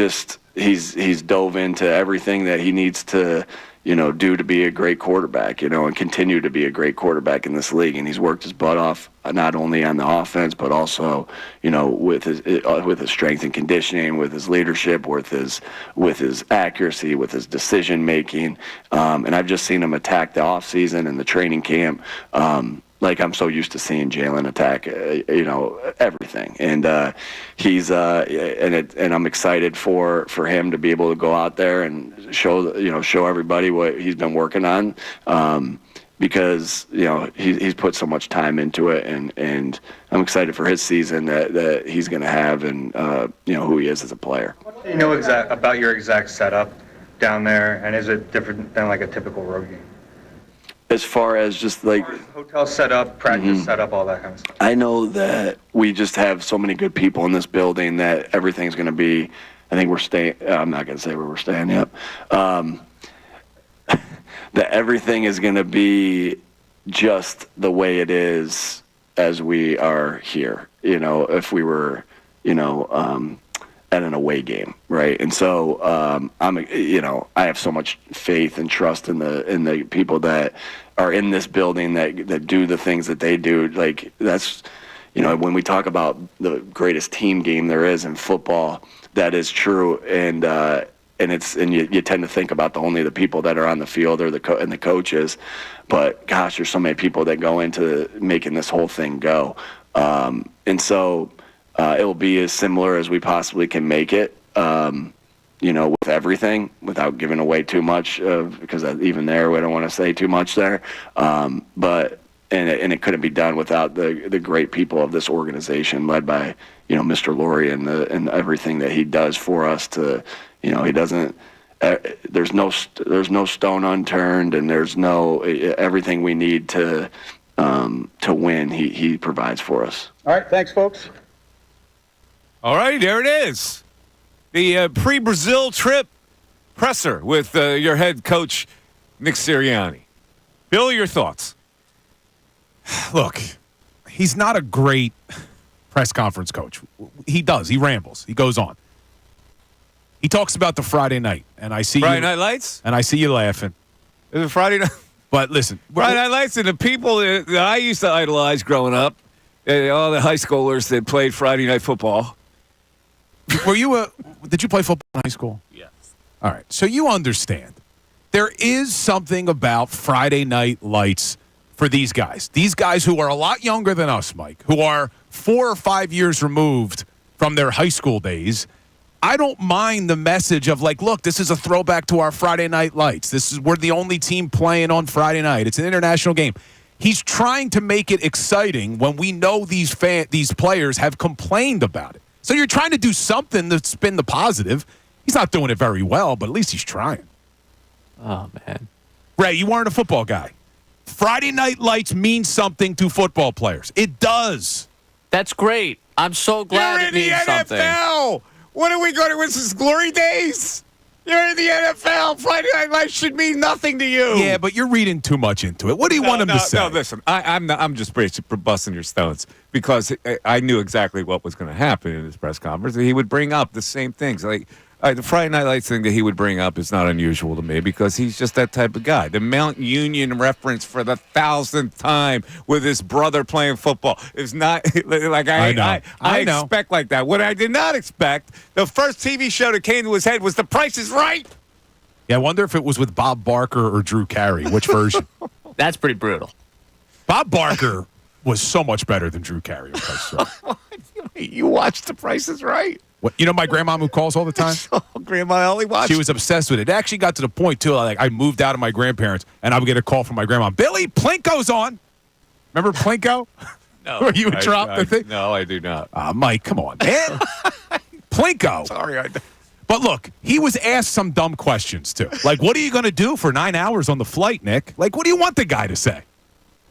he's dove into everything that he needs to, do to be a great quarterback, and continue to be a great quarterback in this league. And he's worked his butt off, not only on the offense, but also, with his strength and conditioning, with his leadership, with his accuracy, with his decision making. And I've just seen him attack the offseason and the training camp. Like I'm so used to seeing Jalen attack, everything, and and I'm excited for him to be able to go out there and show everybody what he's been working on, because he's put so much time into it, and I'm excited for his season that he's going to have, and who he is as a player. Do you know about your exact setup down there, and is it different than like a typical road game? As far as just like hotel setup, practice setup, all that kind of stuff. I know that we just have so many good people in this building that everything's going to be. I think we're staying. I'm not going to say where we're staying yet. That everything is going to be just the way it is as we are here. If we were, at an away game, right? And so I have so much faith and trust in the people that are in this building that do the things that they do. Like that's, when we talk about the greatest team game there is in football, that is true. And you tend to think about only the people that are on the field or and the coaches, but gosh, there's so many people that go into making this whole thing go. And so. It will be as similar as we possibly can make it, with everything, without giving away too much, because even there, we don't want to say too much there. But it couldn't be done without the great people of this organization, led by Mr. Lurie and everything that he does for us. He doesn't. There's no stone unturned, and there's no everything we need to win. He provides for us. All right, thanks, folks. All right, there it is. The pre-Brazil trip presser with your head coach, Nick Sirianni. Bill, your thoughts? Look, he's not a great press conference coach. He rambles. He goes on. He talks about the Friday night, and I see Friday Night Lights? And I see you laughing. Is it Friday night? But listen. Friday Night Lights and the people that I used to idolize growing up, all the high schoolers that played Friday Night Football. Did you play football in high school? Yes. All right. So you understand. There is something about Friday Night Lights for these guys. These guys who are a lot younger than us, Mike, who are 4 or 5 years removed from their high school days. I don't mind the message of like, look, this is a throwback to our Friday Night Lights. We're the only team playing on Friday night. It's an international game. He's trying to make it exciting when we know these players have complained about it. So you're trying to do something to spin the positive. He's not doing it very well, but at least he's trying. Oh, man. Ray, you weren't a football guy. Friday Night Lights means something to football players. It does. That's great. I'm so glad it means something. You're in the NFL. What are we going to? This is glory days? You're in the NFL. Friday Night Lights should mean nothing to you. Yeah, but you're reading too much into it. What do you want him to say? No, listen. I'm just busting your stones because I knew exactly what was going to happen in his press conference. He would bring up the same things. Like the Friday Night Lights thing that he would bring up is not unusual to me because he's just that type of guy. The Mount Union reference for the 1,000th time with his brother playing football is not like I know. Expect like that. What I did not expect, the first TV show that came to his head was The Price is Right. Yeah, I wonder if it was with Bob Barker or Drew Carey. Which version? That's pretty brutal. Bob Barker was so much better than Drew Carey. You watched The Price is Right? What, my grandma who calls all the time? Grandma only watched. She was obsessed with it. It actually got to the point, too, like I moved out of my grandparents, and I would get a call from my grandma. Billy, Plinko's on. Remember Plinko? No. Where you would drop the thing? No, I do not. Mike, come on, man. Plinko. Sorry, But look, he was asked some dumb questions, too. Like, what are you going to do for 9 hours on the flight, Nick? Like, what do you want the guy to say?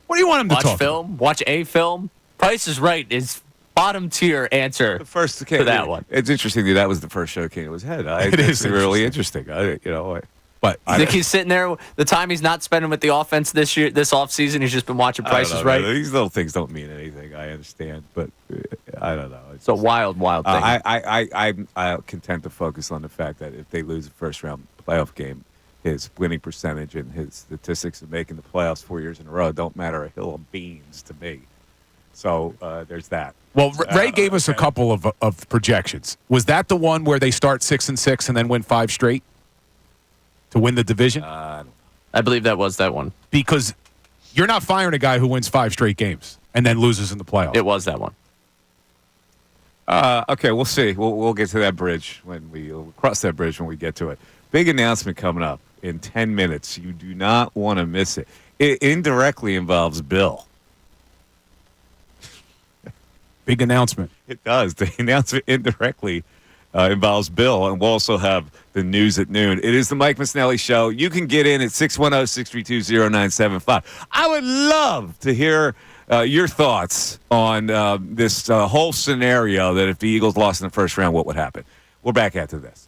What do you want him to talk about? Watch a film. Price is Right is bottom tier answer to that one. It's interesting that was the first show that came to his head. It is really interesting. But I think he's sitting there. The time he's not spending with the offense this offseason, he's just been watching Price is Right. These little things don't mean anything. I understand, but I don't know. It's a wild thing. I'm content to focus on the fact that if they lose a first-round playoff game, his winning percentage and his statistics of making the playoffs 4 years in a row don't matter a hill of beans to me. So there's that. Well, Ray gave us a couple of projections. Was that the one where they start 6-6 and then win 5 straight to win the division? I believe that was that one. Because you're not firing a guy who wins 5 straight games and then loses in the playoffs. It was that one. Okay, we'll see. We'll get to that bridge we'll cross that bridge when we get to it. Big announcement coming up in 10 minutes. You do not want to miss it. It indirectly involves Bill. Big announcement. It does. The announcement indirectly involves Bill, and we'll also have the news at noon. It is the Mike Missanelli Show. You can get in at 610-632-0975. I would love to hear your thoughts on this whole scenario that if the Eagles lost in the first round, what would happen? We're back after this.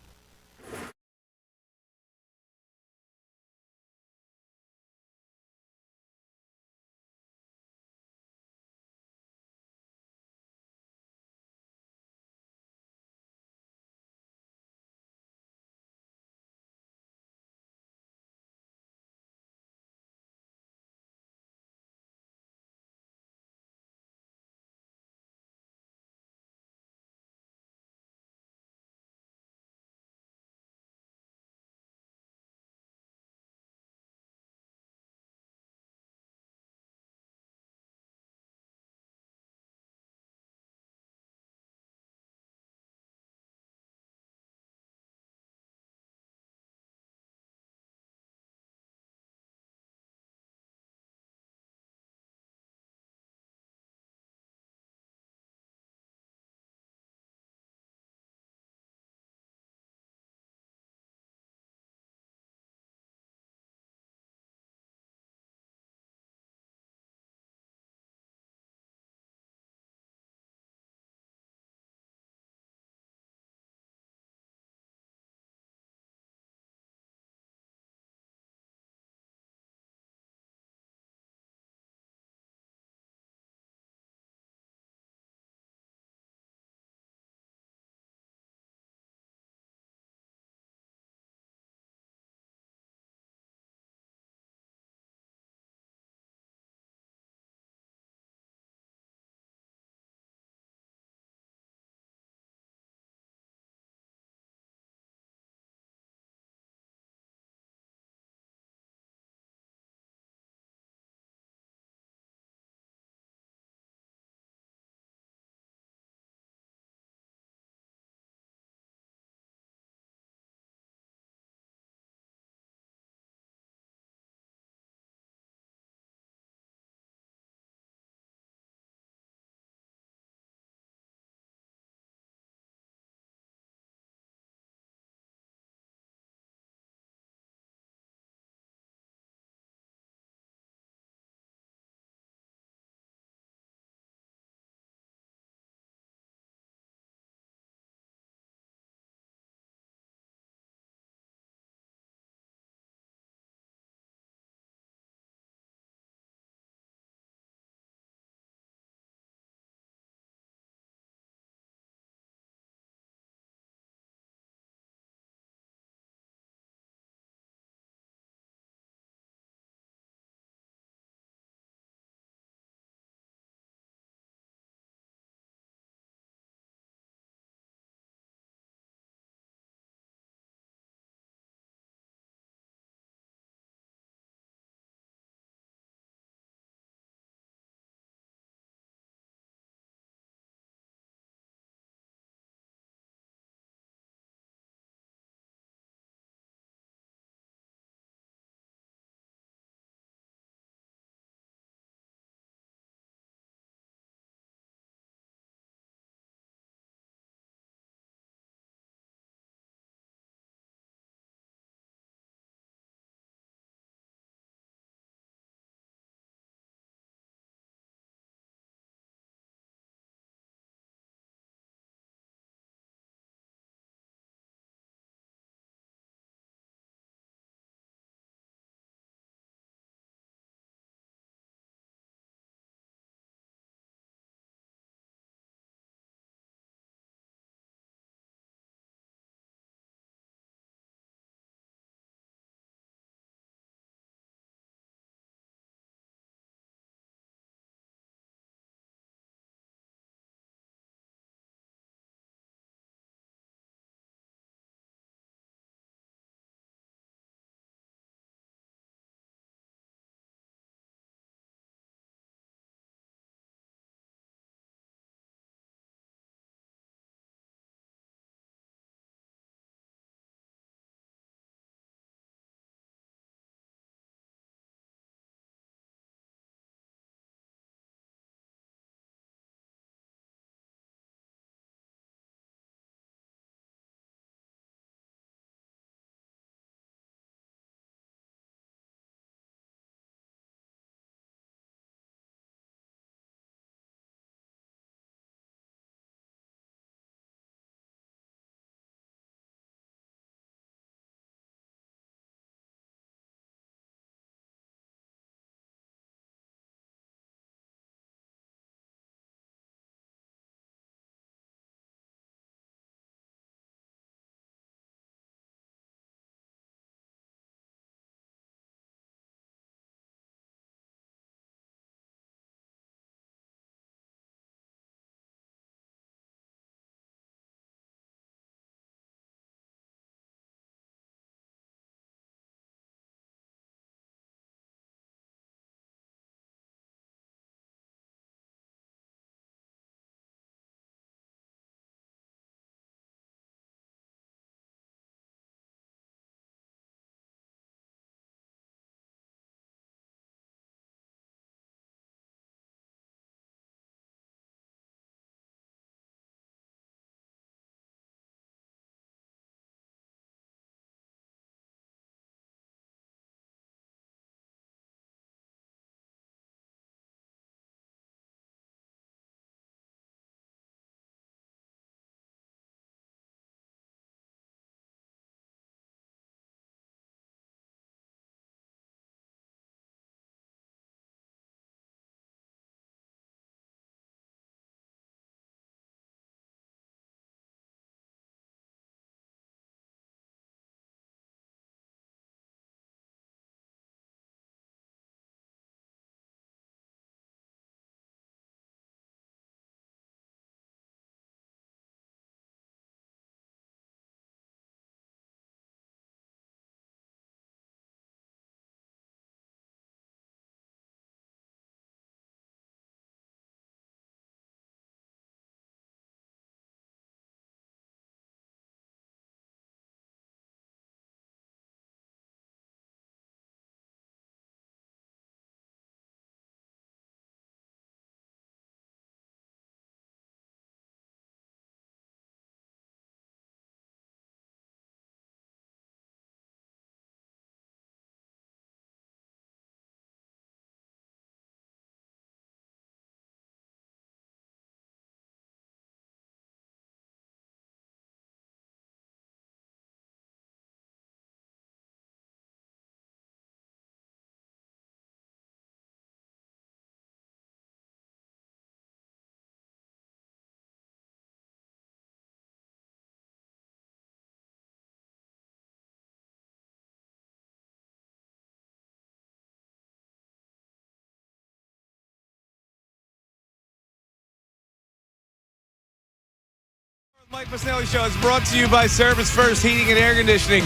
Mike Missanelli Show is brought to you by Service First Heating and Air Conditioning.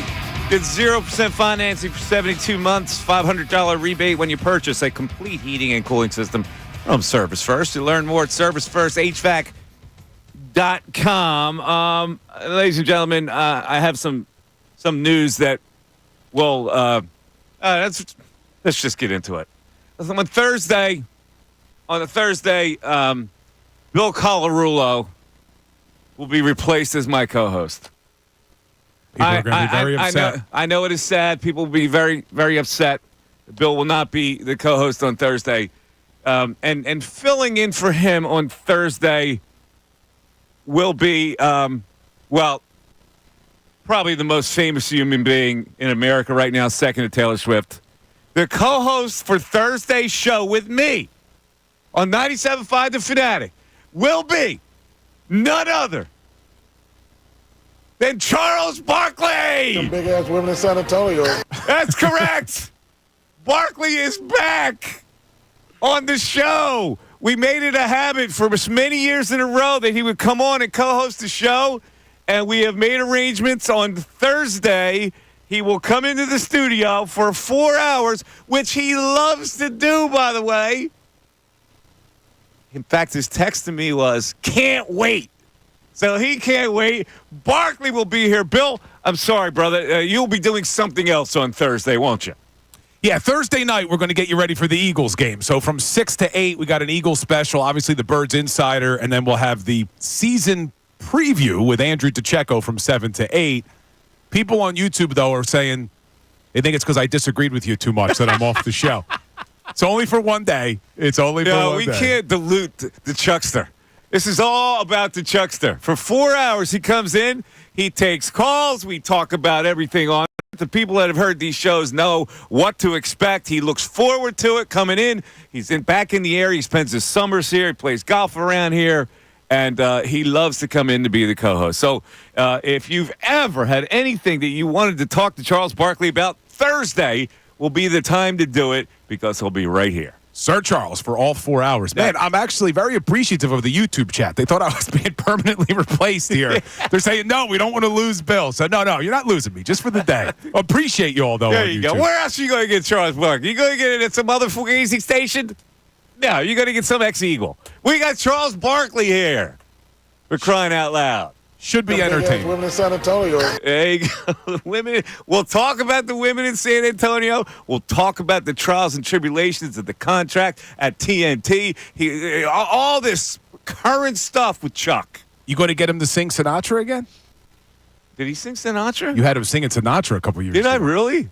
Get 0% financing for 72 months, $500 rebate when you purchase a complete heating and cooling system from Service First. You learn more at ServiceFirstHVAC.com. Ladies and gentlemen, I have some news that will let's just get into it. On Thursday, Bill Colarulo will be replaced as my co-host. People are going to be very upset. I know it is sad. People will be very, very upset. Bill will not be the co-host on Thursday. And filling in for him on Thursday will be, probably the most famous human being in America right now, second to Taylor Swift. The co-host for Thursday's show with me on 97.5 The Fanatic will be none other than Charles Barkley. Some big-ass women in San Antonio. That's correct. Barkley is back on the show. We made it a habit for many years in a row that he would come on and co-host the show, and we have made arrangements on Thursday. He will come into the studio for 4 hours, which he loves to do, by the way. In fact, his text to me was, can't wait. So he can't wait. Barkley will be here. Bill, I'm sorry, brother. You'll be doing something else on Thursday, won't you? Yeah, Thursday night, we're going to get you ready for the Eagles game. So from 6 to 8, we got an Eagles special, obviously the Birds Insider, and then we'll have the season preview with Andrew DeCecco from 7 to 8. People on YouTube, though, are saying they think it's because I disagreed with you too much that I'm off the show. It's only for one day. It's only for one day. No, we can't dilute the Chuckster. This is all about the Chuckster. For 4 hours, he comes in, he takes calls, we talk about everything on it. The people that have heard these shows know what to expect. He looks forward to it coming in. He's back in the area. He spends his summers here. He plays golf around here. And he loves to come in to be the co-host. So if you've ever had anything that you wanted to talk to Charles Barkley about, Thursday will be the time to do it because he'll be right here. Sir Charles for all 4 hours. Man, I'm actually very appreciative of the YouTube chat. They thought I was being permanently replaced here. They're saying, no, we don't want to lose Bill. So, no, you're not losing me. Just for the day. Appreciate you all, though. There you go. Where else are you going to get Charles Barkley? You going to get it at some other fugazi station? No, you're going to get some ex-Eagle. We got Charles Barkley here. We're crying out loud. Should be entertaining. Women in San Antonio. There you go. Women. We'll talk about the women in San Antonio. We'll talk about the trials and tribulations of the contract at TNT. All this current stuff with Chuck. You going to get him to sing Sinatra again? Did he sing Sinatra? You had him singing Sinatra a couple years ago. Did I really?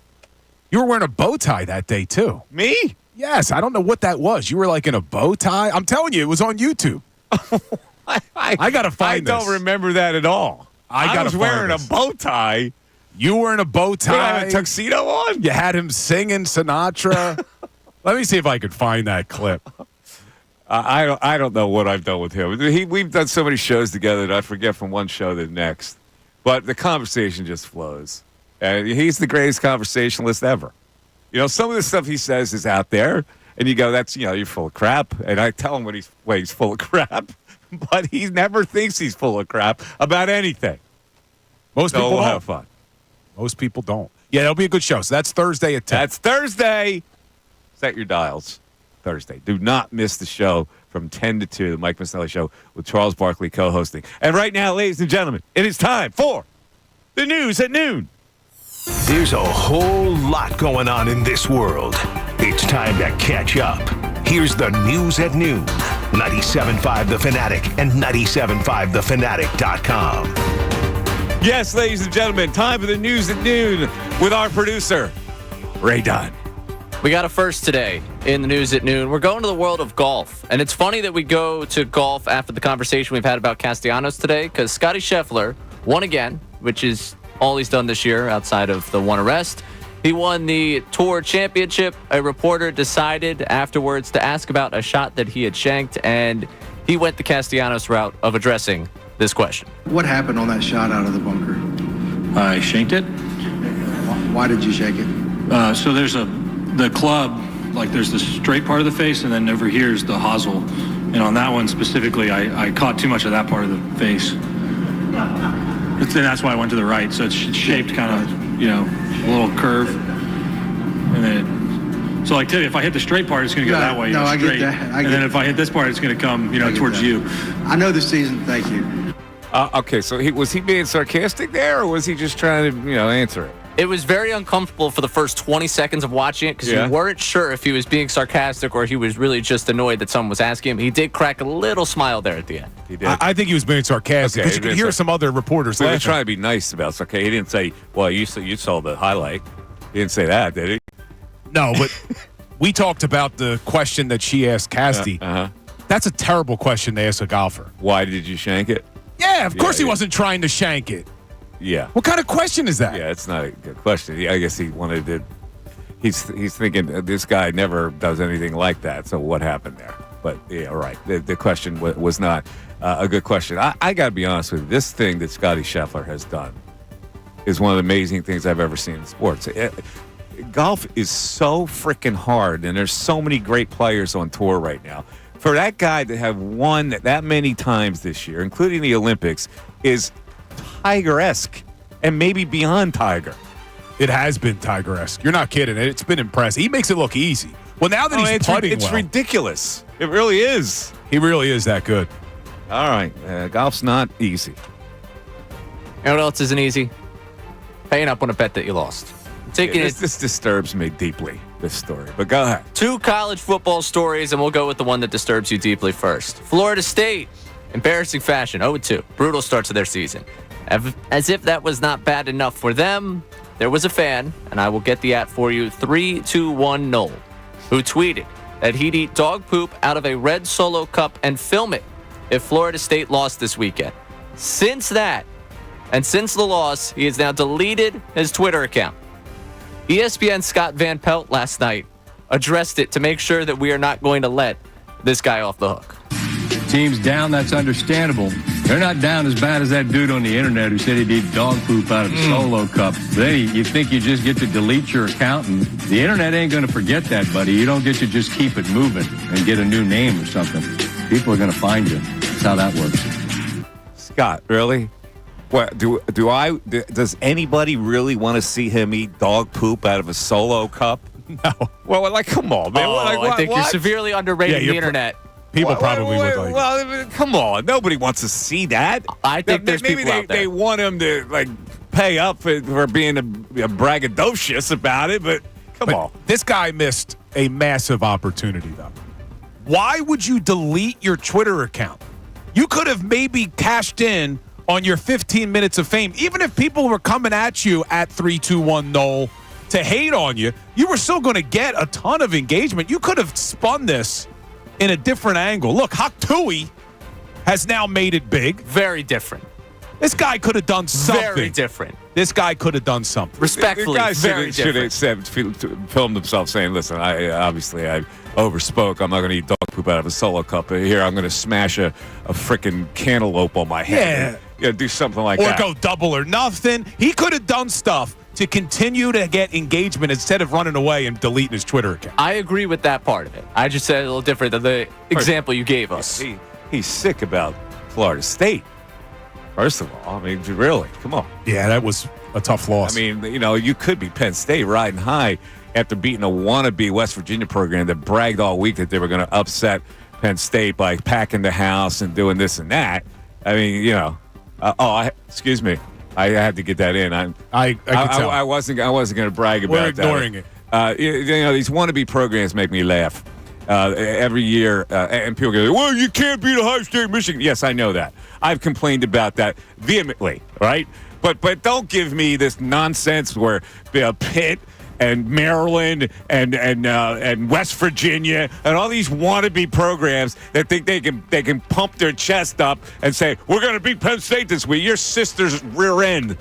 You were wearing a bow tie that day, too. Me? Yes. I don't know what that was. You were like in a bow tie. I'm telling you, it was on YouTube. I got to find this. I don't remember that at all. I was wearing a bow tie. You were in a bow tie. Did I have a tuxedo on? You had him singing Sinatra. Let me see if I could find that clip. I don't know what I've done with him. We've done so many shows together that I forget from one show to the next. But the conversation just flows. And he's the greatest conversationalist ever. You know, some of the stuff he says is out there. And you go, you're full of crap. And I tell him when he's full of crap. But he never thinks he's full of crap about anything. Most people don't. Have fun. Most people don't. Yeah, it'll be a good show. So that's Thursday at 10. That's Thursday. Set your dials. Thursday. Do not miss the show from 10 to 2, the Mike Missanelli Show with Charles Barkley co-hosting. And right now, ladies and gentlemen, it is time for the news at noon. There's a whole lot going on in this world. It's time to catch up. Here's the news at noon. 97.5 The Fanatic and 97.5thefanatic.com. Yes, ladies and gentlemen, time for the news at noon with our producer, Ray Dunn. We got a first today in the news at noon. We're going to the world of golf. And it's funny that we go to golf after the conversation we've had about Castellanos today, because Scotty Scheffler won again, which is all he's done this year outside of the one arrest. He won the Tour Championship. A reporter decided afterwards to ask about a shot that he had shanked, and he went the Castellanos route of addressing this question. What happened on that shot out of the bunker? I shanked it. Why did you shake it? So there's the club, like there's the straight part of the face, and then over here is the hosel. And on that one specifically, I caught too much of that part of the face. And that's why I went to the right. So it's shaped kind of, a little curve. And then, so like Tiffany, if I hit the straight part, it's going to go that way. No, I straight. get that. And then if I hit this part, it's going to come, towards that. you. I know the season. Thank you. Okay, so was he being sarcastic there, or was he just trying to, answer it? It was very uncomfortable for the first 20 seconds of watching it because you weren't sure if he was being sarcastic or he was really just annoyed that someone was asking him. He did crack a little smile there at the end. He did. I think he was being sarcastic because you could hear some other reporters He laughing. was trying to be nice about it. Okay, he didn't say, well, you saw the highlight. He didn't say that, did he? No, but we talked about the question that she asked Cassidy. That's a terrible question to ask a golfer. Why did you shank it? Yeah, of course he wasn't trying to shank it. Yeah. What kind of question is that? Yeah, it's not a good question. I guess he wanted to. He's thinking this guy never does anything like that. So what happened there? But yeah, right. The question was not a good question. I got to be honest with you. This thing that Scottie Scheffler has done is one of the amazing things I've ever seen in sports. Golf is so freaking hard, and there's so many great players on tour right now. For that guy to have won that many times this year, including the Olympics, is Tiger-esque and maybe beyond Tiger. It has been Tiger-esque. You're not kidding. It's been impressive. He makes it look easy. Well, now that he's putting it's ridiculous. It really is. He really is that good. All right. Golf's not easy. You know what else isn't easy? Paying up on a bet that you lost. This disturbs me deeply, this story. But go ahead. 2 college football stories, and we'll go with the one that disturbs you deeply first. Florida State, embarrassing fashion, 0-2. Brutal start to their season. As if that was not bad enough for them, there was a fan, and I will get the @ for you, 321 Noel, who tweeted that he'd eat dog poop out of a red Solo cup and film it if Florida State lost this weekend. Since that, and since the loss, he has now deleted his Twitter account. ESPN's Scott Van Pelt last night addressed it to make sure that we are not going to let this guy off the hook. Team's down, that's understandable. They're not down as bad as that dude on the internet who said he'd eat dog poop out of a Solo cup. But then you think you just get to delete your account, and the internet ain't going to forget that, buddy. You don't get to just keep it moving and get a new name or something. People are going to find you. That's how that works. Scott, really? What does anybody really want to see him eat dog poop out of a Solo cup? No. Well, come on, man. I think you're severely underrating the internet. People probably would like it. Well, come on. Nobody wants to see that. I think there's maybe people out there. they want him to pay up for being a braggadocious about it, but come on. This guy missed a massive opportunity, though. Why would you delete your Twitter account? You could have maybe cashed in on your 15 minutes of fame. Even if people were coming at you at 321 Noel to hate on you, you were still going to get a ton of engagement. You could have spun this in a different angle. Look, Haktui has now made it big. Very different. This guy could have done something. Very different. This guy could have done something. Respectfully, the guy should have filmed himself saying, listen, I overspoke. I'm not going to eat dog poop out of a Solo cup. Here, I'm going to smash a freaking cantaloupe on my head. Yeah, do something like that. Or go double or nothing. He could have done stuff to continue to get engagement instead of running away and deleting his Twitter account. I agree with that part of it. I just said it a little different than the example you gave us. He's sick about Florida State. First of all, I mean, really, come on. Yeah, that was a tough loss. I mean, you could be Penn State riding high after beating a wannabe West Virginia program that bragged all week that they were going to upset Penn State by packing the house and doing this and that. I mean, excuse me. I had to get that in. I tell. I wasn't going to brag about that. We're ignoring it. These wannabe programs make me laugh every year, and people go, "Well, you can't beat Ohio State, Michigan." Yes, I know that. I've complained about that vehemently, right? But don't give me this nonsense where Pitt and Maryland and West Virginia and all these wannabe programs that think they can pump their chest up and say, we're going to beat Penn State this week. Your sister's rear end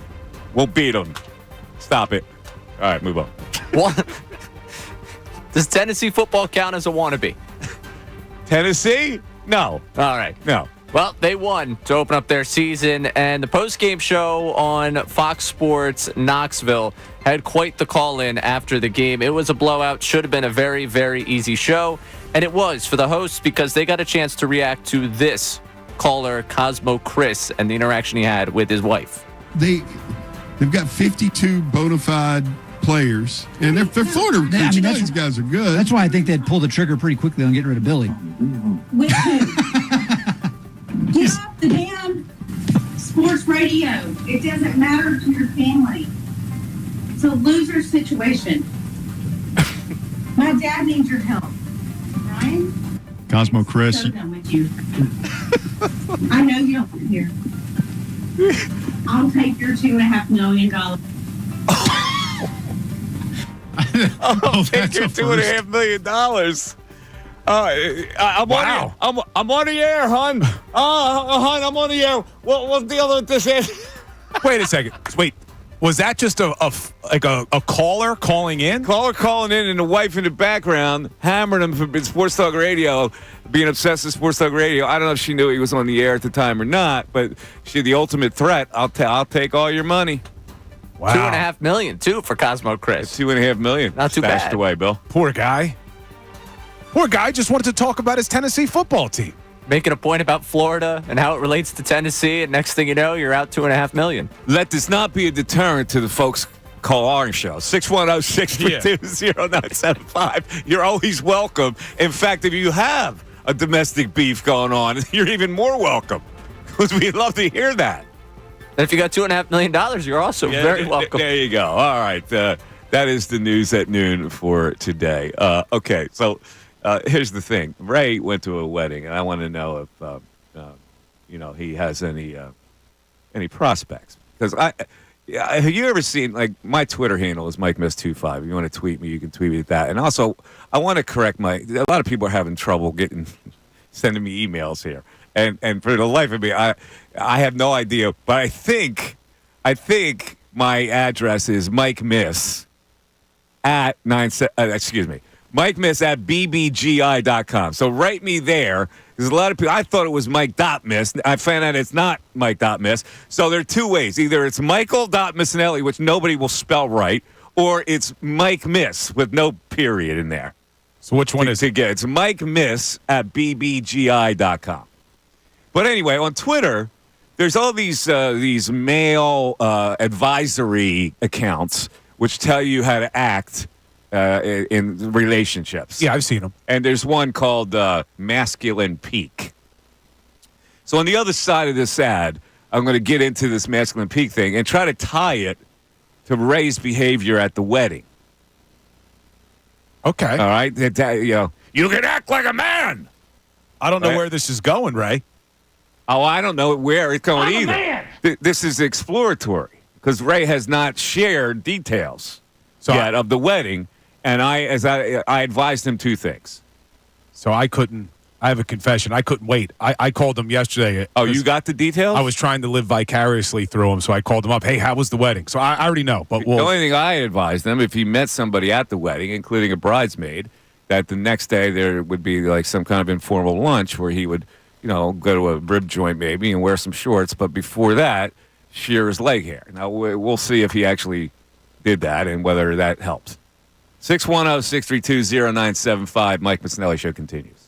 will beat them. Stop it. All right, move on. What? Does Tennessee football count as a wannabe? Tennessee? No. All right. No. Well, they won to open up their season, and the post-game show on Fox Sports Knoxville had quite the call-in after the game. It was a blowout, should have been a very, very easy show, and it was for the hosts because they got a chance to react to this caller Cosmo Chris and the interaction he had with his wife. They've got 52 bona fide players, and they're Florida recruits. These guys are good. That's why I think they'd pull the trigger pretty quickly on getting rid of Billy. With who? Get off the damn sports radio. It doesn't matter to your family. It's a loser situation. My dad needs your help. Ryan? Cosmo Chris. So done with you. I know you don't want to hear. I'll take your $2.5 million. I'll take your $2.5 million. I'm on the air, hon. Hon, I'm on the air. What's the deal with this? Wait a second. Wait. Was that just a caller calling in? Caller calling in, and the wife in the background hammering him for Sports Talk Radio, being obsessed with Sports Talk Radio. I don't know if she knew he was on the air at the time or not, but she the ultimate threat. I'll take all your money. Wow. $2.5 million too for Cosmo Chris. $2.5 million. Not too Stashed bad. away, Bill. Poor guy. Poor guy just wanted to talk about his Tennessee football team. Making a point about Florida and how it relates to Tennessee, and next thing you know, you're out $2.5 million. Let this not be a deterrent to the folks call our show. 610-632-0975. You're always welcome. In fact, if you have a domestic beef going on, you're even more welcome, because we'd love to hear that. And if you got $2.5 million, you're also very welcome. There you go. All right. That is the news at noon for today. Okay, so here's the thing. Ray went to a wedding, and I want to know if he has any prospects. Because have you ever seen, like, my Twitter handle is MikeMiss25. If you want to tweet me, you can tweet me at that. And also, I want to correct a lot of people are having trouble sending me emails here. And for the life of me, I have no idea. But I think my address is MikeMiss at MikeMiss at bbgi.com. So write me there. There's a lot of people. I thought it was Mike.Miss. I found out it's not Mike.Miss. So there are two ways. Either it's Michael.Missanelli, which nobody will spell right, or it's Mike Miss with no period in there. So which one is it? It's MikeMiss at bbgi.com. But anyway, on Twitter, there's all these male advisory accounts which tell you how to act in relationships. Yeah, I've seen them. And there's one called Masculine Peak. So on the other side of this ad, I'm going to get into this Masculine Peak thing and try to tie it to Ray's behavior at the wedding. Okay. All right? You can act like a man. I don't know where this is going, Ray. Oh, I don't know where it's going either. This is exploratory because Ray has not shared details yet of the wedding, and I advised him two things. So I have a confession. I couldn't wait. I called him yesterday. Oh, you got the details? I was trying to live vicariously through him, so I called him up. Hey, how was the wedding? So I already know. But the only thing I advised him, if he met somebody at the wedding, including a bridesmaid, that the next day there would be like some kind of informal lunch where he would, go to a rib joint maybe and wear some shorts. But before that, shear his leg hair. Now, we'll see if he actually did that and whether that helped. 610-632-0975. Mike Missanelli Show continues.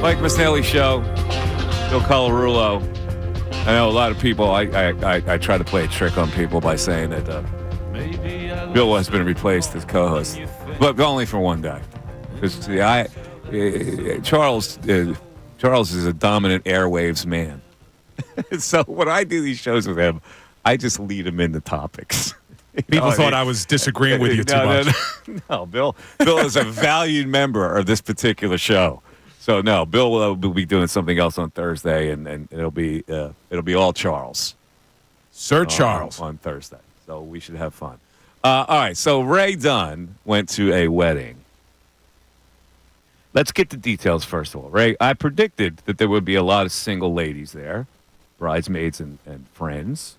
Mike Missanelli Show. Bill Colarulo. I know a lot of people, I try to play a trick on people by saying that Bill has been replaced as co-host, but only for one day. Because Charles is a dominant airwaves man. So when I do these shows with him, I just lead him into topics. People thought I was disagreeing with you too much. No, Bill is a valued member of this particular show. So no, Bill will be doing something else on Thursday, and it'll be all Charles, Sir Charles, on Thursday. So we should have fun. All right. So Ray Dunn went to a wedding. Let's get the details first of all. Ray, I predicted that there would be a lot of single ladies there, bridesmaids and friends,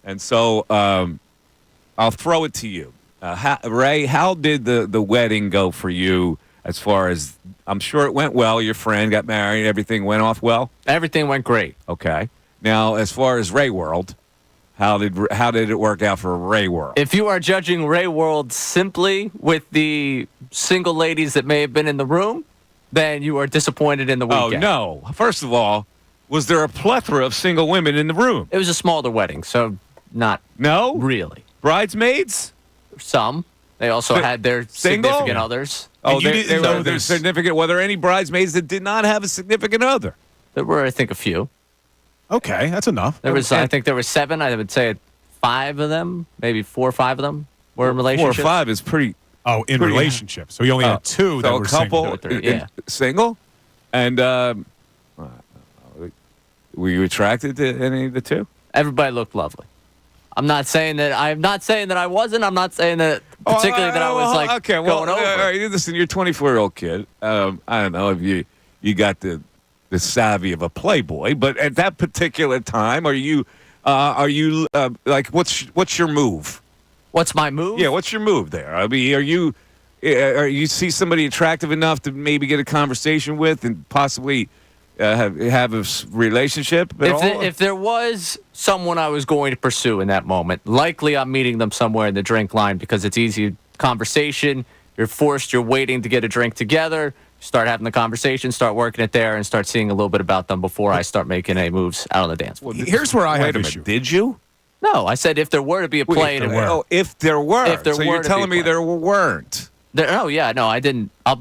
and so I'll throw it to you, Ray. How did the wedding go for you? As far as, I'm sure it went well. Your friend got married. Everything went off well? Everything went great. Okay. Now, as far as Ray World, how did it work out for Ray World? If you are judging Ray World simply with the single ladies that may have been in the room, then you are disappointed in the weekend. Oh, no. First of all, was there a plethora of single women in the room? It was a smaller wedding, so not really. Bridesmaids? Some. They also had their significant others. Oh, they were their significant. Were there any bridesmaids that did not have a significant other? There were, I think, a few. Okay, that's enough. I think there were 7. I would say 5 of them, maybe 4 or 5 of them were in relationships. 4 or 5 is pretty. Oh, in relationships. So you only had 2 that were single. Yeah. Single? And were you attracted to any of the 2? Everybody looked lovely. I'm not saying that I wasn't. I'm not saying that particularly that I was going over. Listen, you're a 24-year-old kid. I don't know if you got the savvy of a playboy, but at that particular time, are you like what's your move? What's my move? Yeah, what's your move there? I mean, are you see somebody attractive enough to maybe get a conversation with and possibly have a relationship at all? If there was someone I was going to pursue in that moment, likely I'm meeting them somewhere in the drink line because it's easy conversation. You're waiting to get a drink together, start having the conversation, start working it there, and start seeing a little bit about them before I start making any moves out on the dance floor. Here's where I have an issue. Did you? No, I said if there were to be a play. If there were. So you're telling me there weren't. I didn't. I'll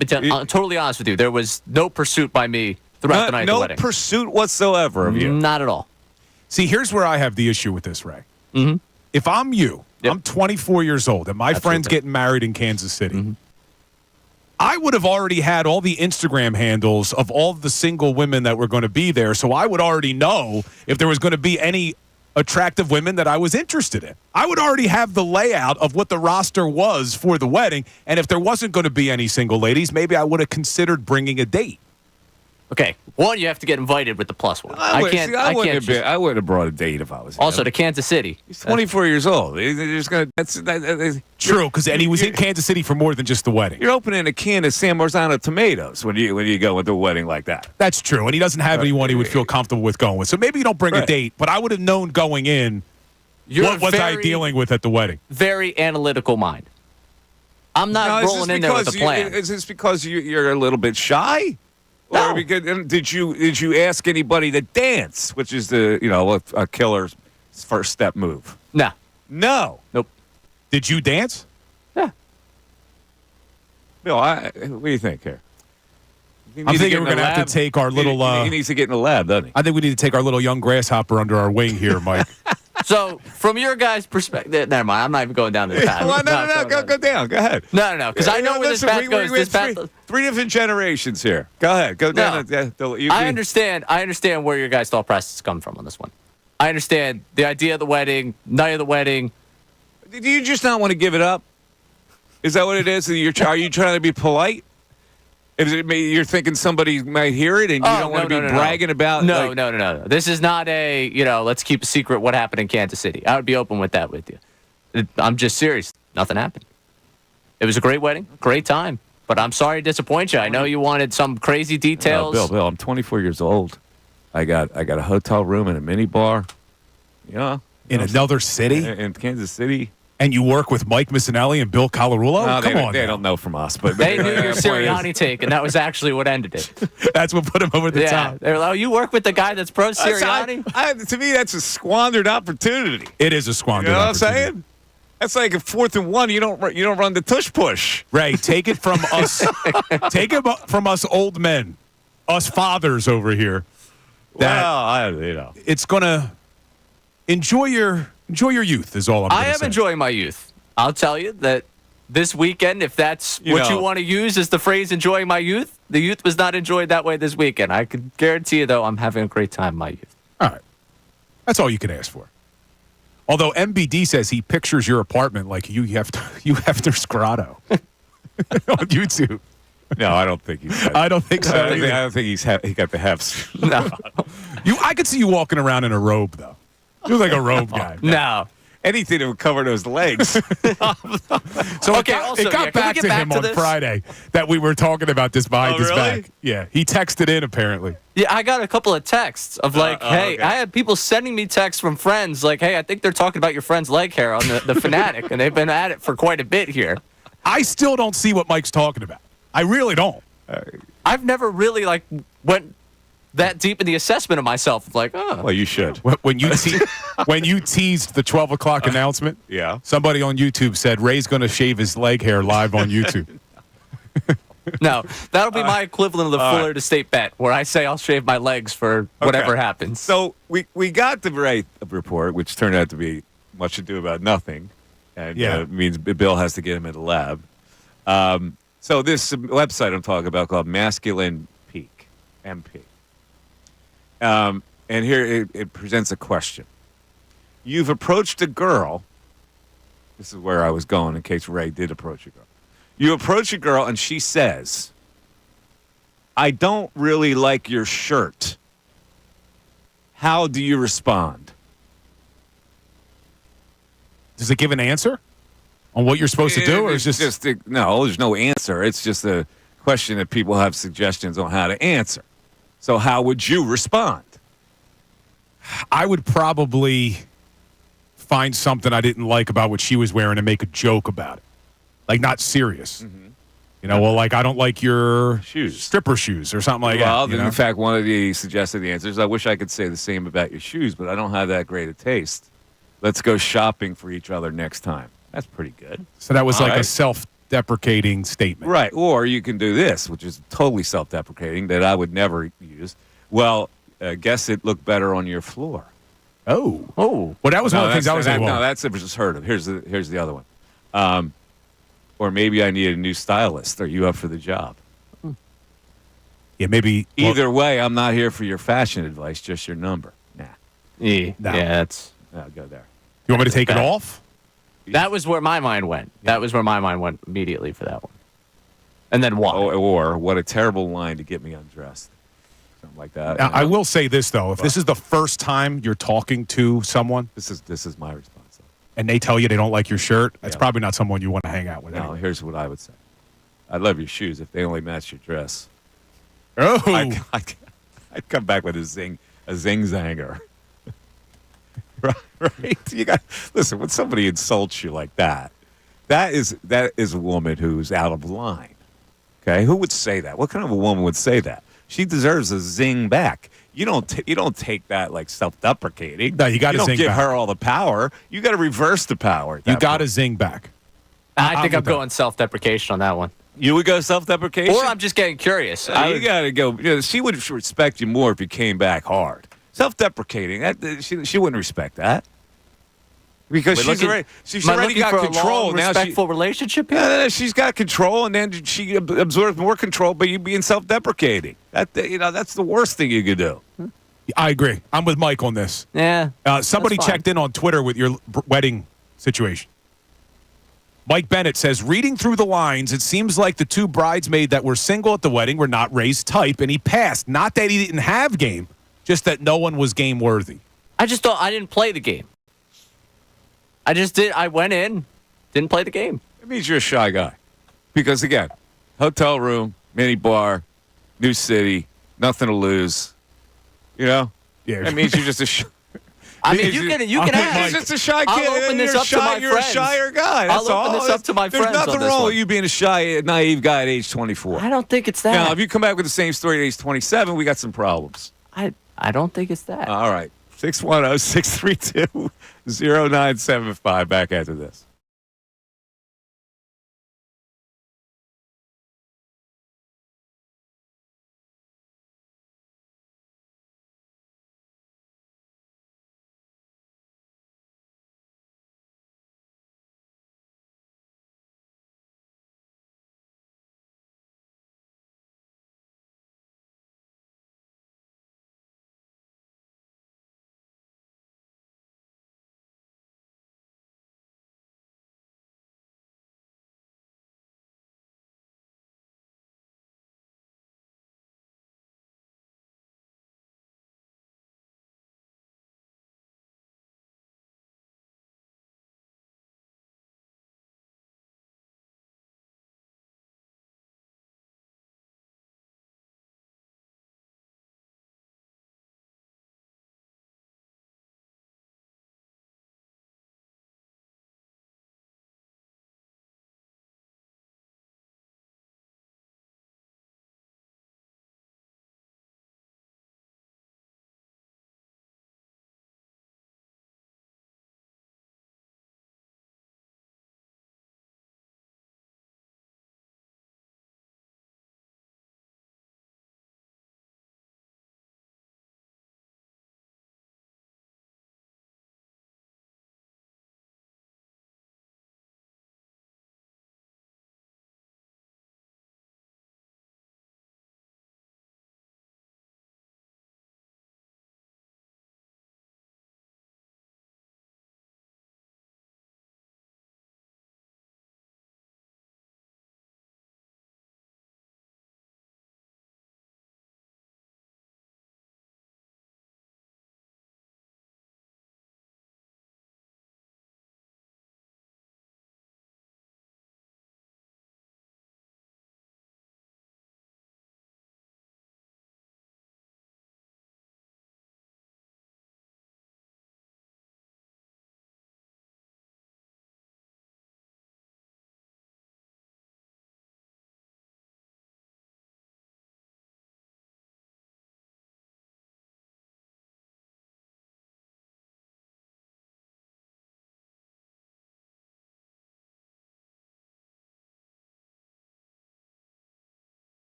totally honest with you. There was no pursuit by me throughout the night of the wedding. No pursuit whatsoever of you? Not at all. See, here's where I have the issue with this, Ray. Mm-hmm. If I'm you, I'm 24 years old, and my friend's getting married in Kansas City, mm-hmm. I would have already had all the Instagram handles of all the single women that were going to be there, so I would already know if there was going to be any attractive women that I was interested in. I would already have the layout of what the roster was for the wedding, and if there wasn't going to be any single ladies, maybe I would have considered bringing a date. Okay, one, you have to get invited with the plus one. I wouldn't have brought a date if I was also him. To Kansas City. He's 24 years old. That's true, and he was in Kansas City for more than just the wedding. You're opening a can of San Marzano tomatoes when you go into a wedding like that. That's true, and he doesn't have anyone he would feel comfortable with going with. So maybe you don't bring a date, but I would have known going in what was I dealing with at the wedding. Very analytical mind. I'm not rolling in there with a plan. Is this because you're a little bit shy? No. Or did you ask anybody to dance, which is a killer's first step move? No. Nope. Did you dance? Yeah. Bill, what do you think here? I'm thinking we're going to have to take our little... he needs to get in the lab, doesn't he? I think we need to take our little young grasshopper under our wing here, Mike. So, from your guys' perspective... Never mind, I'm not even going down this path. No, go down. Go ahead. No, because I know where this path goes. Three different generations here. Go ahead. Go down. I understand where your guys' thought process is coming from on this one. I understand the idea of the wedding, night of the wedding. Do you just not want to give it up? Is that what it is? Are you trying to be polite? You're thinking somebody might hear it and you don't want to be bragging about... No. This is not a, let's keep a secret what happened in Kansas City. I would be open with that with you. I'm just serious. Nothing happened. It was a great wedding, great time. But I'm sorry to disappoint you. I know you wanted some crazy details. Bill, I'm 24 years old. I got a hotel room and a mini bar. In another city? In Kansas City. And you work with Mike Missanelli and Bill Colarulo? No, Come on. They don't know from us. But They knew your Sirianni take, and that was actually what ended it. That's what put him over the top. They're like, oh, you work with the guy that's pro Sirianni? To me, that's a squandered opportunity. It is a squandered You know what I'm opportunity. saying? That's like a 4th and 1. You don't run the tush push. Ray, take it from us. Take it from us old men, us fathers over here. It's gonna enjoy your youth. Is all I'm. I am enjoying my youth. I'll tell you that this weekend, if that's what you want to use as the phrase "enjoying my youth," the youth was not enjoyed that way this weekend. I can guarantee you, though, I'm having a great time in my youth. All right, that's all you can ask for. Although MBD says he pictures your apartment like you have their grotto on YouTube. No, I don't think he's. I don't think so. I don't think he got the hefts. No, I could see you walking around in a robe though. You look like a robe guy. No. Anything that would cover those legs. So Okay, it got back to him on Friday that we were talking about this behind his really? back. Yeah, he texted in apparently. Yeah, I got a couple of texts of hey, okay. I had people sending me texts from friends like, hey, I think they're talking about your friend's leg hair on the Fanatic, and they've been at it for quite a bit here. I still don't see what Mike's talking about. I really don't. I've never really went that deep in the assessment of myself. Like, oh. Well, you should. When you teased the 12 o'clock announcement, yeah, somebody on YouTube said Ray's going to shave his leg hair live on YouTube. No, that'll be my equivalent of the Fuller to State bet, where I say I'll shave my legs for whatever happens. So we got the right report, which turned out to be much ado about nothing, and means Bill has to get him in the lab. So this website I'm talking about called Masculine Peak, MP. And here it presents a question. You've approached a girl. This is where I was going in case Ray did approach a girl. You approach a girl and she says, I don't really like your shirt. How do you respond? Does it give an answer on what you're supposed to do? Or is just no, there's no answer. It's just a question that people have suggestions on how to answer. So how would you respond? I would probably find something I didn't like about what she was wearing and make a joke about it. Like, not serious. Mm-hmm. You know, well, like, I don't like your shoes, stripper shoes or something like that. Well, in fact, one of the suggested answers, I wish I could say the same about your shoes, but I don't have that great a taste. Let's go shopping for each other next time. That's pretty good. So that was a self-deprecating statement. Right. Or you can do this, which is totally self-deprecating that I would never use. Well, guess it looked better on your floor. Oh. Well, that was one of the things I was like, no, that's just heard of. Here's the other one. Or maybe I need a new stylist. Are you up for the job? Yeah, maybe. Either way, I'm not here for your fashion advice, just your number. Nah. Yeah, that's. I'll go there. You want me to take it off? That was where my mind went. That was where my mind went immediately for that one. And then what? Or what a terrible line to get me undressed. Something like that. Now, I will say this, though. If this is the first time you're talking to someone. This is my response. And they tell you they don't like your shirt, that's probably not someone you want to hang out with. No, anyway. Here's what I would say. I love your shoes if they only match your dress. Oh. I'd come back with a zing zanger. Right? Listen, when somebody insults you like that, that is a woman who's out of line. Okay? Who would say that? What kind of a woman would say that? She deserves a zing back. You don't take that like self-deprecating. No, you got to zing back. You don't give her all the power. You got to reverse the power. You got to zing back. I think I'm going self-deprecation on that one. You would go self-deprecation? Or I'm just getting curious. You got to go. She would respect you more if you came back hard. Self-deprecating, she wouldn't respect that. Because she's already got control. Now respectful relationship here? Yeah, she's got control, and then she absorbs more control by you being self-deprecating. That's the worst thing you could do. I agree. I'm with Mike on this. Yeah. Somebody checked in on Twitter with your wedding situation. Mike Bennett says, reading through the lines, it seems like the two bridesmaids that were single at the wedding were not Ray's type, and he passed. Not that he didn't have game, just that no one was game worthy. I just thought I didn't play the game. I just did. I went in, didn't play the game. It means you're a shy guy. Because, again, hotel room, mini bar, new city, nothing to lose. You know? Yeah. That means you're just I mean, you can ask. He's just a shy kid. I'll open this up to my You're friends. a shyer guy. That's I'll open this up to my friends. There's nothing on this wrong one. with you being a shy, naive guy at age 24. I don't think it's that. Now, if you come back with the same story at age 27, we got some problems. I don't think it's that. All right. 610-632-0975. Back after this.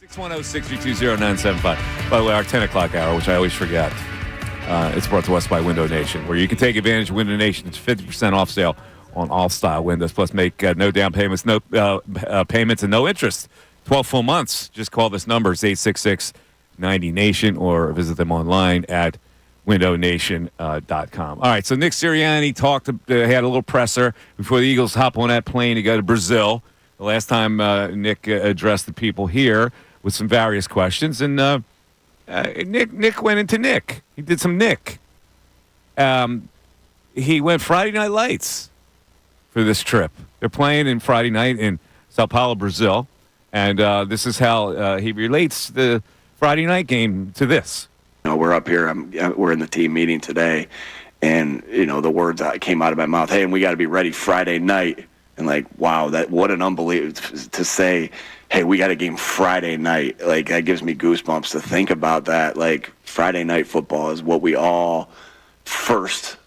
(610-632-0975). By the way, our 10 o'clock hour, which I always forget, it's brought to us by Window Nation, where you can take advantage of Window Nation's 50% off sale on all style windows. Plus, make no down payments, no payments, and no interest. 12 full months. Just call this number. It's 866-90-NATION or visit them online at windownation.com. All right, so Nick Sirianni had a little presser before the Eagles hop on that plane to go to Brazil. The last time Nick addressed the people here with some various questions, and Nick went into Nick. He did some Nick. He went Friday Night Lights for this trip. They're playing in Friday night in Sao Paulo, Brazil, and this is how he relates the Friday night game to this. We're up here. We're in the team meeting today, and the words that came out of my mouth. Hey, and we got to be ready Friday night. And wow, what an unbelievable to say. Hey, we got a game Friday night. That gives me goosebumps to think about that. Friday night football is what we all first.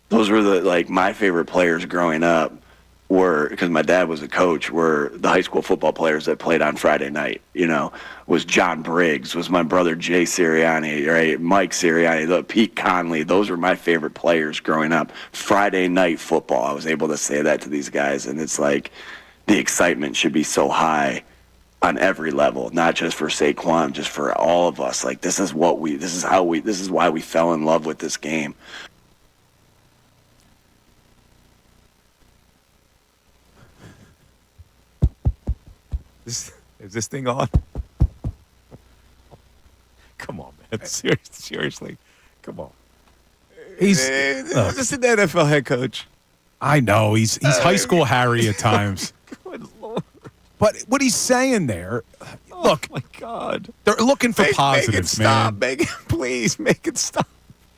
Those were my favorite players growing up. Because my dad was a coach, were the high school football players that played on Friday night. Was John Briggs, was my brother Jay Sirianni, right? Mike Sirianni, Pete Conley. Those were my favorite players growing up. Friday night football, I was able to say that to these guys, and it's the excitement should be so high on every level, not just for Saquon, just for all of us. This is why we fell in love with this game. Is this thing on? Come on, man. Seriously. Come on. He's just an NFL head coach. I know. He's high school Harry at times. Good Lord. But what he's saying there, look. Oh, my God. They're looking for positives, man. Please, make it stop.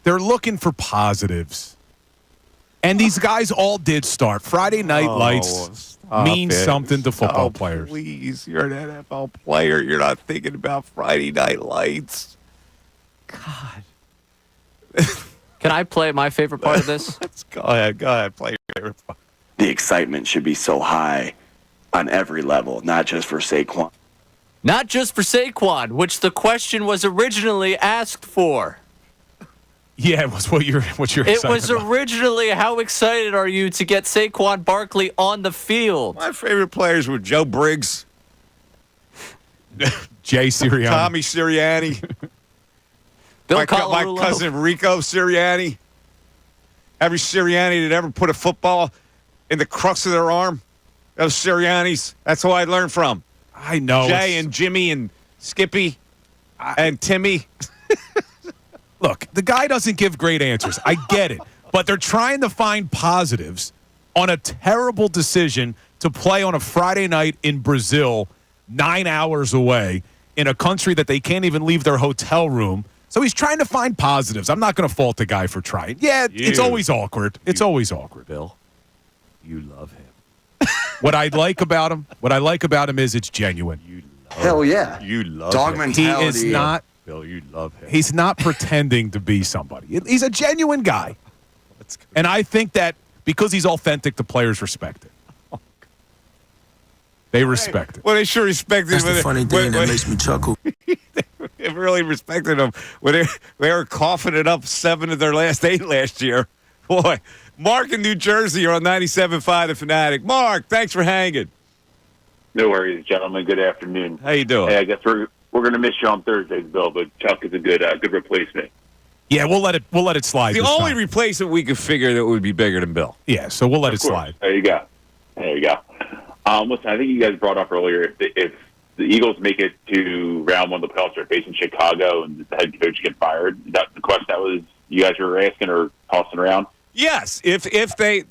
They're looking for positives. And these guys all did start. Friday Night Lights means something to football players. Please, you're an NFL player. You're not thinking about Friday Night Lights. God. Can I play my favorite part of this? Go ahead. Play your favorite part. The excitement should be so high on every level, not just for Saquon. Not just for Saquon, which the question was originally asked for. Yeah, it was what you're It was originally, how excited are you to get Saquon Barkley on the field? My favorite players were Joe Briggs, Jay Sirianni, Tommy Sirianni, my cousin Rico Sirianni. Every Sirianni that ever put a football in the crux of their arm, those Siriannis. That's who I learned from. I know. Jay and Jimmy and Skippy and Timmy. Look, the guy doesn't give great answers. I get it. But they're trying to find positives on a terrible decision to play on a Friday night in Brazil, 9 hours away, in a country that they can't even leave their hotel room. So he's trying to find positives. I'm not going to fault the guy for trying. Yeah, it's always awkward. It's always awkward. Bill, you love him. What I like about him is it's genuine. Hell yeah. You love Dog him. mentality. He is not. Bill, you love him. He's not pretending to be somebody. He's a genuine guy. And I think that because he's authentic, the players respect it. They respect it. Well, they sure respected him. That's the funny thing that makes me chuckle. They really respected him when they were coughing it up 7 of their last 8 last year. Boy, Mark in New Jersey, you're on 97.5 The Fanatic. Mark, thanks for hanging. No worries, gentlemen. Good afternoon. How you doing? Hey, I guess we're going to miss you on Thursdays, Bill, but Chuck is a good replacement. Yeah, we'll let it slide. The only replacement we could figure that would be bigger than Bill. Yeah, so we'll let it slide. There you go. Listen, I think you guys brought up earlier if the Eagles make it to round 1 of the playoffs, they're facing Chicago, and the head coach get fired. Is that the question that was you guys were asking or tossing around? Yes, if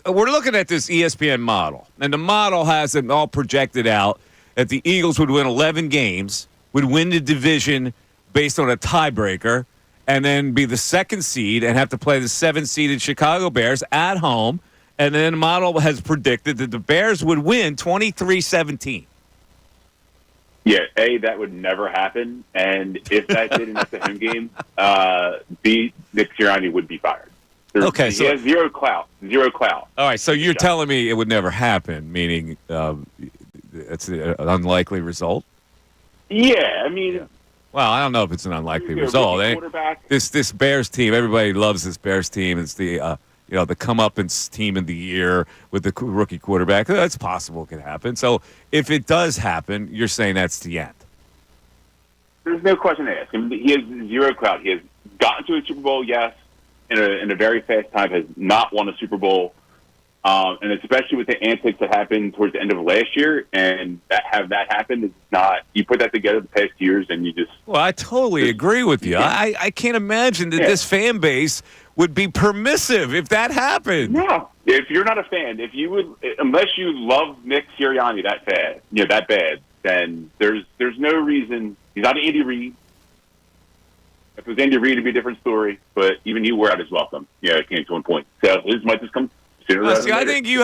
we're looking at this ESPN model, and the model has it all projected out that the Eagles would win 11 games, would win the division based on a tiebreaker, and then be the 2nd seed and have to play the 7th-seeded Chicago Bears at home. And then the model has predicted that the Bears would win 23-17. Yeah, A, that would never happen. And if that didn't at the home game, B, Nick Sirianni would be fired. Okay, he has zero clout. All right, so you're telling me it would never happen, meaning it's an unlikely result? Yeah, I mean... Yeah. Well, I don't know if it's an unlikely result. This Bears team, everybody loves this Bears team. It's the the comeuppance team of the year with the rookie quarterback. That's possible it could happen. So if it does happen, you're saying that's the end. There's no question to ask. I mean, he has zero clout. He has gotten to a Super Bowl, yes, in a very fast time, has not won a Super Bowl. And especially with the antics that happened towards the end of last year, and that happened, it's not. You put that together the past years, and you just. Well, I totally agree with you. I can't imagine that this fan base would be permissive if that happened. No, if you're not a fan, unless you love Nick Sirianni that bad, then there's no reason. He's not Andy Reid. If it was Andy Reid, it'd be a different story. But even he wore out his welcome. It came to one point. So his might just come. I think you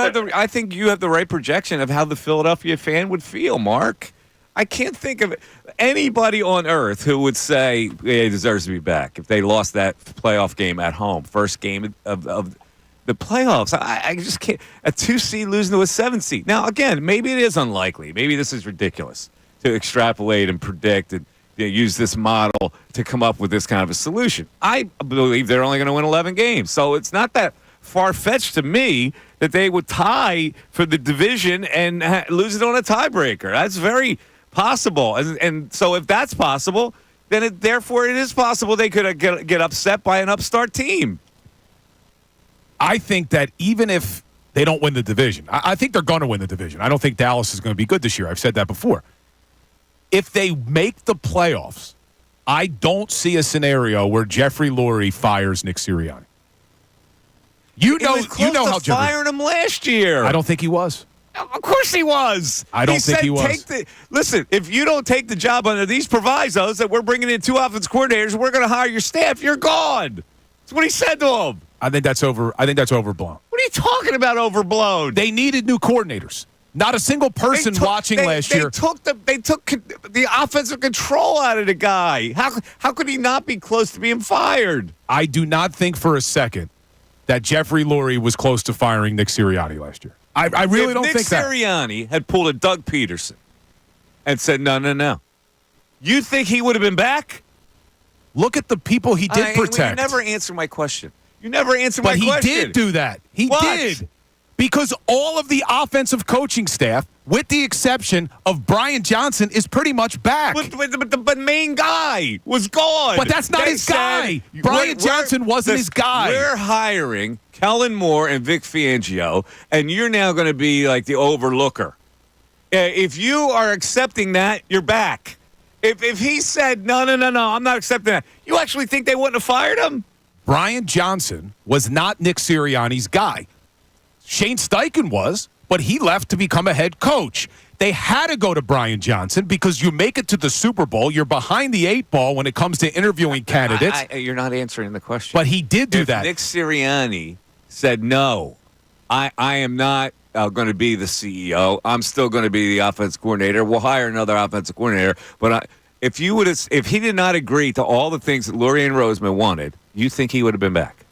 have the right projection of how the Philadelphia fan would feel, Mark. I can't think of anybody on earth who would say he deserves to be back if they lost that playoff game at home, first game of the playoffs. I just can't. A 2 seed losing to a 7 seed. Now, again, maybe it is unlikely. Maybe this is ridiculous to extrapolate and predict and use this model to come up with this kind of a solution. I believe they're only going to win 11 games, so it's not that far-fetched to me that they would tie for the division and lose it on a tiebreaker. That's very possible. And so if that's possible, then therefore it is possible they could get upset by an upstart team. I think that even if they don't win the division, I think they're going to win the division. I don't think Dallas is going to be good this year. I've said that before. If they make the playoffs, I don't see a scenario where Jeffrey Lurie fires Nick Sirianni. You know how Jeffrey firing him last year. I don't think he was. Of course he was. I don't think he was. Listen, if you don't take the job under these provisos that we're bringing in 2 offense coordinators, we're going to hire your staff, you're gone. That's what he said to him. I think that's overblown. What are you talking about overblown? They needed new coordinators. Not a single person watching last year. They took the offensive control out of the guy. How could he not be close to being fired? I do not think for a second that Jeffrey Lurie was close to firing Nick Sirianni last year. I really don't think that. If Nick Sirianni had pulled a Doug Peterson and said, no, you think he would have been back? Look at the people he did protect. You never answer my question. But he did do that. He did. Because all of the offensive coaching staff, with the exception of Brian Johnson, is pretty much back. But the main guy was gone. But that's not his guy. Brian Johnson wasn't his guy. We're hiring Kellen Moore and Vic Fangio, and you're now going to be like the overlooker. If you are accepting that, you're back. If he said, no, I'm not accepting that, you actually think they wouldn't have fired him? Brian Johnson was not Nick Sirianni's guy. Shane Steichen was, but he left to become a head coach. They had to go to Brian Johnson because you make it to the Super Bowl. You're behind the 8 ball when it comes to interviewing candidates. You're not answering the question. But he did do that. Nick Sirianni said, no, I am not going to be the CEO. I'm still going to be the offensive coordinator. We'll hire another offensive coordinator. But if he did not agree to all the things that Lurie and Roseman wanted, you think he would have been back?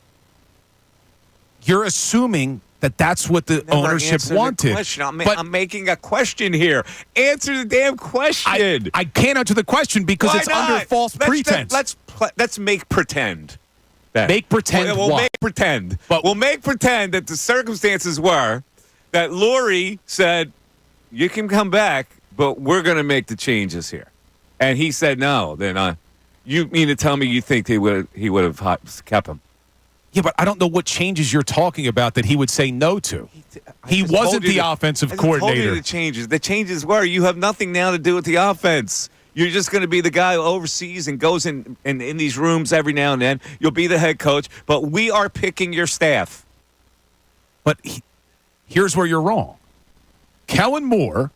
You're assuming that's what the ownership wanted. I'm making a question here. Answer the damn question. I can't answer the question because it's under false pretense. Let's make pretend. Make pretend We'll make pretend. But we'll make pretend that the circumstances were that Lurie said, you can come back, but we're going to make the changes here. And he said no. Then you mean to tell me you think he would have kept him? Yeah, but I don't know what changes you're talking about that he would say no to. He wasn't the offensive coordinator. I told you the changes. The changes were you have nothing now to do with the offense. You're just going to be the guy who oversees and goes in these rooms every now and then. You'll be the head coach, but we are picking your staff. But here's where you're wrong. Kellen Moore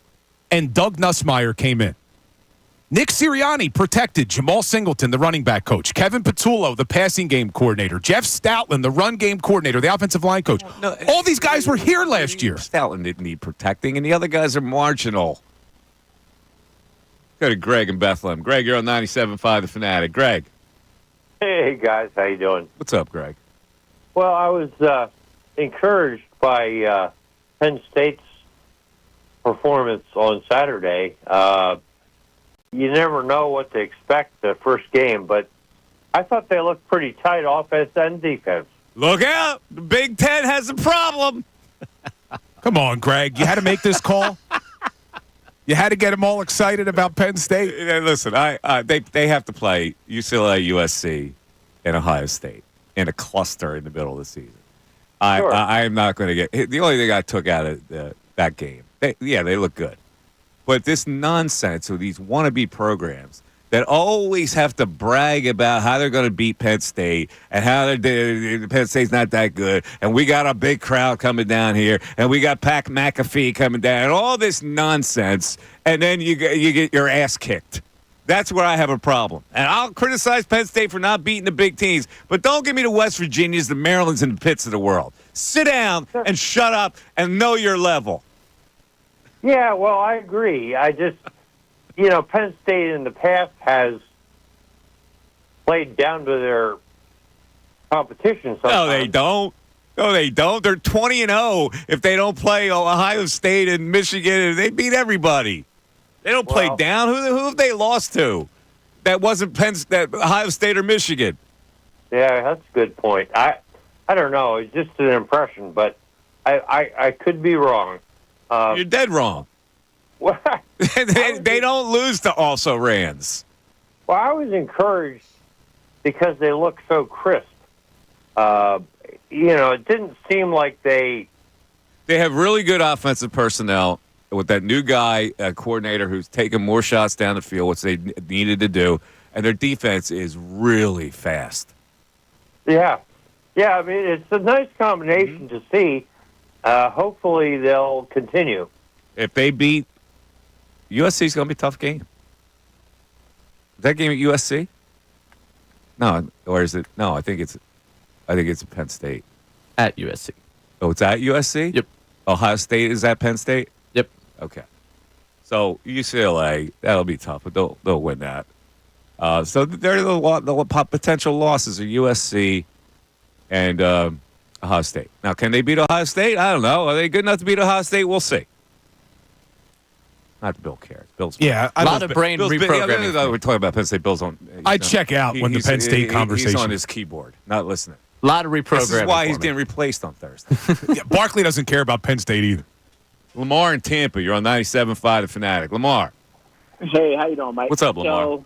and Doug Nussmeier came in. Nick Sirianni protected Jamal Singleton, the running back coach. Kevin Patullo, the passing game coordinator. Jeff Stoutland, the run game coordinator, the offensive line coach. All these guys were here last year. Stoutland didn't need protecting, and the other guys are marginal. Go to Greg in Bethlehem. Greg, you're on 97.5 The Fanatic. Greg. Hey, guys. How you doing? What's up, Greg? Well, I was encouraged by Penn State's performance on Saturday. You never know what to expect the first game, but I thought they looked pretty tight offense and defense. Look out. The Big Ten has a problem. Come on, Greg. You had to make this call? You had to get them all excited about Penn State? Listen, they have to play UCLA, USC, and Ohio State in a cluster in the middle of the season. I am not going to get – the only thing I took out of that game, they look good. But this nonsense with these wannabe programs that always have to brag about how they're going to beat Penn State and how Penn State's not that good, and we got a big crowd coming down here, and we got Pat McAfee coming down, and all this nonsense, and then you get your ass kicked. That's where I have a problem. And I'll criticize Penn State for not beating the big teams, but don't give me the West Virginias, the Marylands, and the Pitts of the world. Sit down and shut up and know your level. Yeah, well, I agree. I just, Penn State in the past has played down to their competition sometimes. No, they don't. They're 20-0 if they don't play Ohio State and Michigan. They beat everybody. They don't play down. Who have they lost to? That wasn't that Ohio State or Michigan. Yeah, that's a good point. I don't know. It's just an impression, but I could be wrong. You're dead wrong. they don't lose to also-rans. Well, I was encouraged because they look so crisp. It didn't seem like they have really good offensive personnel with that new guy, coordinator, who's taking more shots down the field, which they needed to do, and their defense is really fast. Yeah. I mean, it's a nice combination to see. Hopefully they'll continue. If they beat USC, it's going to be a tough game. Is that game at USC? No, or is it? No, I think it's at Penn State. At USC. Oh, it's at USC? Yep. Ohio State is at Penn State? Yep. Okay. So UCLA, that'll be tough, but they'll win that. So they're the potential losses are USC and Ohio State. Now, can they beat Ohio State? I don't know. Are they good enough to beat Ohio State? We'll see. Not Bill cares. Bill's a lot of brain reprogramming. We're talking about Penn State. Bill's on. I check out when the Penn State conversation. He's on his keyboard, not listening. A lot of reprogramming. This is why he's getting replaced on Thursday. Yeah, Barkley doesn't care about Penn State either. Lamar in Tampa. You're on 97.5 The Fanatic. Lamar. Hey, how you doing, Mike? What's up, Lamar? So,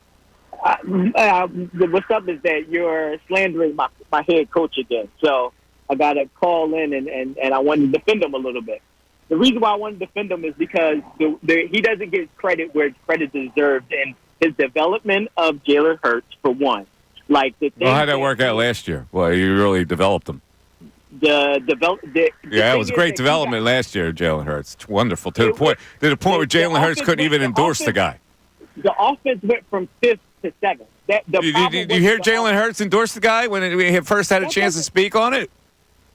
what's up is that you're slandering my head coach again. So I got to call in and I wanted to defend him a little bit. The reason why I want to defend him is because he doesn't get credit where credit is deserved in his development of Jalen Hurts, for one. Like the thing. Well, how'd that work out last year? Well, you really developed him. Yeah, it was great development last year, Jalen Hurts. It's wonderful. To the point where Jalen Hurts couldn't even endorse the guy. The offense went from 5th to 7th. Did you hear Jalen Hurts endorse the guy when we first had a chance to speak on it?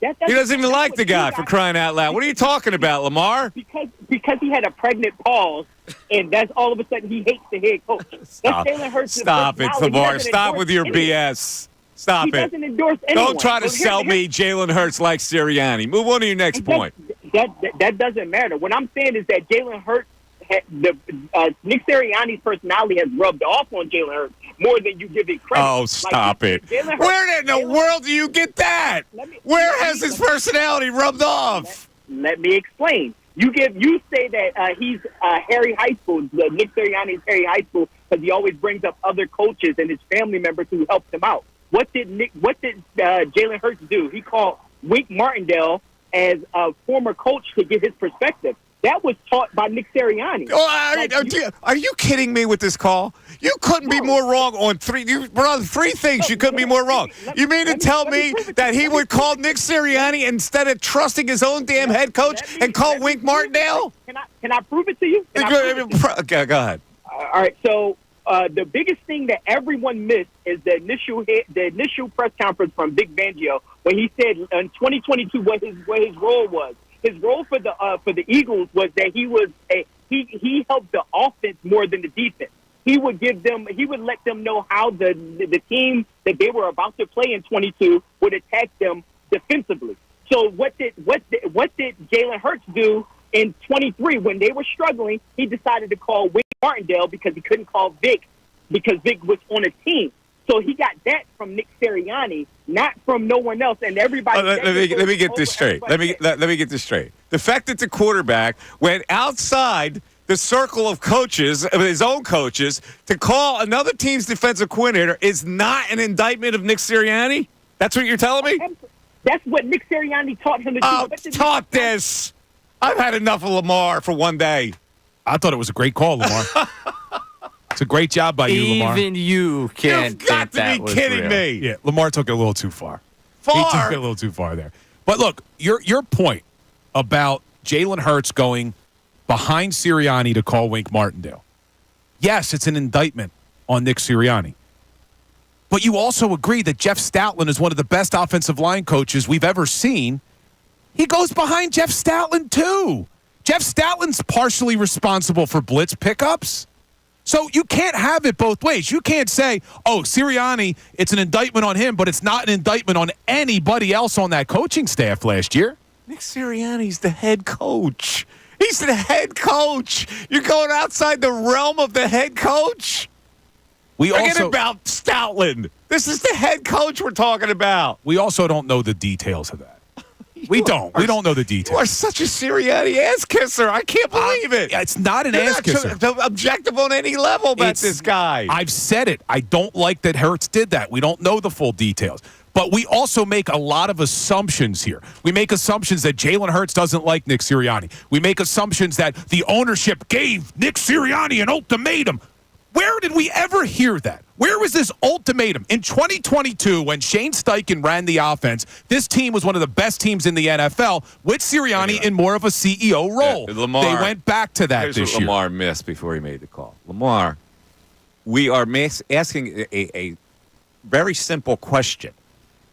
He doesn't even like the guy, for crying out loud. What are you talking about, Lamar? Because he had a pregnant pause, and that's all of a sudden he hates the head coach. Stop it, Lamar. Stop with your BS. Stop it. He doesn't endorse anyone. Don't try to sell me Jalen Hurts like Sirianni. Move on to your next point. That doesn't matter. What I'm saying is that Jalen Hurts, Nick Sirianni's personality has rubbed off on Jalen Hurts more than you give it credit. Oh, stop it. Where in the world do you get that? Where has his personality rubbed off? Let me explain. You say that he's Harry High School, Nick Sirianni's Harry High School, because he always brings up other coaches and his family members who helped him out. What did Jalen Hurts do? He called Wink Martindale as a former coach to get his perspective. That was taught by Nick Sirianni. Are you kidding me with this call? You couldn't be more wrong on three. You brought up 3 things. You couldn't be more wrong. You mean to tell me that he would call Nick Sirianni instead of trusting his own damn head coach and call Wink Martindale? Can I prove it to you? Okay, go ahead. All right. So the biggest thing that everyone missed is the initial press conference from Vic Fangio when he said in 2022 what his role was. His role for the Eagles was that he helped the offense more than the defense. He would let them know how the team that they were about to play in 22 would attack them defensively. So what did Jalen Hurts do in 23 when they were struggling? He decided to call Wink Martindale because he couldn't call Vic because Vic was on a team. So he got that from Nick Sirianni, not from no one else. And everybody. Let me get this straight. Let me get this straight. The fact that the quarterback went outside the circle of coaches, of his own coaches, to call another team's defensive coordinator is not an indictment of Nick Sirianni? That's what you're telling me? That's what Nick Sirianni taught him to do. Oh, taught this. I've had enough of Lamar for one day. I thought it was a great call, Lamar. It's a great job by you, Lamar. Even you can't You've got think to that be kidding was real. me. Yeah, Lamar took it a little too far. He took it a little too far there. But look, your point about Jalen Hurts going behind Sirianni to call Wink Martindale. Yes, it's an indictment on Nick Sirianni. But you also agree that Jeff Stoutland is one of the best offensive line coaches we've ever seen. He goes behind Jeff Stoutland, too. Jeff Stoutland's partially responsible for blitz pickups. So you can't have it both ways. You can't say, oh, Sirianni, it's an indictment on him, but it's not an indictment on anybody else on that coaching staff last year. Nick Sirianni's the head coach. He's the head coach. You're going outside the realm of the head coach? Forget about Stoutland. This is the head coach we're talking about. We also don't know the details of that. We don't know the details. You are such a Sirianni ass kisser. I can't believe it. It's not an ass kisser. Objective on any level about this guy. I've said it. I don't like that Hurts did that. We don't know the full details. But we also make a lot of assumptions here. We make assumptions that Jalen Hurts doesn't like Nick Sirianni. We make assumptions that the ownership gave Nick Sirianni an ultimatum. Where did we ever hear that? Where was this ultimatum? In 2022, when Shane Steichen ran the offense, this team was one of the best teams in the NFL with Sirianni in more of a CEO role. Lamar, they went back to that here's this what year. Lamar missed before he made the call. Lamar, we are asking a very simple question.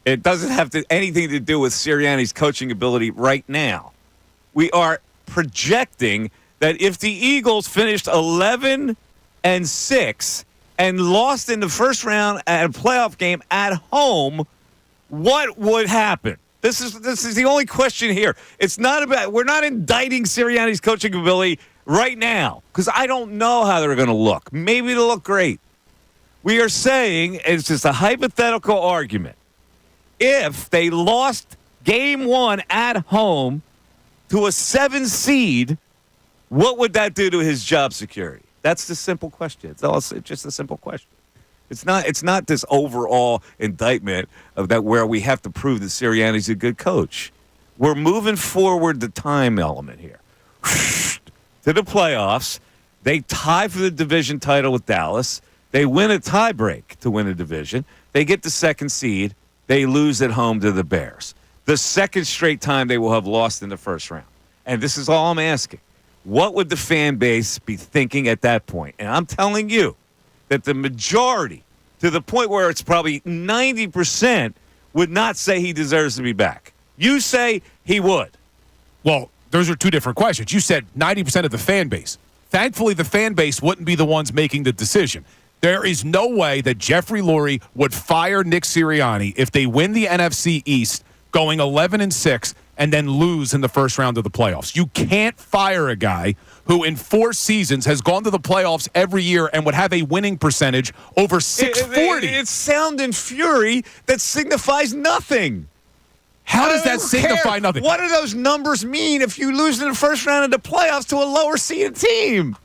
It doesn't have anything to do with Sirianni's coaching ability right now. We are projecting that if the Eagles finished 11-6 and lost in the first round at a playoff game at home, what would happen? This is the only question here. It's not about, we're not indicting Sirianni's coaching ability right now because I don't know how they're going to look. Maybe it'll look great. We are saying it's just a hypothetical argument. If they lost game one at home to a 7 seed, what would that do to his job security? That's the simple question. It's just a simple question. It's not this overall indictment of that where we have to prove that Sirianni's a good coach. We're moving forward the time element here. To the playoffs, they tie for the division title with Dallas. They win a tiebreak to win a division. They get the 2nd seed. They lose at home to the Bears. The 2nd straight time they will have lost in the first round. And this is all I'm asking. What would the fan base be thinking at that point? And I'm telling you that the majority, to the point where it's probably 90%, would not say he deserves to be back. You say he would. Well, those are two different questions. You said 90% of the fan base. Thankfully, the fan base wouldn't be the ones making the decision. There is no way that Jeffrey Lurie would fire Nick Sirianni if they win the NFC East going 11-6 and then lose in the first round of the playoffs. You can't fire a guy who in 4 seasons has gone to the playoffs every year and would have a winning percentage over 640. It's sound and fury that signifies nothing. How does that signify nothing? What do those numbers mean if you lose in the first round of the playoffs to a lower seeded team?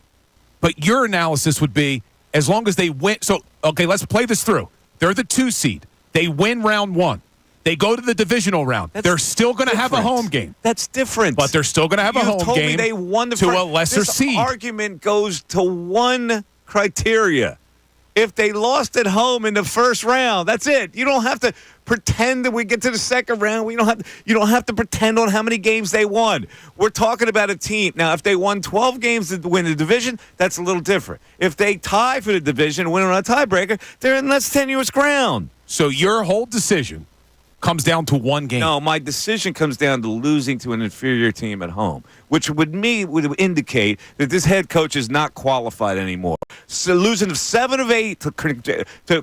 But your analysis would be as long as they win. So, okay, let's play this through. They're the 2 seed. They win round 1. They go to the divisional round. They're still going to have a home game. That's different. But they're still going to have a home told game me they won the to a lesser seed. This argument goes to one criteria. If they lost at home in the first round, that's it. You don't have to pretend that we get to the second round. You don't have to pretend on how many games they won. We're talking about a team. Now, if they won 12 games to win the division, that's a little different. If they tie for the division and win on a tiebreaker, they're in less tenuous ground. So your whole decision comes down to one game. No, my decision comes down to losing to an inferior team at home, which would indicate that this head coach is not qualified anymore. So losing of 7 of 8 to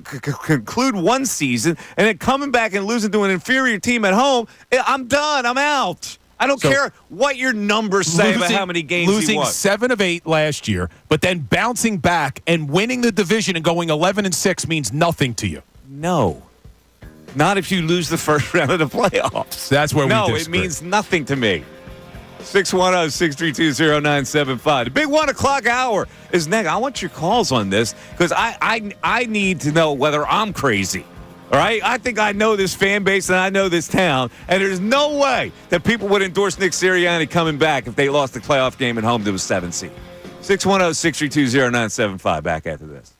conclude one season, and then coming back and losing to an inferior team at home, I'm done. I'm out. I don't care what your numbers say about how many games he losing won. 7 of 8 last year, but then bouncing back and winning the division and going 11-6 means nothing to you. No. Not if you lose the first round of the playoffs. That's where we No, it disagree. means nothing to me. 610-632-0975. The big 1 o'clock hour is next. I want your calls on this because I need to know whether I'm crazy. All right? I think I know this fan base and I know this town, and there's no way that people would endorse Nick Sirianni coming back if they lost the playoff game at home to a 7 seed. 610-632-0975. Back after this.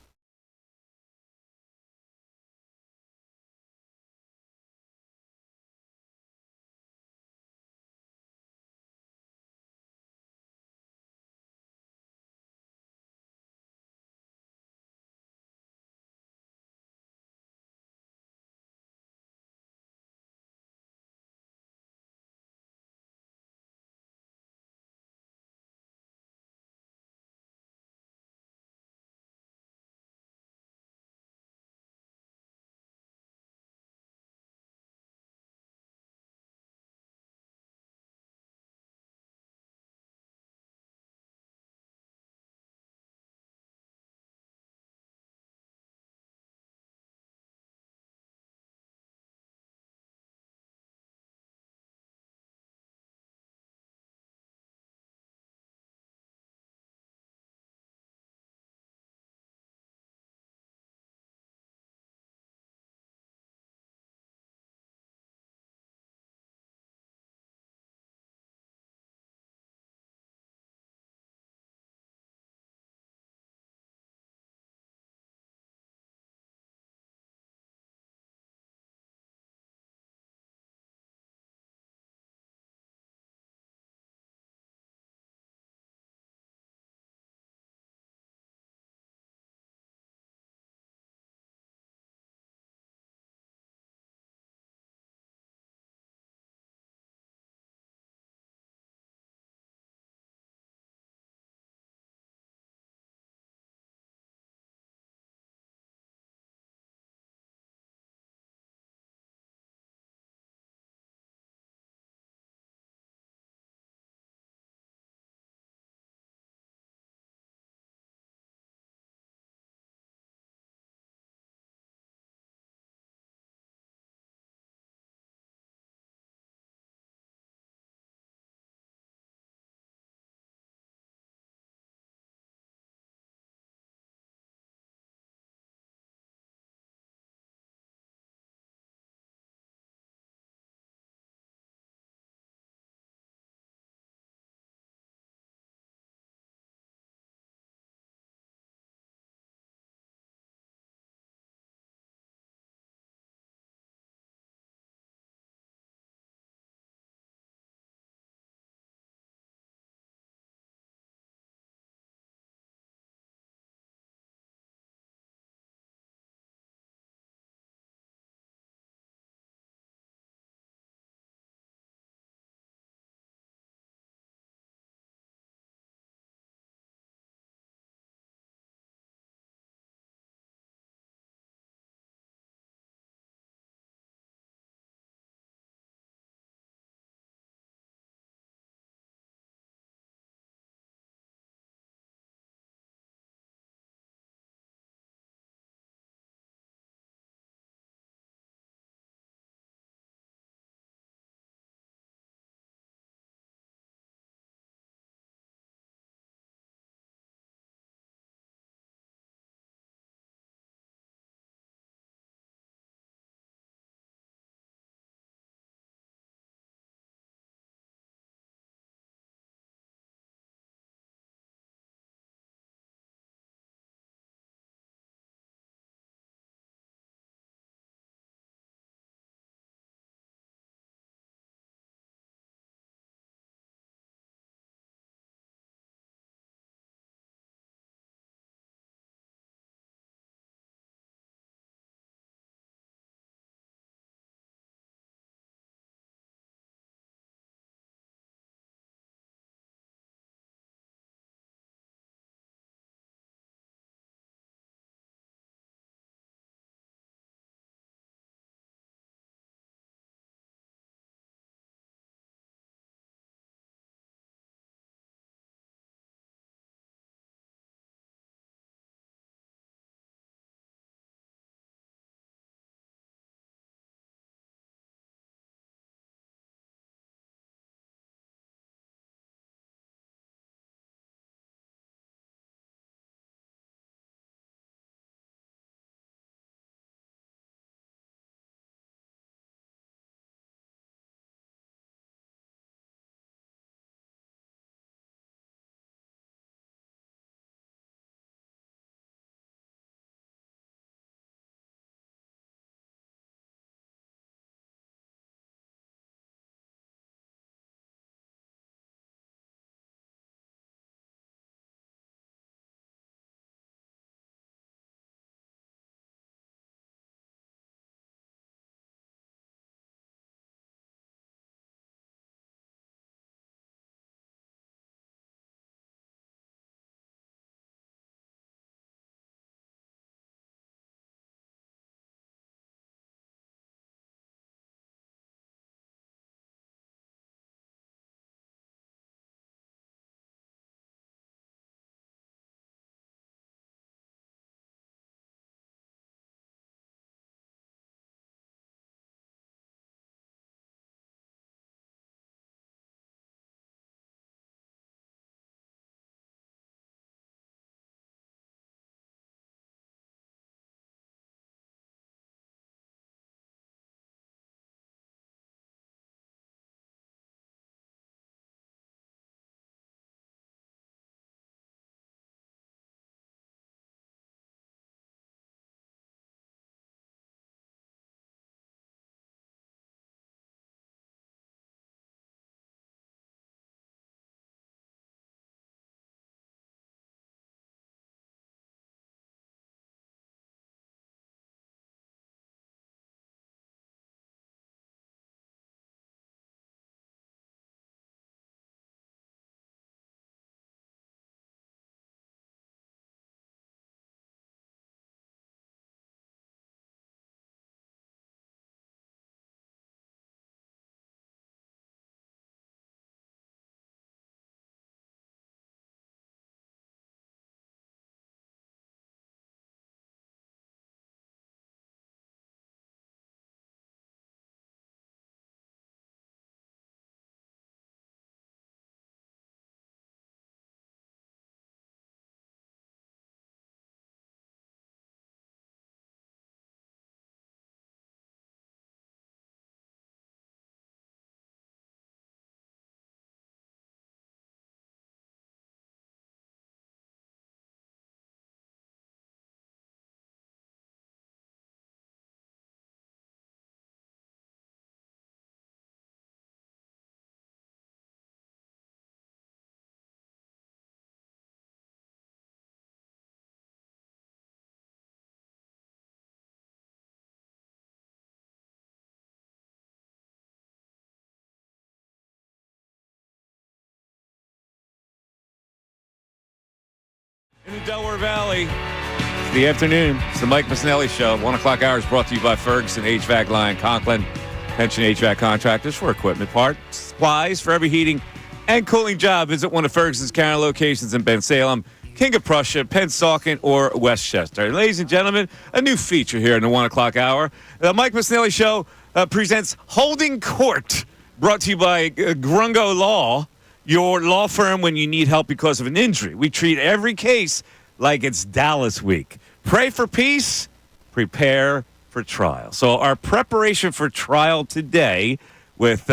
In the Delaware Valley, it's the afternoon. It's the Mike Missanelli Show. 1 o'clock hour is brought to you by Ferguson HVAC Line, Conklin, Pension HVAC Contractors for equipment, parts, supplies for every heating and cooling job. Visit one of Ferguson's current locations in Bensalem, King of Prussia, Pennsauken, or Westchester. Ladies and gentlemen, a new feature here in the 1 o'clock hour. The Mike Missanelli Show presents Holding Court, brought to you by Grungo Law, your law firm when you need help because of an injury. We treat every case like it's Dallas week. Pray for peace, prepare for trial. So our preparation for trial today with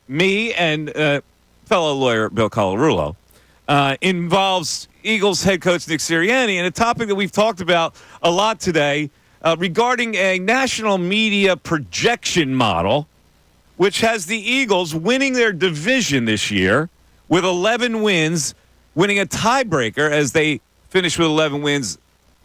me and fellow lawyer Bill Colarulo involves Eagles head coach Nick Sirianni, and a topic that we've talked about a lot today regarding a national media projection model which has the Eagles winning their division this year with 11 wins, winning a tiebreaker as they finish with 11 wins,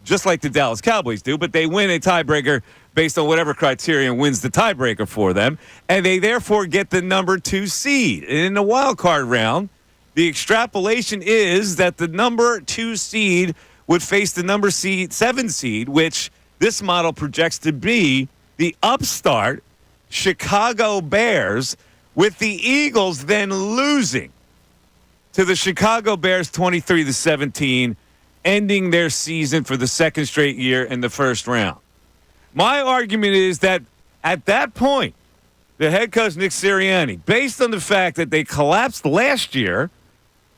just like the Dallas Cowboys do, but they win a tiebreaker based on whatever criterion wins the tiebreaker for them, and they therefore get the number 2 seed. And in the wild card round, the extrapolation is that the number 2 seed would face the number 7 seed, which this model projects to be the upstart Chicago Bears, with the Eagles then losing to the Chicago Bears 23-17, ending their season for the second straight year in the first round. My argument is that at that point, the head coach Nick Sirianni, based on the fact that they collapsed last year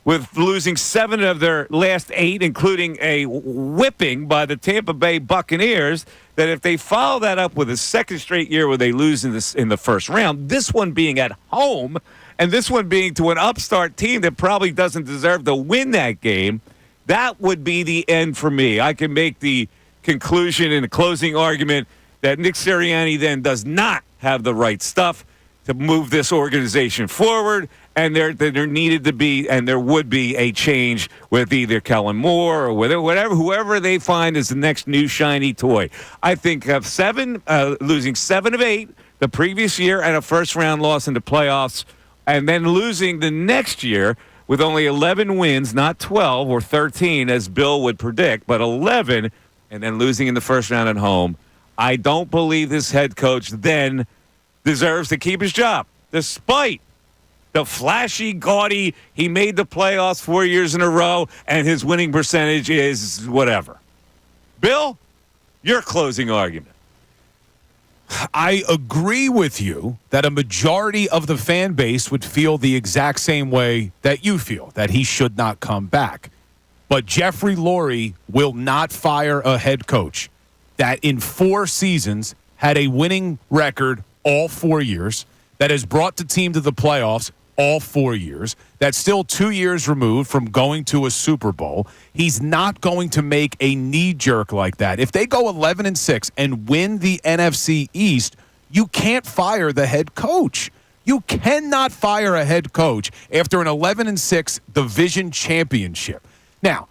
with losing 7 of their last 8, including a whipping by the Tampa Bay Buccaneers, that if they follow that up with a second straight year where they lose in the first round, this one being at home and this one being to an upstart team that probably doesn't deserve to win that game, that would be the end for me. I can make the conclusion in the closing argument that Nick Sirianni then does not have the right stuff to move this organization forward, and there needed to be, and there would be, a change with either Kellen Moore or whatever, whoever they find is the next new shiny toy. I think of losing 7 of 8 the previous year and a first-round loss in the playoffs, and then losing the next year with only 11 wins, not 12 or 13 as Bill would predict, but 11, and then losing in the first round at home. I don't believe this head coach then deserves to keep his job, despite the flashy, gaudy, he made the playoffs 4 years in a row, and his winning percentage is whatever. Bill, your closing argument. I agree with you that a majority of the fan base would feel the exact same way that you feel, that he should not come back. But Jeffrey Lurie will not fire a head coach that in 4 seasons had a winning record all 4 years, that has brought the team to the playoffs all 4 years, that's still 2 years removed from going to a Super Bowl. He's not going to make a knee-jerk like that. If they go 11-6 and win the NFC East, you can't fire the head coach. You cannot fire a head coach after an 11-6 division championship. Now,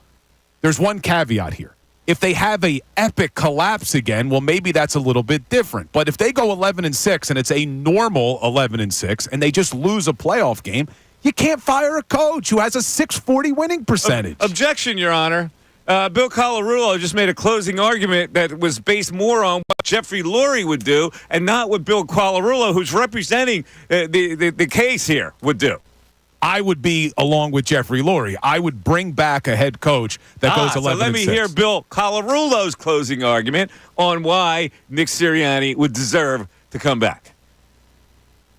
there's one caveat here. If they have a epic collapse again, well, maybe that's a little bit different. But if they go 11-6 and it's a normal 11-6 and they just lose a playoff game, you can't fire a coach who has a .640 winning percentage. Objection, Your Honor. Bill Colarulo just made a closing argument that was based more on what Jeffrey Lurie would do and not what Bill Colarulo, who's representing the case here, would do. I would be along with Jeffrey Lurie. I would bring back a head coach that goes 11-6. So let me hear Bill Colarulo's closing argument on why Nick Sirianni would deserve to come back.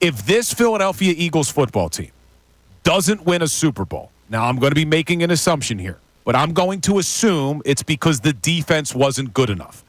If this Philadelphia Eagles football team doesn't win a Super Bowl, now I'm going to be making an assumption here, but I'm going to assume it's because the defense wasn't good enough.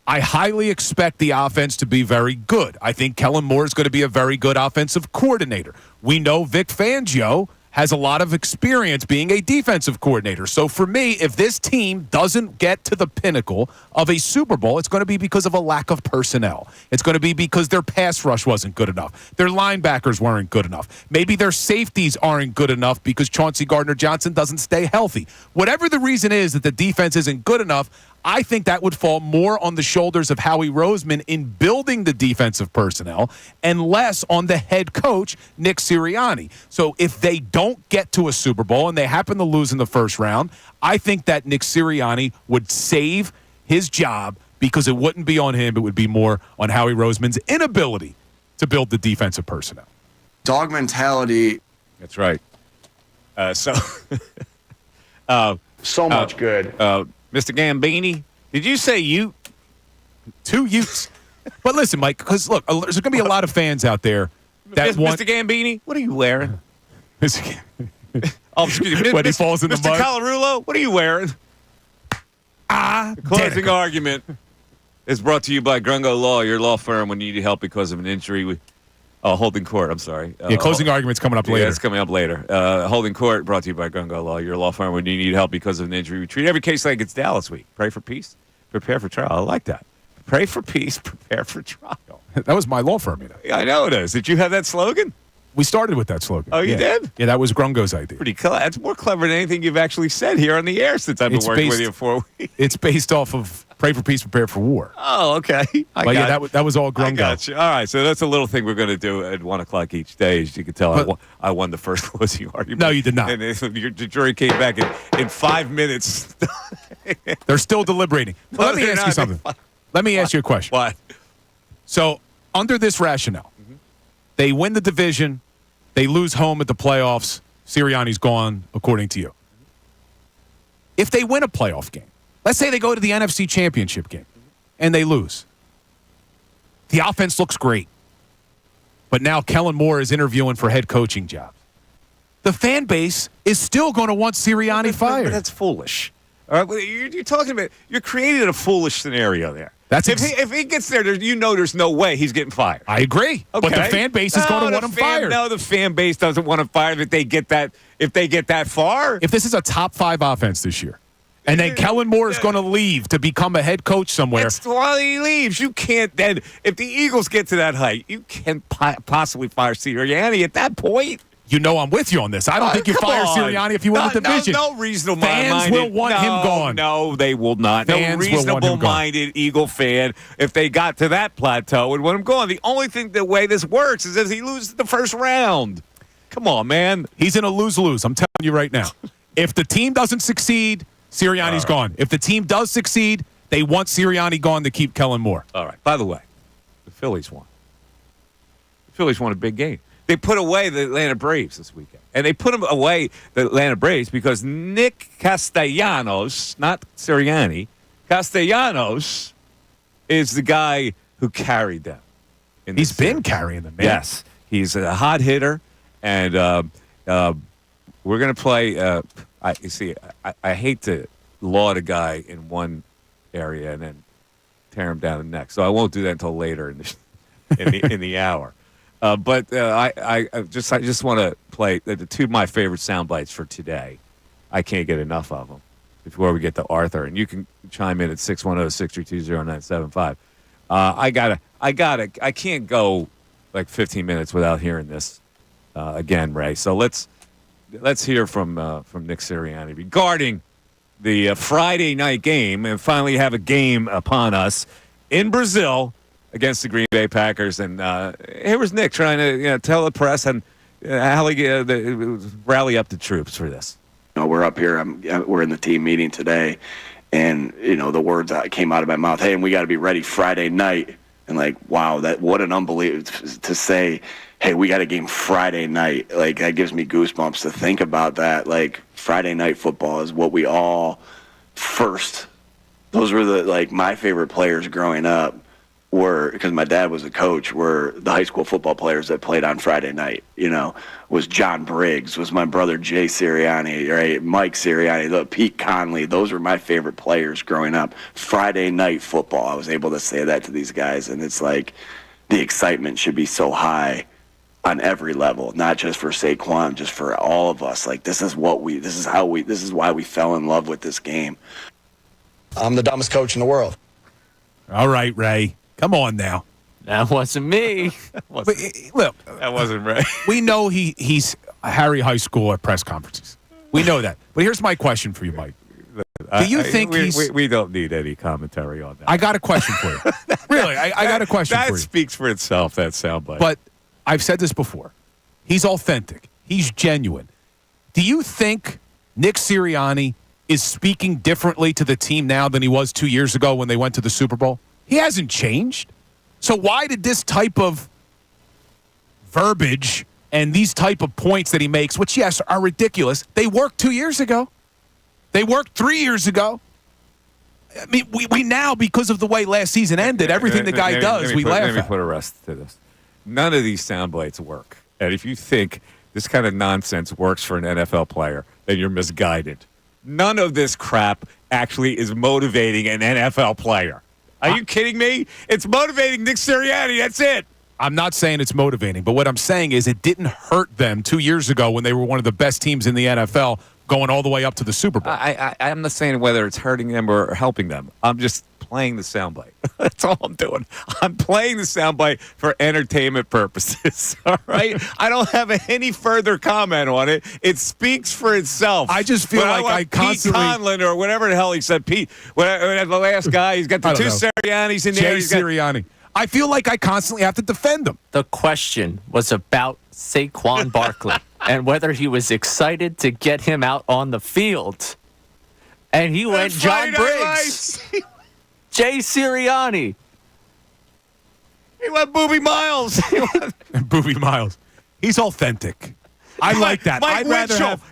I highly expect the offense to be very good. I think Kellen Moore is going to be a very good offensive coordinator. We know Vic Fangio has a lot of experience being a defensive coordinator. So for me, if this team doesn't get to the pinnacle of a Super Bowl, it's going to be because of a lack of personnel. It's going to be because their pass rush wasn't good enough. Their linebackers weren't good enough. Maybe their safeties aren't good enough because Chauncey Gardner-Johnson doesn't stay healthy. Whatever the reason is that the defense isn't good enough, I think that would fall more on the shoulders of Howie Roseman in building the defensive personnel and less on the head coach, Nick Sirianni. So if they don't get to a Super Bowl and they happen to lose in the first round, I think that Nick Sirianni would save his job because it wouldn't be on him. It would be more on Howie Roseman's inability to build the defensive personnel. Dog mentality. That's right. So much good. Mr. Gambini, did you say you? 2 Utes. But listen, Mike, because look, there's going to be a lot of fans out there that want. Mr. Gambini, what are you wearing? Mr. Oh, excuse me. When he falls in the Mr. mud. Colarulo, what are you wearing? The closing argument is brought to you by Grungo Law, your law firm when you need help because of an injury. Holding court, I'm sorry. Closing argument's coming up later. Yeah, it's coming up later. Holding court brought to you by Grungo Law, your law firm when you need help because of an injury. We treat every case like it's Dallas week. Pray for peace, prepare for trial. I like that. Pray for peace, prepare for trial. That was my law firm, you know. Yeah, I know it is. Did you have that slogan? We started with that slogan. Oh, you did? Yeah, that was Grungo's idea. Pretty clever. That's more clever than anything you've actually said here on the air since I've been working with you for 4 weeks. It's based off of Pray for Peace, Prepare for War. Oh, okay. That was all Grungo. I got you. All right, so that's a little thing we're going to do at 1 o'clock each day. As you can tell, I won the first closing argument. No, you did not. And the jury came back in 5 minutes. They're still deliberating. Well, let me ask you something. Let me ask you a question. What? So, under this rationale, they win the division, they lose home at the playoffs, Sirianni's gone, according to you. If they win a playoff game, let's say they go to the NFC Championship game, and they lose. The offense looks great. But now Kellen Moore is interviewing for head coaching jobs. The fan base is still going to want Sirianni fired. But that's foolish. All right, you're talking about, you're creating a foolish scenario there. If he gets there, there's no way he's getting fired. I agree. Okay. But the fan base is going to want him fired. No, the fan base doesn't want him fired if they get that far. If this is a top 5 offense this year, and then Kellen Moore is going to leave to become a head coach somewhere. That's why he leaves. You can't then, if the Eagles get to that height, you can't possibly fire Sirianni at that point. You know I'm with you on this. I don't think you fire Sirianni if you win the division. No reasonable fans will want him gone. No, they will not. Fans no reasonable-minded Eagle fan, if they got to that plateau, would want him gone. The only thing, the way this works is if he loses the first round. Come on, man. He's in a lose-lose. I'm telling you right now. If the team doesn't succeed, Sirianni's gone. If the team does succeed, they want Sirianni gone to keep Kellen Moore. All right. By the way, the Phillies won. The Phillies won a big game. They put away the Atlanta Braves this weekend. And they put away the Atlanta Braves because Nick Castellanos, not Sirianni, Castellanos is the guy who carried them. He's been carrying them, man. Yes. He's a hot hitter. And we're going to play I hate to laud a guy in one area and then tear him down the next. So I won't do that until later in the hour. But I just want to play the 2 of my favorite sound bites for today. I can't get enough of them before we get to Arthur. And you can chime in at 610-632-0975. I can't go like 15 minutes without hearing this again, Ray. So let's hear from Nick Sirianni regarding the Friday night game and finally have a game upon us in Brazil against the Green Bay Packers. And here was Nick trying to tell the press and rally up the troops for this. We're up here. We're in the team meeting today, and the words that came out of my mouth, hey, and we got to be ready Friday night. And wow, what an unbelievable to say. Hey, we got a game Friday night. That gives me goosebumps to think about that. Friday night football is what we all first. Those were my favorite players growing up. Because my dad was a coach, were the high school football players that played on Friday night. Was John Briggs, was my brother Jay Sirianni, right? Mike Sirianni, Pete Conley. Those were my favorite players growing up. Friday night football. I was able to say that to these guys, and it's the excitement should be so high on every level, not just for Saquon, just for all of us. This is why we fell in love with this game. I'm the dumbest coach in the world. All right, Ray. Come on now. That wasn't me. Look, that wasn't Ray. We know he's Harry High School at press conferences. We know that. But here's my question for you, Mike. on. Do you think we don't need any commentary on that? I got a question for you. Really, I got a question for you. That speaks for itself, that soundbite. But I've said this before. He's authentic. He's genuine. Do you think Nick Sirianni is speaking differently to the team now than he was 2 years ago when they went to the Super Bowl? He hasn't changed. So why did this type of verbiage and these type of points that he makes, which, yes, are ridiculous, they worked 2 years ago. They worked 3 years ago. I mean, we now, because of the way last season ended, everything the guy does, we laugh at. Let me put a rest to this. None of these sound bites work. And if you think this kind of nonsense works for an NFL player, then you're misguided. None of this crap actually is motivating an NFL player. Are you kidding me? It's motivating Nick Sirianni. That's it. I'm not saying it's motivating, but what I'm saying is it didn't hurt them 2 years ago when they were one of the best teams in the NFL going all the way up to the Super Bowl. I'm not saying whether it's hurting them or helping them. I'm just playing the soundbite. That's all I'm doing. I'm playing the soundbite for entertainment purposes. All right? I don't have any further comment on it. It speaks for itself. I just feel like I constantly... Pete Conlon or whatever the hell he said. Pete, the last guy, he's got the two Siriannis in there. Jay Sirianni. I feel like I constantly have to defend him. The question was about Saquon Barkley and whether he was excited to get him out on the field. And he went John Briggs. Jay Sirianni. He went Booby Miles. Booby Miles. He's authentic. I like that.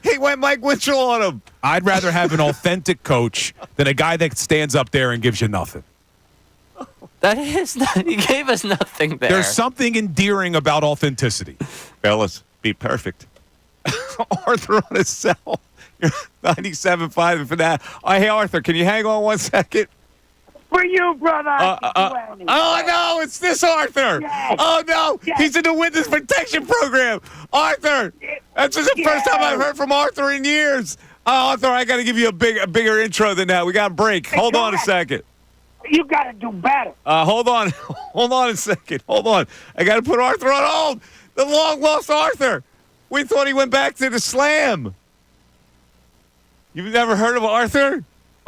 He went Mike Winchell on him. I'd rather have an authentic coach than a guy that stands up there and gives you nothing. That is not, he gave us nothing there. There's something endearing about authenticity. Fellas, be perfect. Arthur on his cell. You're 97.5 and for that. Hey, Arthur, can you hang on 1 second? For you, brother. Oh, no, it's this Arthur. Yes. Oh, no, yes. He's in the witness protection program. Arthur, that's the first time I've heard from Arthur in years. Arthur, I got to give you a bigger intro than that. We got a break. Hold on a second. You got to do better. Hold on. Hold on a second. Hold on. I got to put Arthur on hold. The long-lost Arthur. We thought he went back to the Slam. You've never heard of Arthur?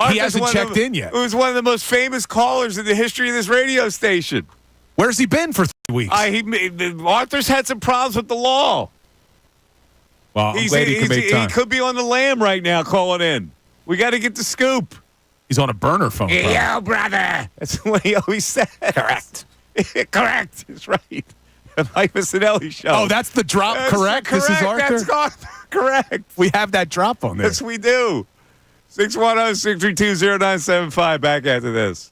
He hasn't checked in yet. He was one of the most famous callers in the history of this radio station. Where's he been for 3 weeks? Arthur's had some problems with the law. Well, I'm glad he can make time. He could be on the lam right now calling in. We got to get the scoop. He's on a burner phone. Yo, brother. That's what he always says. Correct. Correct. That's right. The Mike Missanelli show. Oh, that's the drop. Correct? This is Arthur? That's Arthur. Correct. We have that drop on there. Yes, we do. 610-632-0975. Back after this.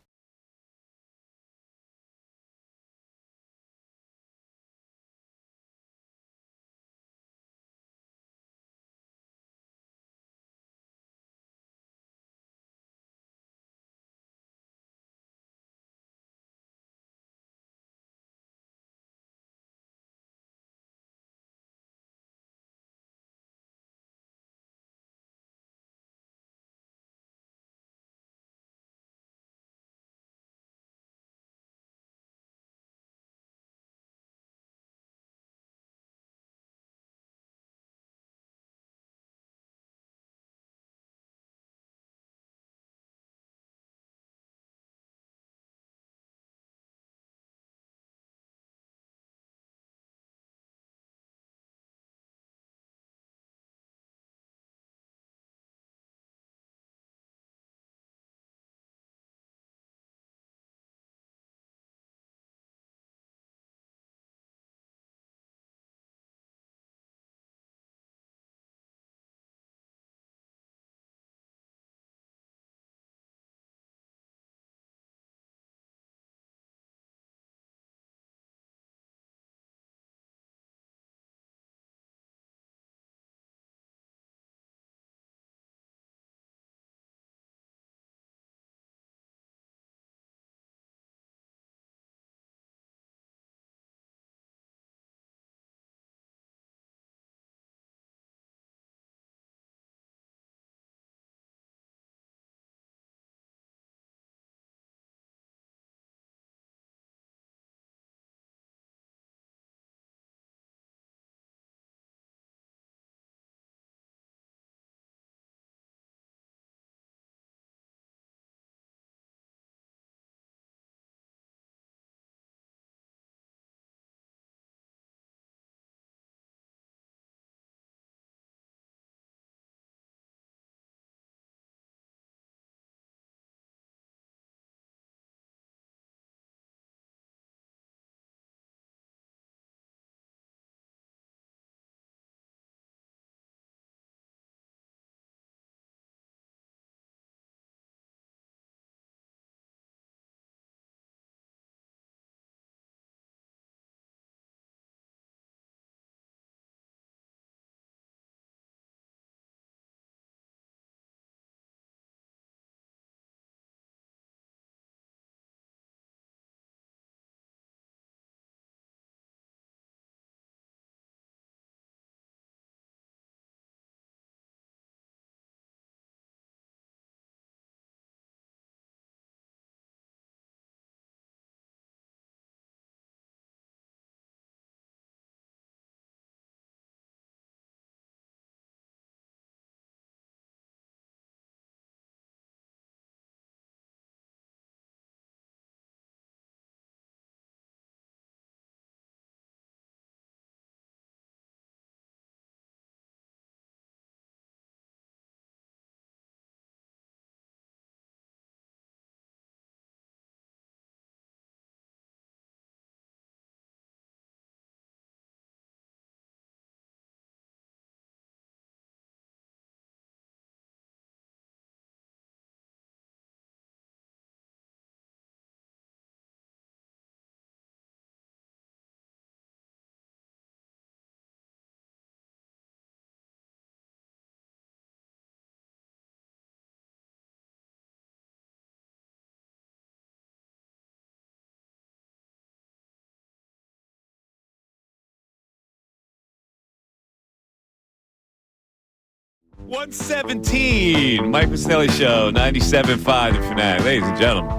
117, Mike Missanelli Show, 97.5 The Fanatic. Ladies and gentlemen,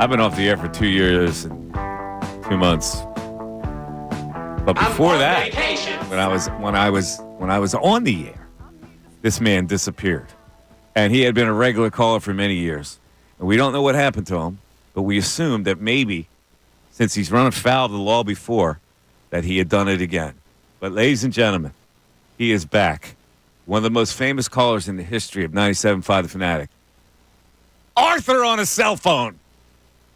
I've been off the air for 2 years and 2 months. But before that, when I was on the air, this man disappeared. And he had been a regular caller for many years. And we don't know what happened to him, but we assumed that maybe, since he's run afoul of the law before, that he had done it again. But ladies and gentlemen, he is back. One of the most famous callers in the history of 97.5 The Fanatic. Arthur on a cell phone.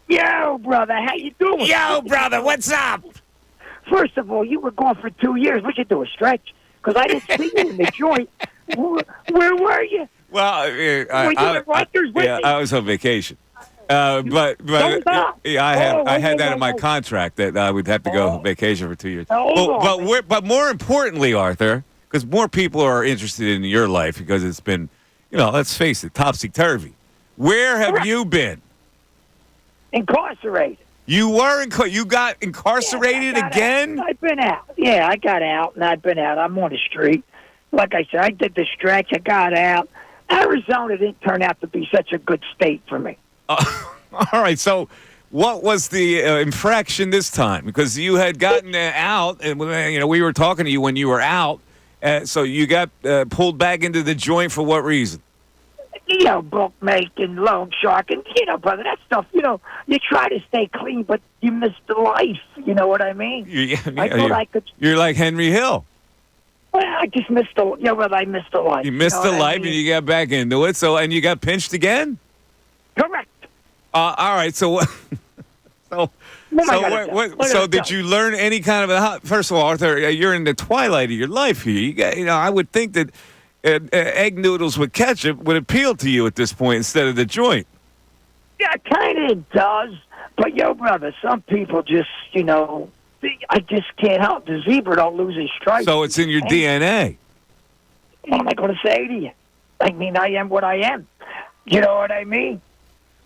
Yo, brother, how you doing? Yo, brother, what's up? First of all, you were gone for 2 years. We should do a stretch, because I didn't see you in the joint. Where were you? Well, I was on vacation. But I had that in my contract that I would have to go on vacation for 2 years. But more importantly, Arthur, because more people are interested in your life because it's been, let's face it, topsy-turvy. Where have you been? Incarcerated. You were you got incarcerated again? I've been out. Yeah, I got out, and I've been out. I'm on the street. Like I said, I did the stretch. I got out. Arizona didn't turn out to be such a good state for me. All right, so what was the infraction this time? Because you had gotten out, and we were talking to you when you were out. So you got pulled back into the joint for what reason? Bookmaking, loan sharking, brother, that stuff, you try to stay clean, but you miss the life. You know what I mean? You're like Henry Hill. Well, I just missed I missed the life. You missed the life, and you got back into it. So, and you got pinched again? Correct. All right, so So did you learn any kind of first of all, Arthur, you're in the twilight of your life here. You got, I would think that egg noodles with ketchup would appeal to you at this point instead of the joint. Yeah, kind of does. But brother, some people just, I just can't help. The zebra don't lose his stripes. So it's in your DNA. What am I going to say to you? I mean, I am what I am. You know what I mean?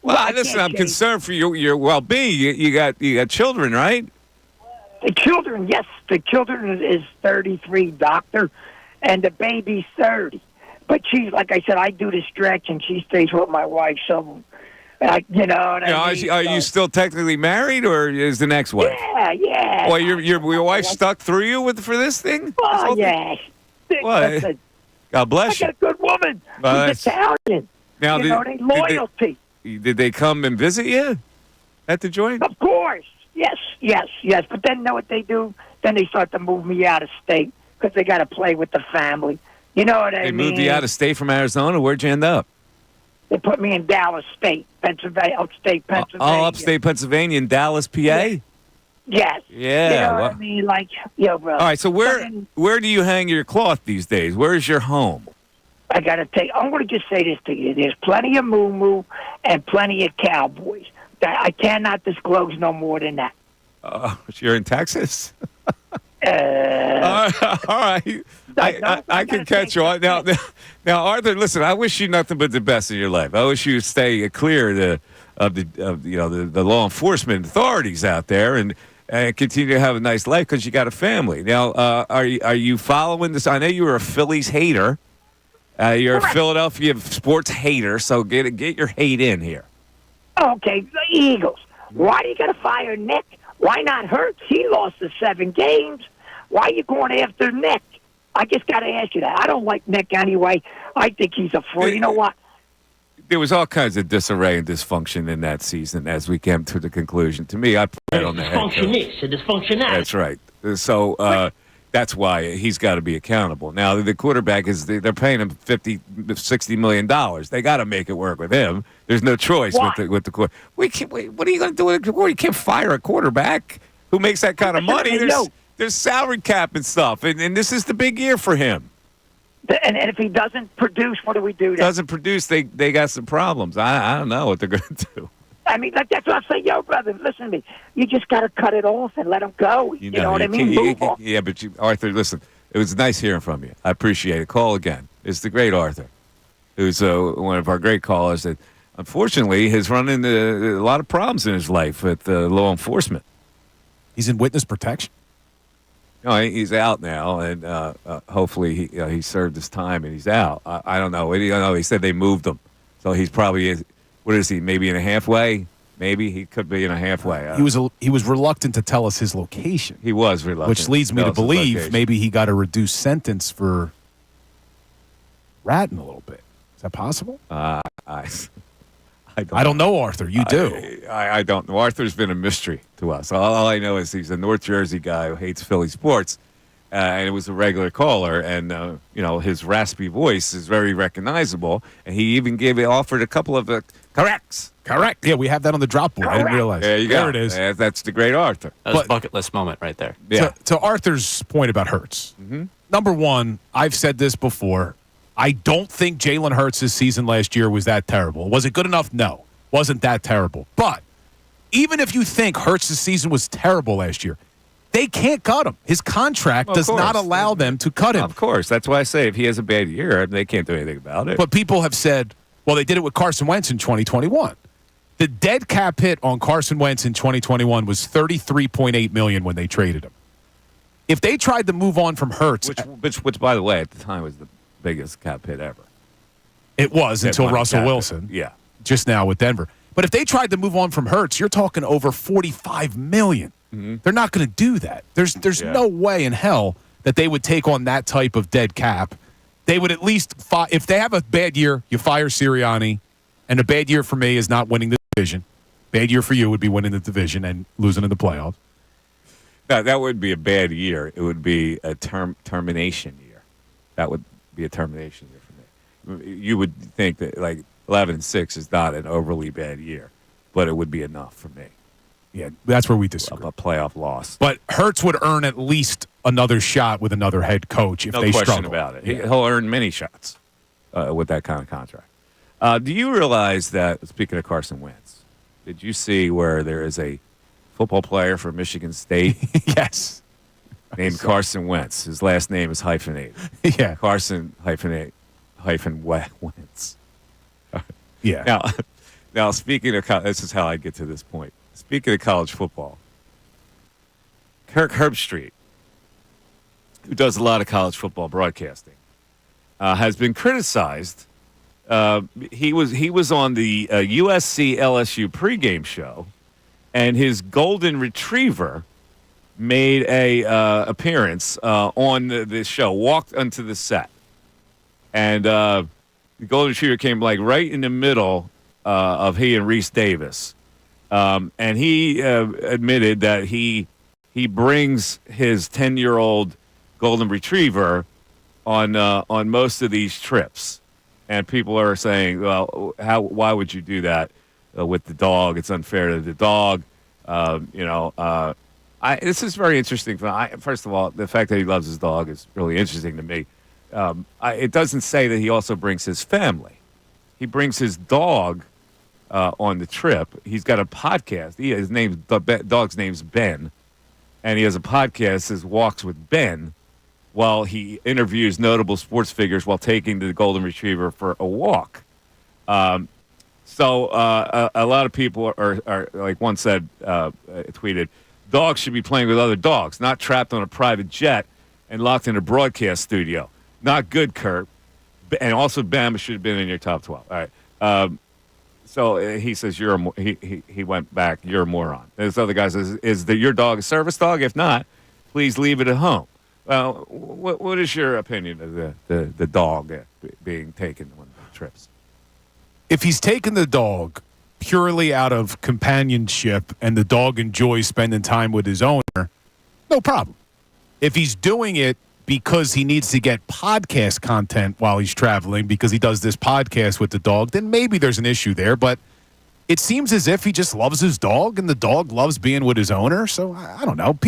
Well, listen, I'm concerned for your well-being. You got children, right? The children, yes. The children is 33, doctor, and the baby's 30. But she's, like I said, I do the stretch, and she stays with my wife. So, I mean? Are you still technically married, or is the next wife? Yeah. Well, your wife stuck through you for this thing? Oh, yeah. What? God bless you. I got a good woman. She's Italian. Now, loyalty. Did they come and visit you at the joint? Of course. Yes. But then, know what they do? Then they start to move me out of state because they got to play with the family. You know what I mean? They moved you out of state from Arizona? Where'd you end up? They put me in Dallas State, Pennsylvania, upstate Pennsylvania. Upstate Pennsylvania in Dallas, PA? Yes. Yeah. You know what I mean? Like, bro. All right, so where do you hang your cloth these days? Where's your home? I'm going to just say this to you. There's plenty of moo-moo and plenty of cowboys. I cannot disclose no more than that. You're in Texas? All right. I can catch you on. Now, Arthur, listen, I wish you nothing but the best in your life. I wish you stay clear of the law enforcement authorities out there and continue to have a nice life because you got a family. Now, are you following this? I know you were a Phillies hater. You're a Philadelphia sports hater, so get your hate in here. Okay, the Eagles. Why do you got to fire Nick? Why not Hurts? He lost the 7 games. Why are you going after Nick? I just got to ask you that. I don't like Nick anyway. I think he's a fraud. You know what? There was all kinds of disarray and dysfunction in that season as we came to the conclusion. To me, I put it on the head. Dysfunctionality. That's right. So that's why he's got to be accountable. Now, the quarterback they're paying him $50-60 million. They got to make it work with him. There's no choice with the quarterback. What are you going to do with a quarterback? You can't fire a quarterback who makes that kind of money. There's salary cap and stuff, and this is the big year for him. And if he doesn't produce, what do we do then? Doesn't produce, they got some problems. I don't know what they're going to do. I mean, that's what I'm saying. Yo, brother, listen to me. You just got to cut it off and let him go. You know what I mean? Move on. Yeah, but Arthur, listen, it was nice hearing from you. I appreciate it. Call again. It's the great Arthur, who's one of our great callers that, unfortunately, has run into a lot of problems in his life with law enforcement. He's in witness protection. No, he's out now, and hopefully he served his time and he's out. I don't know. He said they moved him, so he's probably what is he? Maybe in a halfway. Maybe he could be in a halfway. He was reluctant to tell us his location. He was reluctant, which leads me to tell us his believe location. maybe he got a reduced sentence for ratting a little bit. Is that possible? I don't know, Arthur. You do. I don't know. Arthur's been a mystery to us. All I know is he's a North Jersey guy who hates Philly sports, and it was a regular caller. And his raspy voice is very recognizable. And he even offered a couple of corrects. Correct. Yeah, we have that on the drop board. I didn't realize. There you go. There it is. That's the great Arthur. That was a bucket list moment right there. Yeah. To Arthur's point about Hurts, number one, I've said this before. I don't think Jalen Hurts' season last year was that terrible. Was it good enough? No. Wasn't that terrible. But even if you think Hurts' season was terrible last year, they can't cut him. His contract does not allow them to cut him. Of course. That's why I say if he has a bad year, they can't do anything about it. But people have said, well, they did it with Carson Wentz in 2021. The dead cap hit on Carson Wentz in 2021 was $33.8 million when they traded him. If they tried to move on from Hurts, which by the way, at the time was the biggest cap hit ever. It was until Russell Wilson. Yeah. Just now with Denver. But if they tried to move on from Hurts, you're talking over $45 million. They're not going to do that. There's no way in hell that they would take on that type of dead cap. They would at least, if they have a bad year, you fire Sirianni. And a bad year for me is not winning the division. Bad year for you would be winning the division and losing in the playoffs. No, that would be a bad year. It would be a termination year. That would be a termination year for me. You would think that 11-6 is not an overly bad year, but it would be enough for me. Yeah, that's where we disagree. A playoff loss. But Hurts would earn at least another shot with another head coach if they struggle. No question about it. He'll earn many shots with that kind of contract. Do you realize that, speaking of Carson Wentz, did you see where there is a football player from Michigan State? Yes. Named Carson Wentz. His last name is hyphenated. Yeah. Carson Wentz. Yeah. Now, speaking of this is how I get to this point. Speaking of college football, Kirk Herbstreit, who does a lot of college football broadcasting, has been criticized. He was on the USC LSU pregame show, and his golden retriever made a appearance on the show, walked onto the set, and the golden retriever came right in the middle of he and Reese Davis, and he admitted that he brings his 10-year-old golden retriever on most of these trips. And people are saying, well, why would you do that with the dog? It's unfair to the dog. This is very interesting. First of all, the fact that he loves his dog is really interesting to me. It doesn't say that he also brings his family. He brings his dog on the trip. He's got a podcast. The dog's name's Ben, and he has a podcast, his Walks with Ben, while he interviews notable sports figures while taking the golden retriever for a walk. So a lot of people are like one said, tweeted, dogs should be playing with other dogs, not trapped on a private jet and locked in a broadcast studio. Not good, Kurt. And also, Bama should have been in your top 12. All right. So he says he went back. You're a moron. This other guy says, is your dog a service dog? If not, please leave it at home. Well, what is your opinion of the dog being taken on trips? If he's taken the dog purely out of companionship and the dog enjoys spending time with his owner, no problem. If he's doing it because he needs to get podcast content while he's traveling because he does this podcast with the dog, then maybe there's an issue there. But it seems as if he just loves his dog and the dog loves being with his owner. So I don't know.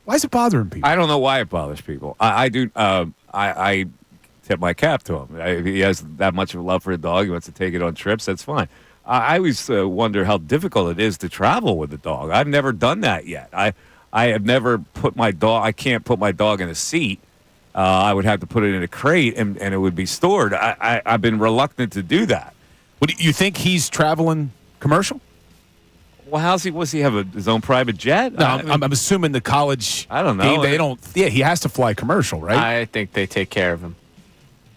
Why is it bothering people? I don't know why it bothers people. I do. I tip my cap to him. If he has that much of a love for a dog, he wants to take it on trips, that's fine. I always wonder how difficult it is to travel with a dog. I've never done that yet. I have never put my dog. I can't put my dog in a seat. I would have to put it in a crate, and it would be stored. I've been reluctant to do that. What do you think he's traveling commercial? Well, was he have his own private jet? No, I'm assuming the college. I don't know. They don't. Yeah, he has to fly commercial, right? I think they take care of him.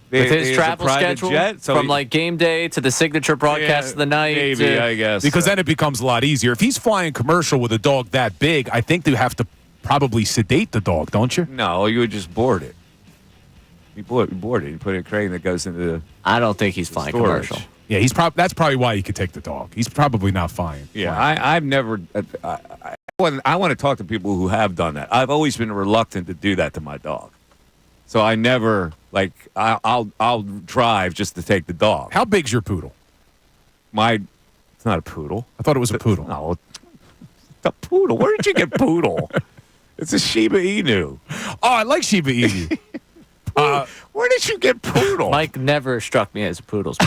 With his travel schedule, jet, from like game day to the signature broadcast of the night. Maybe, I guess. Because then it becomes a lot easier. If he's flying commercial with a dog that big, I think you have to probably sedate the dog, don't you? No, you would just board it. You board it. You put a crane that goes into the I don't think he's flying storage. commercial. Yeah, that's probably why you could take the dog. He's probably not flying. Yeah, I've never. I want to talk to people who have done that. I've always been reluctant to do that to my dog. So I never I'll drive just to take the dog. How big's your poodle? It's not a poodle. I thought it was a poodle. No, it's a poodle. Where did you get poodle? It's a Shiba Inu. Oh, I like Shiba Inu. Where did you get poodle? Mike never struck me as a poodle's.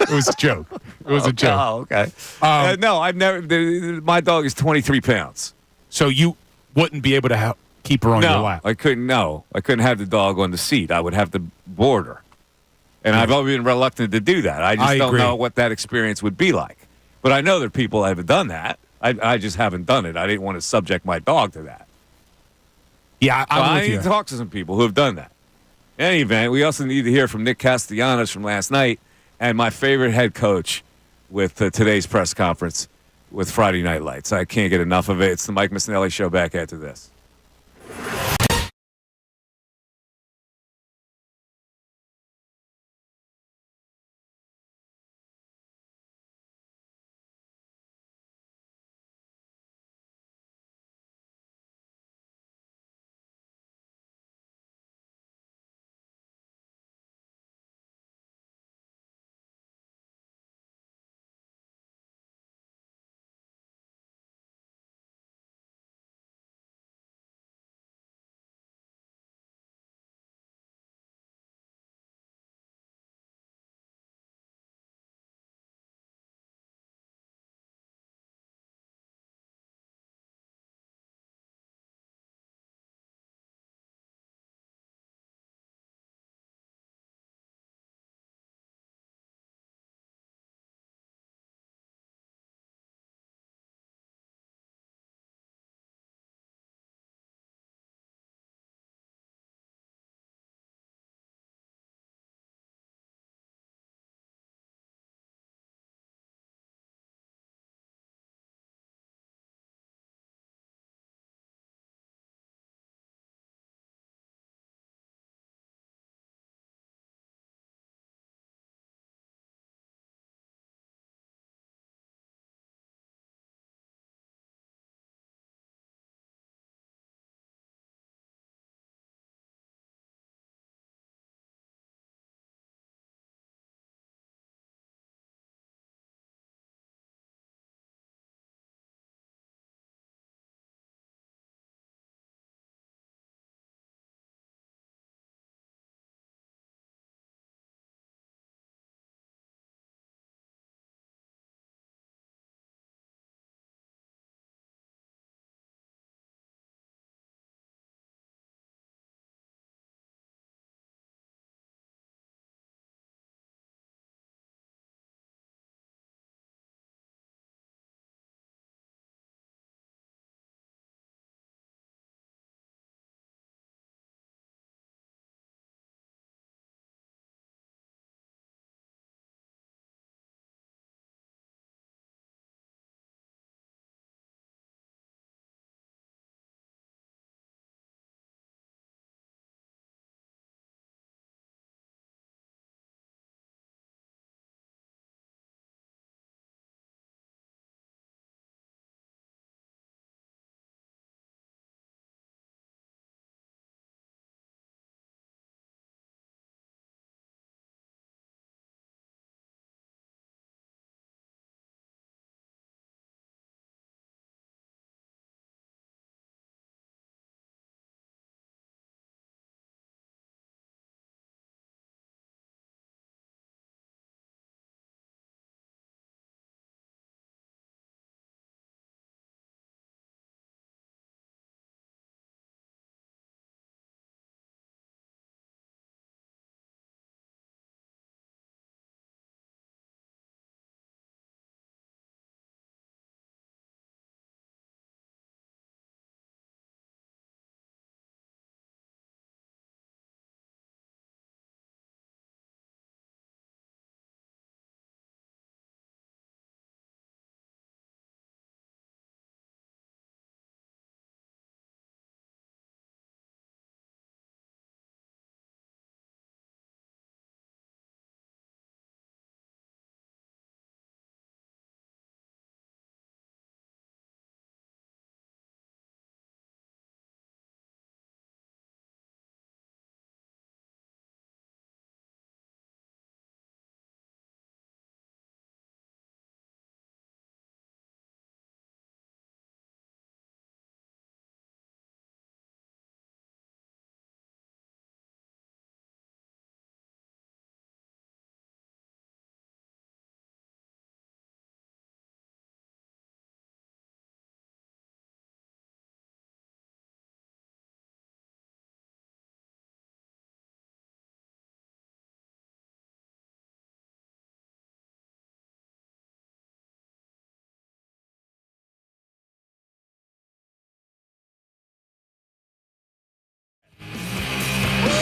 It was a joke. It was a joke. Oh, okay. No, I've never. My dog is 23 pounds. So you wouldn't be able to keep her on your lap? I couldn't. No, I couldn't have the dog on the seat. I would have to board her, and I've always been reluctant to do that. I just don't know what that experience would be like. But I know there are people that have done that. I just haven't done it. I didn't want to subject my dog to that. Yeah, I need to talk to some people who have done that. In any event, we also need to hear from Nick Castellanos from last night and my favorite head coach with today's press conference with Friday Night Lights. I can't get enough of it. It's the Mike Missanelli Show back after this.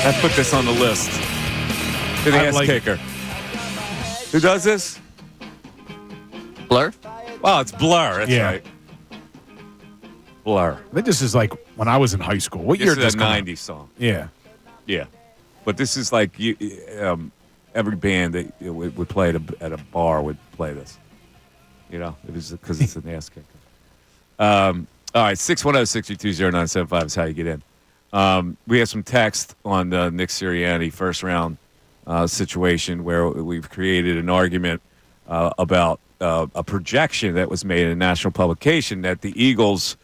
I put this on the list. The ass kicker. Who does this? Blur? Oh, it's Blur. That's Yeah. right. Blur. I think this is like when I was in high school. What This year is did this a come out? 90s song. Yeah. Yeah. But this is like every band that would play at a bar would play this. You know, it was because it's an ass kicker. All right, 610-622-0975 is how you get in. We have some text on the Nick Sirianni first round situation where we've created an argument about a projection that was made in a national publication that the Eagles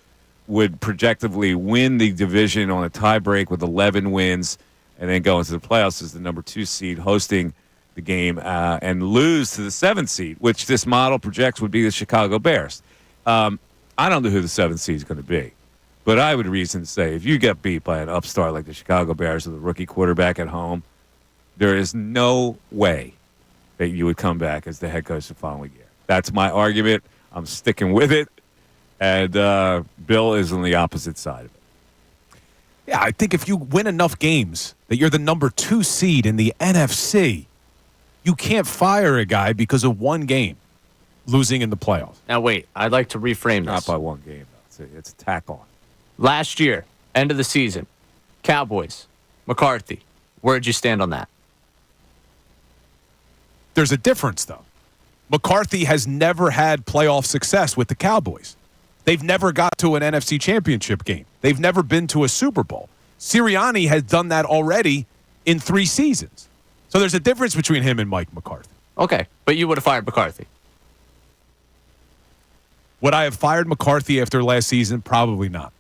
would projectively win the division on a tiebreak with 11 wins and then go into the playoffs as the number 2 seed hosting the game and lose to the 7th seed, which this model projects would be the Chicago Bears. I don't know who the 7th seed is going to be, but I would reason to say if you get beat by an upstart like the Chicago Bears with a rookie quarterback at home, there is no way that you would come back as the head coach the following year. That's my argument. I'm sticking with it. And Bill is on the opposite side of it. Yeah, I think if you win enough games that you're the number 2 seed in the NFC, you can't fire a guy because of one game losing in the playoffs. Now, wait. I'd like to reframe Not this. by one game, though. It's a tack on. Last year, end of the season, Cowboys, McCarthy. Where'd you stand on that? There's a difference, though. McCarthy has never had playoff success with the Cowboys. They've never got to an NFC championship game. They've never been to a Super Bowl. Sirianni has done that already in 3 seasons. So there's a difference between him and Mike McCarthy. Okay, but you would have fired McCarthy. Would I have fired McCarthy after last season? Probably not.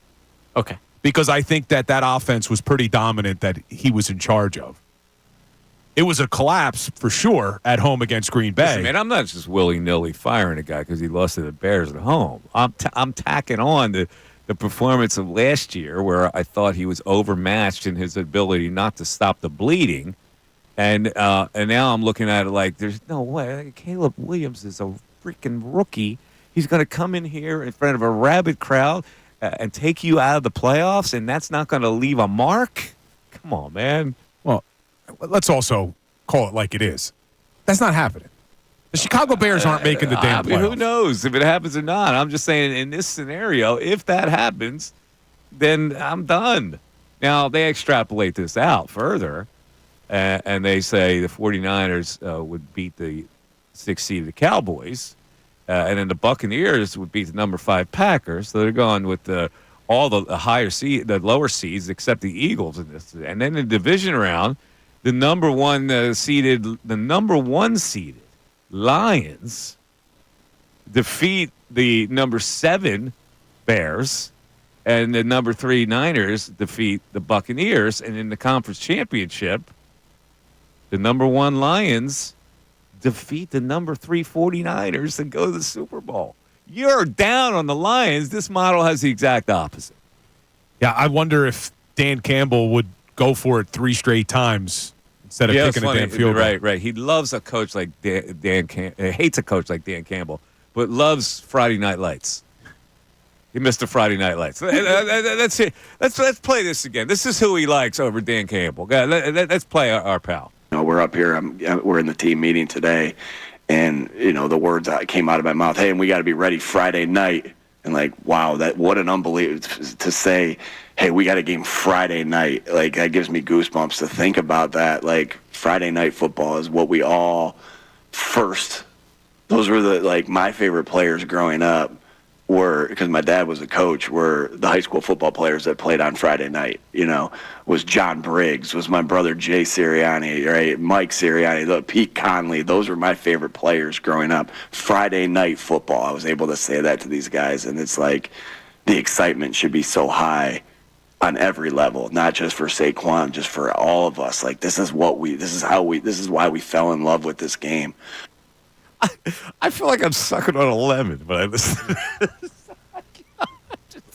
Okay. Because I think that offense was pretty dominant that he was in charge of. It was a collapse for sure at home against Green Bay. Listen, man, I'm not just willy-nilly firing a guy because he lost to the Bears at home. I'm tacking on the performance of last year where I thought he was overmatched in his ability not to stop the bleeding. And now I'm looking at it like there's no way. Caleb Williams is a freaking rookie. He's going to come in here in front of a rabid crowd and take you out of the playoffs, and that's not going to leave a mark? Come on, man. Well, let's also call it like it is. That's not happening. The Chicago Bears aren't making the damn playoffs. Who knows if it happens or not? I'm just saying in this scenario, if that happens, then I'm done. Now, they extrapolate this out further, and they say the 49ers would beat the 6th seed of the Cowboys, and then the Buccaneers would beat the number 5 Packers. So they're going with all the higher seed, the lower seeds, except the Eagles in this. And then in the division round, the number one seeded Lions defeat the number 7 Bears, and the number 3 Niners defeat the Buccaneers. And in the conference championship, the number 1 Lions defeat the number 3 49ers and go to the Super Bowl. You're down on the Lions. This model has the exact opposite. Yeah, I wonder if Dan Campbell would go for it 3 straight times instead of kicking a damn field goal. Right. He loves a coach like Dan Campbell. Hates a coach like Dan Campbell, but loves Friday Night Lights. He missed the Friday Night Lights. Let's play this again. This is who he likes over Dan Campbell. Let's play our pal. You know, we're up here. We're in the team meeting today, and the words that came out of my mouth. Hey, and we got to be ready Friday night. And like, wow, what an unbelievable to say. Hey, we got a game Friday night. Like, that gives me goosebumps to think about that. Like, Friday night football is what we all first. Those were my favorite players growing up. Were, because my dad was a coach, were the high school football players that played on Friday night. Was John Briggs, was my brother Jay Sirianni, right? Mike Sirianni, Pete Conley. Those were my favorite players growing up. Friday night football, I was able to say that to these guys, and it's like the excitement should be so high on every level, not just for Saquon, just for all of us. Like, this is why we fell in love with this game. I feel like I'm sucking on a lemon when I listen to this.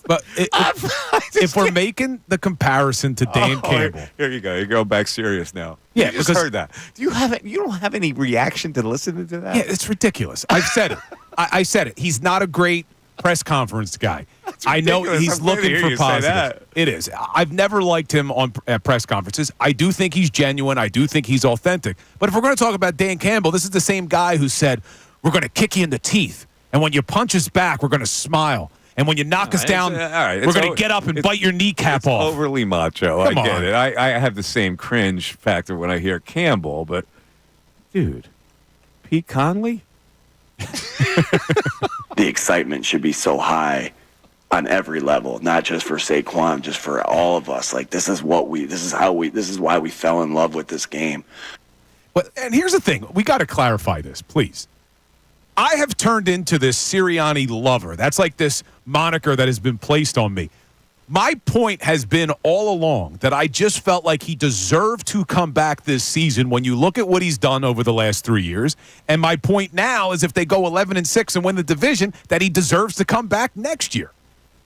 But if we're making the comparison to Dan Campbell, here you go. You're going back serious now. Yeah, you just heard that. You don't have any reaction to listening to that? Yeah, it's ridiculous. I've said it. I said it. He's not a great press conference guy. I know ridiculous. he's I'm glad to looking hear for you say positive. that. It is. I've never liked him at press conferences. I do think he's genuine. I do think he's authentic. But if we're going to talk about Dan Campbell, this is the same guy who said, we're going to kick you in the teeth. And when you punch us back, we're going to smile. And when you knock us down, we're going to get up and bite your kneecap off. Overly macho. I get it. I have the same cringe factor when I hear Campbell, but dude, Pete Conley? The excitement should be so high on every level, not just for Saquon, just for all of us. Like this is why we fell in love with this game. But and here's the thing, we got to clarify this, please. I have turned into this Sirianni lover. That's like this moniker that has been placed on me. My point has been all along that I just felt like he deserved to come back this season when you look at what he's done over the last 3 years. And my point now is if they go 11-6 and win the division, that he deserves to come back next year.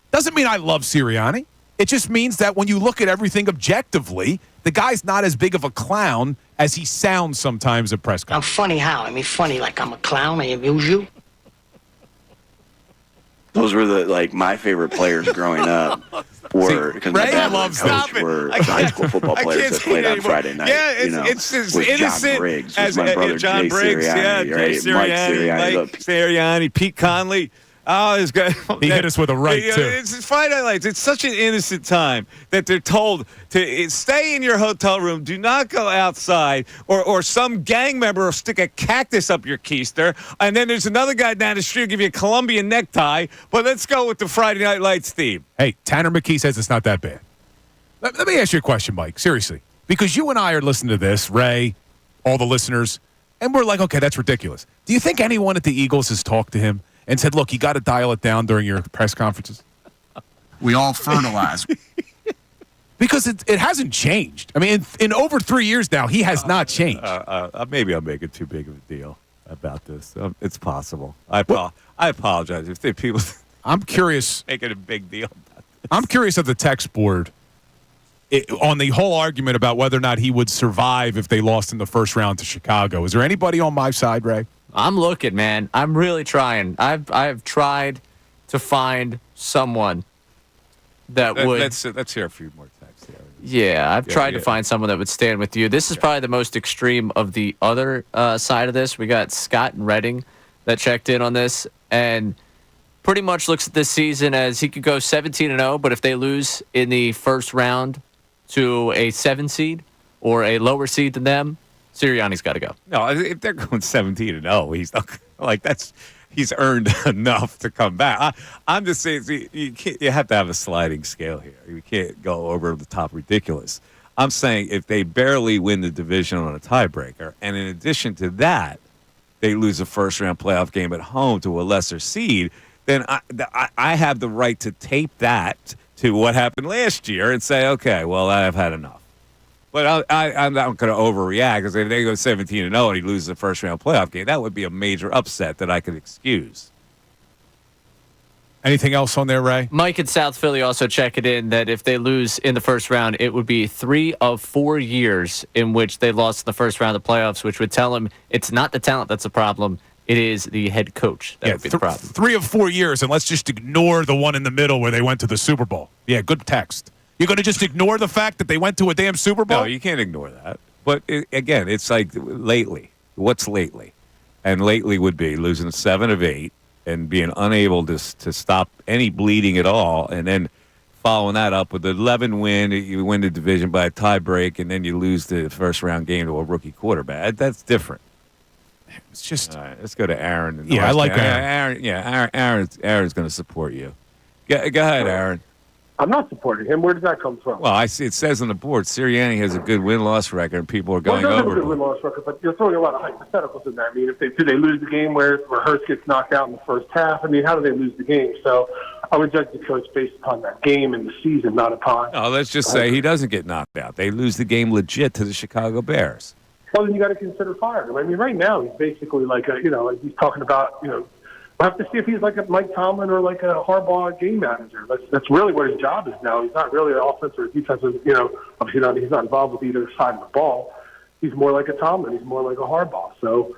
Doesn't mean I love Sirianni. It just means that when you look at everything objectively, the guy's not as big of a clown as he sounds sometimes at press conferences. I'm funny how? I mean, funny like I'm a clown. I amuse you. Those were my favorite players growing up. Were because my dad and coach were high school football players that played on Friday night. Yeah, it's as innocent John Briggs, as my brother John Jay Briggs, Sirianni, right? Mike Sirianni, Pete Conley. Oh, this guy. He hit us with a right, too. It's Friday nights. It's such an innocent time that they're told to stay in your hotel room. Do not go outside, or some gang member will stick a cactus up your keister. And then there's another guy down the street who give you a Colombian necktie. But let's go with the Friday Night Lights theme. Hey, Tanner McKee says it's not that bad. Let me ask you a question, Mike, seriously. Because you and I are listening to this, Ray, all the listeners, and we're like, okay, that's ridiculous. Do you think anyone at the Eagles has talked to him and said, look, you got to dial it down during your press conferences? We all fertilize. Because it hasn't changed. I mean, in over 3 years now, he has not changed. Maybe I'm making too big of a deal about this. It's possible. I apologize if people. I'm curious. Making a big deal about this. I'm curious of the text board on the whole argument about whether or not he would survive if they lost in the first round to Chicago. Is there anybody on my side, Ray? I'm looking, man. I'm really trying. I've tried to find someone that would. Let's hear a few more texts here. Yeah, I've tried to find someone that would stand with you. This is probably the most extreme of the other side of this. We got Scott and Redding that checked in on this and pretty much looks at this season as he could go 17-0, but if they lose in the first round to a 7 seed or a lower seed than them, Sirianni's got to go. No, if they're going 17-0, he's not he's earned enough to come back. I'm just saying you have to have a sliding scale here. You can't go over the top ridiculous. I'm saying if they barely win the division on a tiebreaker, and in addition to that, they lose a first-round playoff game at home to a lesser seed, then I have the right to tape that to what happened last year and say, okay, well, I've had enough. But I'm not going to overreact because if they go 17-0 and he loses the first-round playoff game, that would be a major upset that I could excuse. Anything else on there, Ray? Mike in South Philly also checked in that if they lose in the first round, it would be 3 of 4 years in which they lost in the first round of the playoffs, which would tell him it's not the talent that's the problem. It is the head coach that would be the problem. 3 of 4 years, and let's just ignore the one in the middle where they went to the Super Bowl. Yeah, good text. You're going to just ignore the fact that they went to a damn Super Bowl? No, you can't ignore that. But, again, it's like lately. What's lately? And lately would be losing 7 of 8 and being unable to stop any bleeding at all, and then following that up with the 11 win. You win the division by a tie break, and then you lose the first-round game to a rookie quarterback. That's different. It's just. All right, let's go to Aaron. Yeah, I like Aaron. Aaron's going to support you. Go ahead, Aaron. I'm not supporting him. Where does that come from? Well, I see it says on the board, Sirianni has a good win-loss record, and people are going over. Have a good win-loss record, but you're throwing a lot of hypotheticals in there. I mean, do they lose the game where Hurts gets knocked out in the first half? I mean, how do they lose the game? So I would judge the coach based upon that game and the season, not upon. No, let's just say he doesn't get knocked out. They lose the game legit to the Chicago Bears. Well, then you got to consider firing him. I mean, right now he's basically like he's talking about we'll have to see if he's like a Mike Tomlin or like a Harbaugh game manager. That's really what his job is now. He's not really an offensive or defensive, obviously he's not involved with either side of the ball. He's more like a Tomlin. He's more like a Harbaugh. So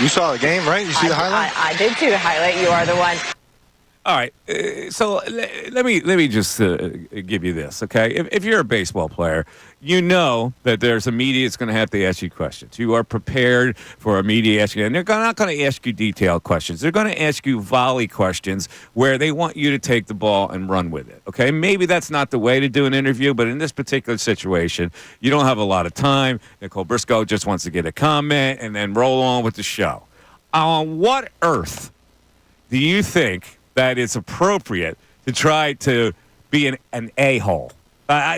You saw the game, right? You see the highlight? I did see the highlight. You are the one. All right, so let me just give you this, okay? If you're a baseball player, you know that there's a media that's going to have to ask you questions. You are prepared for a media asking, and they're not going to ask you detailed questions. They're going to ask you volley questions where they want you to take the ball and run with it, okay? Maybe that's not the way to do an interview, but in this particular situation, you don't have a lot of time. Nicole Briscoe just wants to get a comment and then roll on with the show. On what earth do you think that it's appropriate to try to be an a-hole?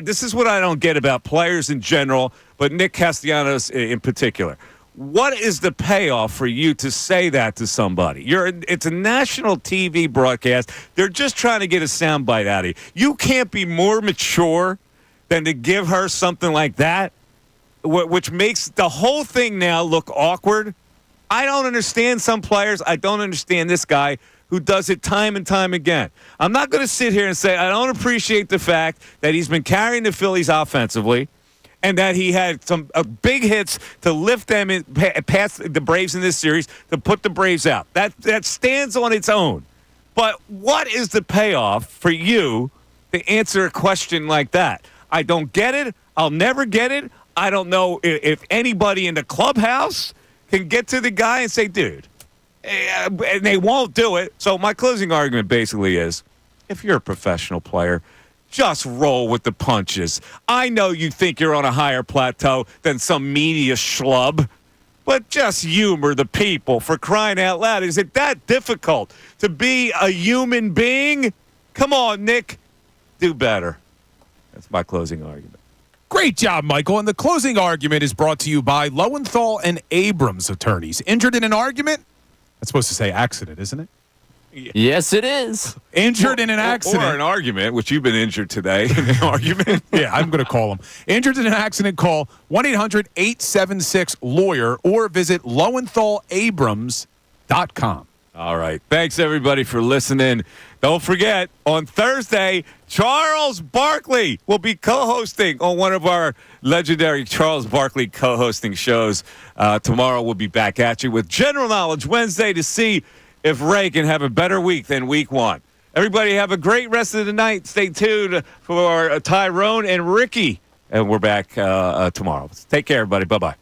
This is what I don't get about players in general, but Nick Castellanos in particular. What is the payoff for you to say that to somebody? It's a national TV broadcast. They're just trying to get a soundbite out of you. You can't be more mature than to give her something like that, which makes the whole thing now look awkward. I don't understand some players. I don't understand this guy who does it time and time again. I'm not going to sit here and say I don't appreciate the fact that he's been carrying the Phillies offensively and that he had some big hits to lift them past the Braves in this series to put the Braves out. That stands on its own. But what is the payoff for you to answer a question like that? I don't get it. I'll never get it. I don't know if anybody in the clubhouse can get to the guy and say, dude, and they won't do it. So my closing argument basically is, if you're a professional player, just roll with the punches. I know you think you're on a higher plateau than some media schlub, but just humor the people, for crying out loud. Is it that difficult to be a human being? Come on, Nick. Do better. That's my closing argument. Great job, Michael. And the closing argument is brought to you by Lowenthal and Abrams attorneys. Injured in an argument? That's supposed to say accident, isn't it? Yes, it is. Injured in an accident. Or an argument, which you've been injured today in an argument. Yeah, I'm going to call him. Injured in an accident, call 1-800-876-LAWYER or visit LowenthalAbrams.com. All right. Thanks, everybody, for listening. Don't forget, on Thursday, Charles Barkley will be co-hosting on one of our legendary Charles Barkley co-hosting shows. Tomorrow we'll be back at you with General Knowledge Wednesday to see if Ray can have a better week than week one. Everybody have a great rest of the night. Stay tuned for Tyrone and Ricky. And we're back tomorrow. Take care, everybody. Bye-bye.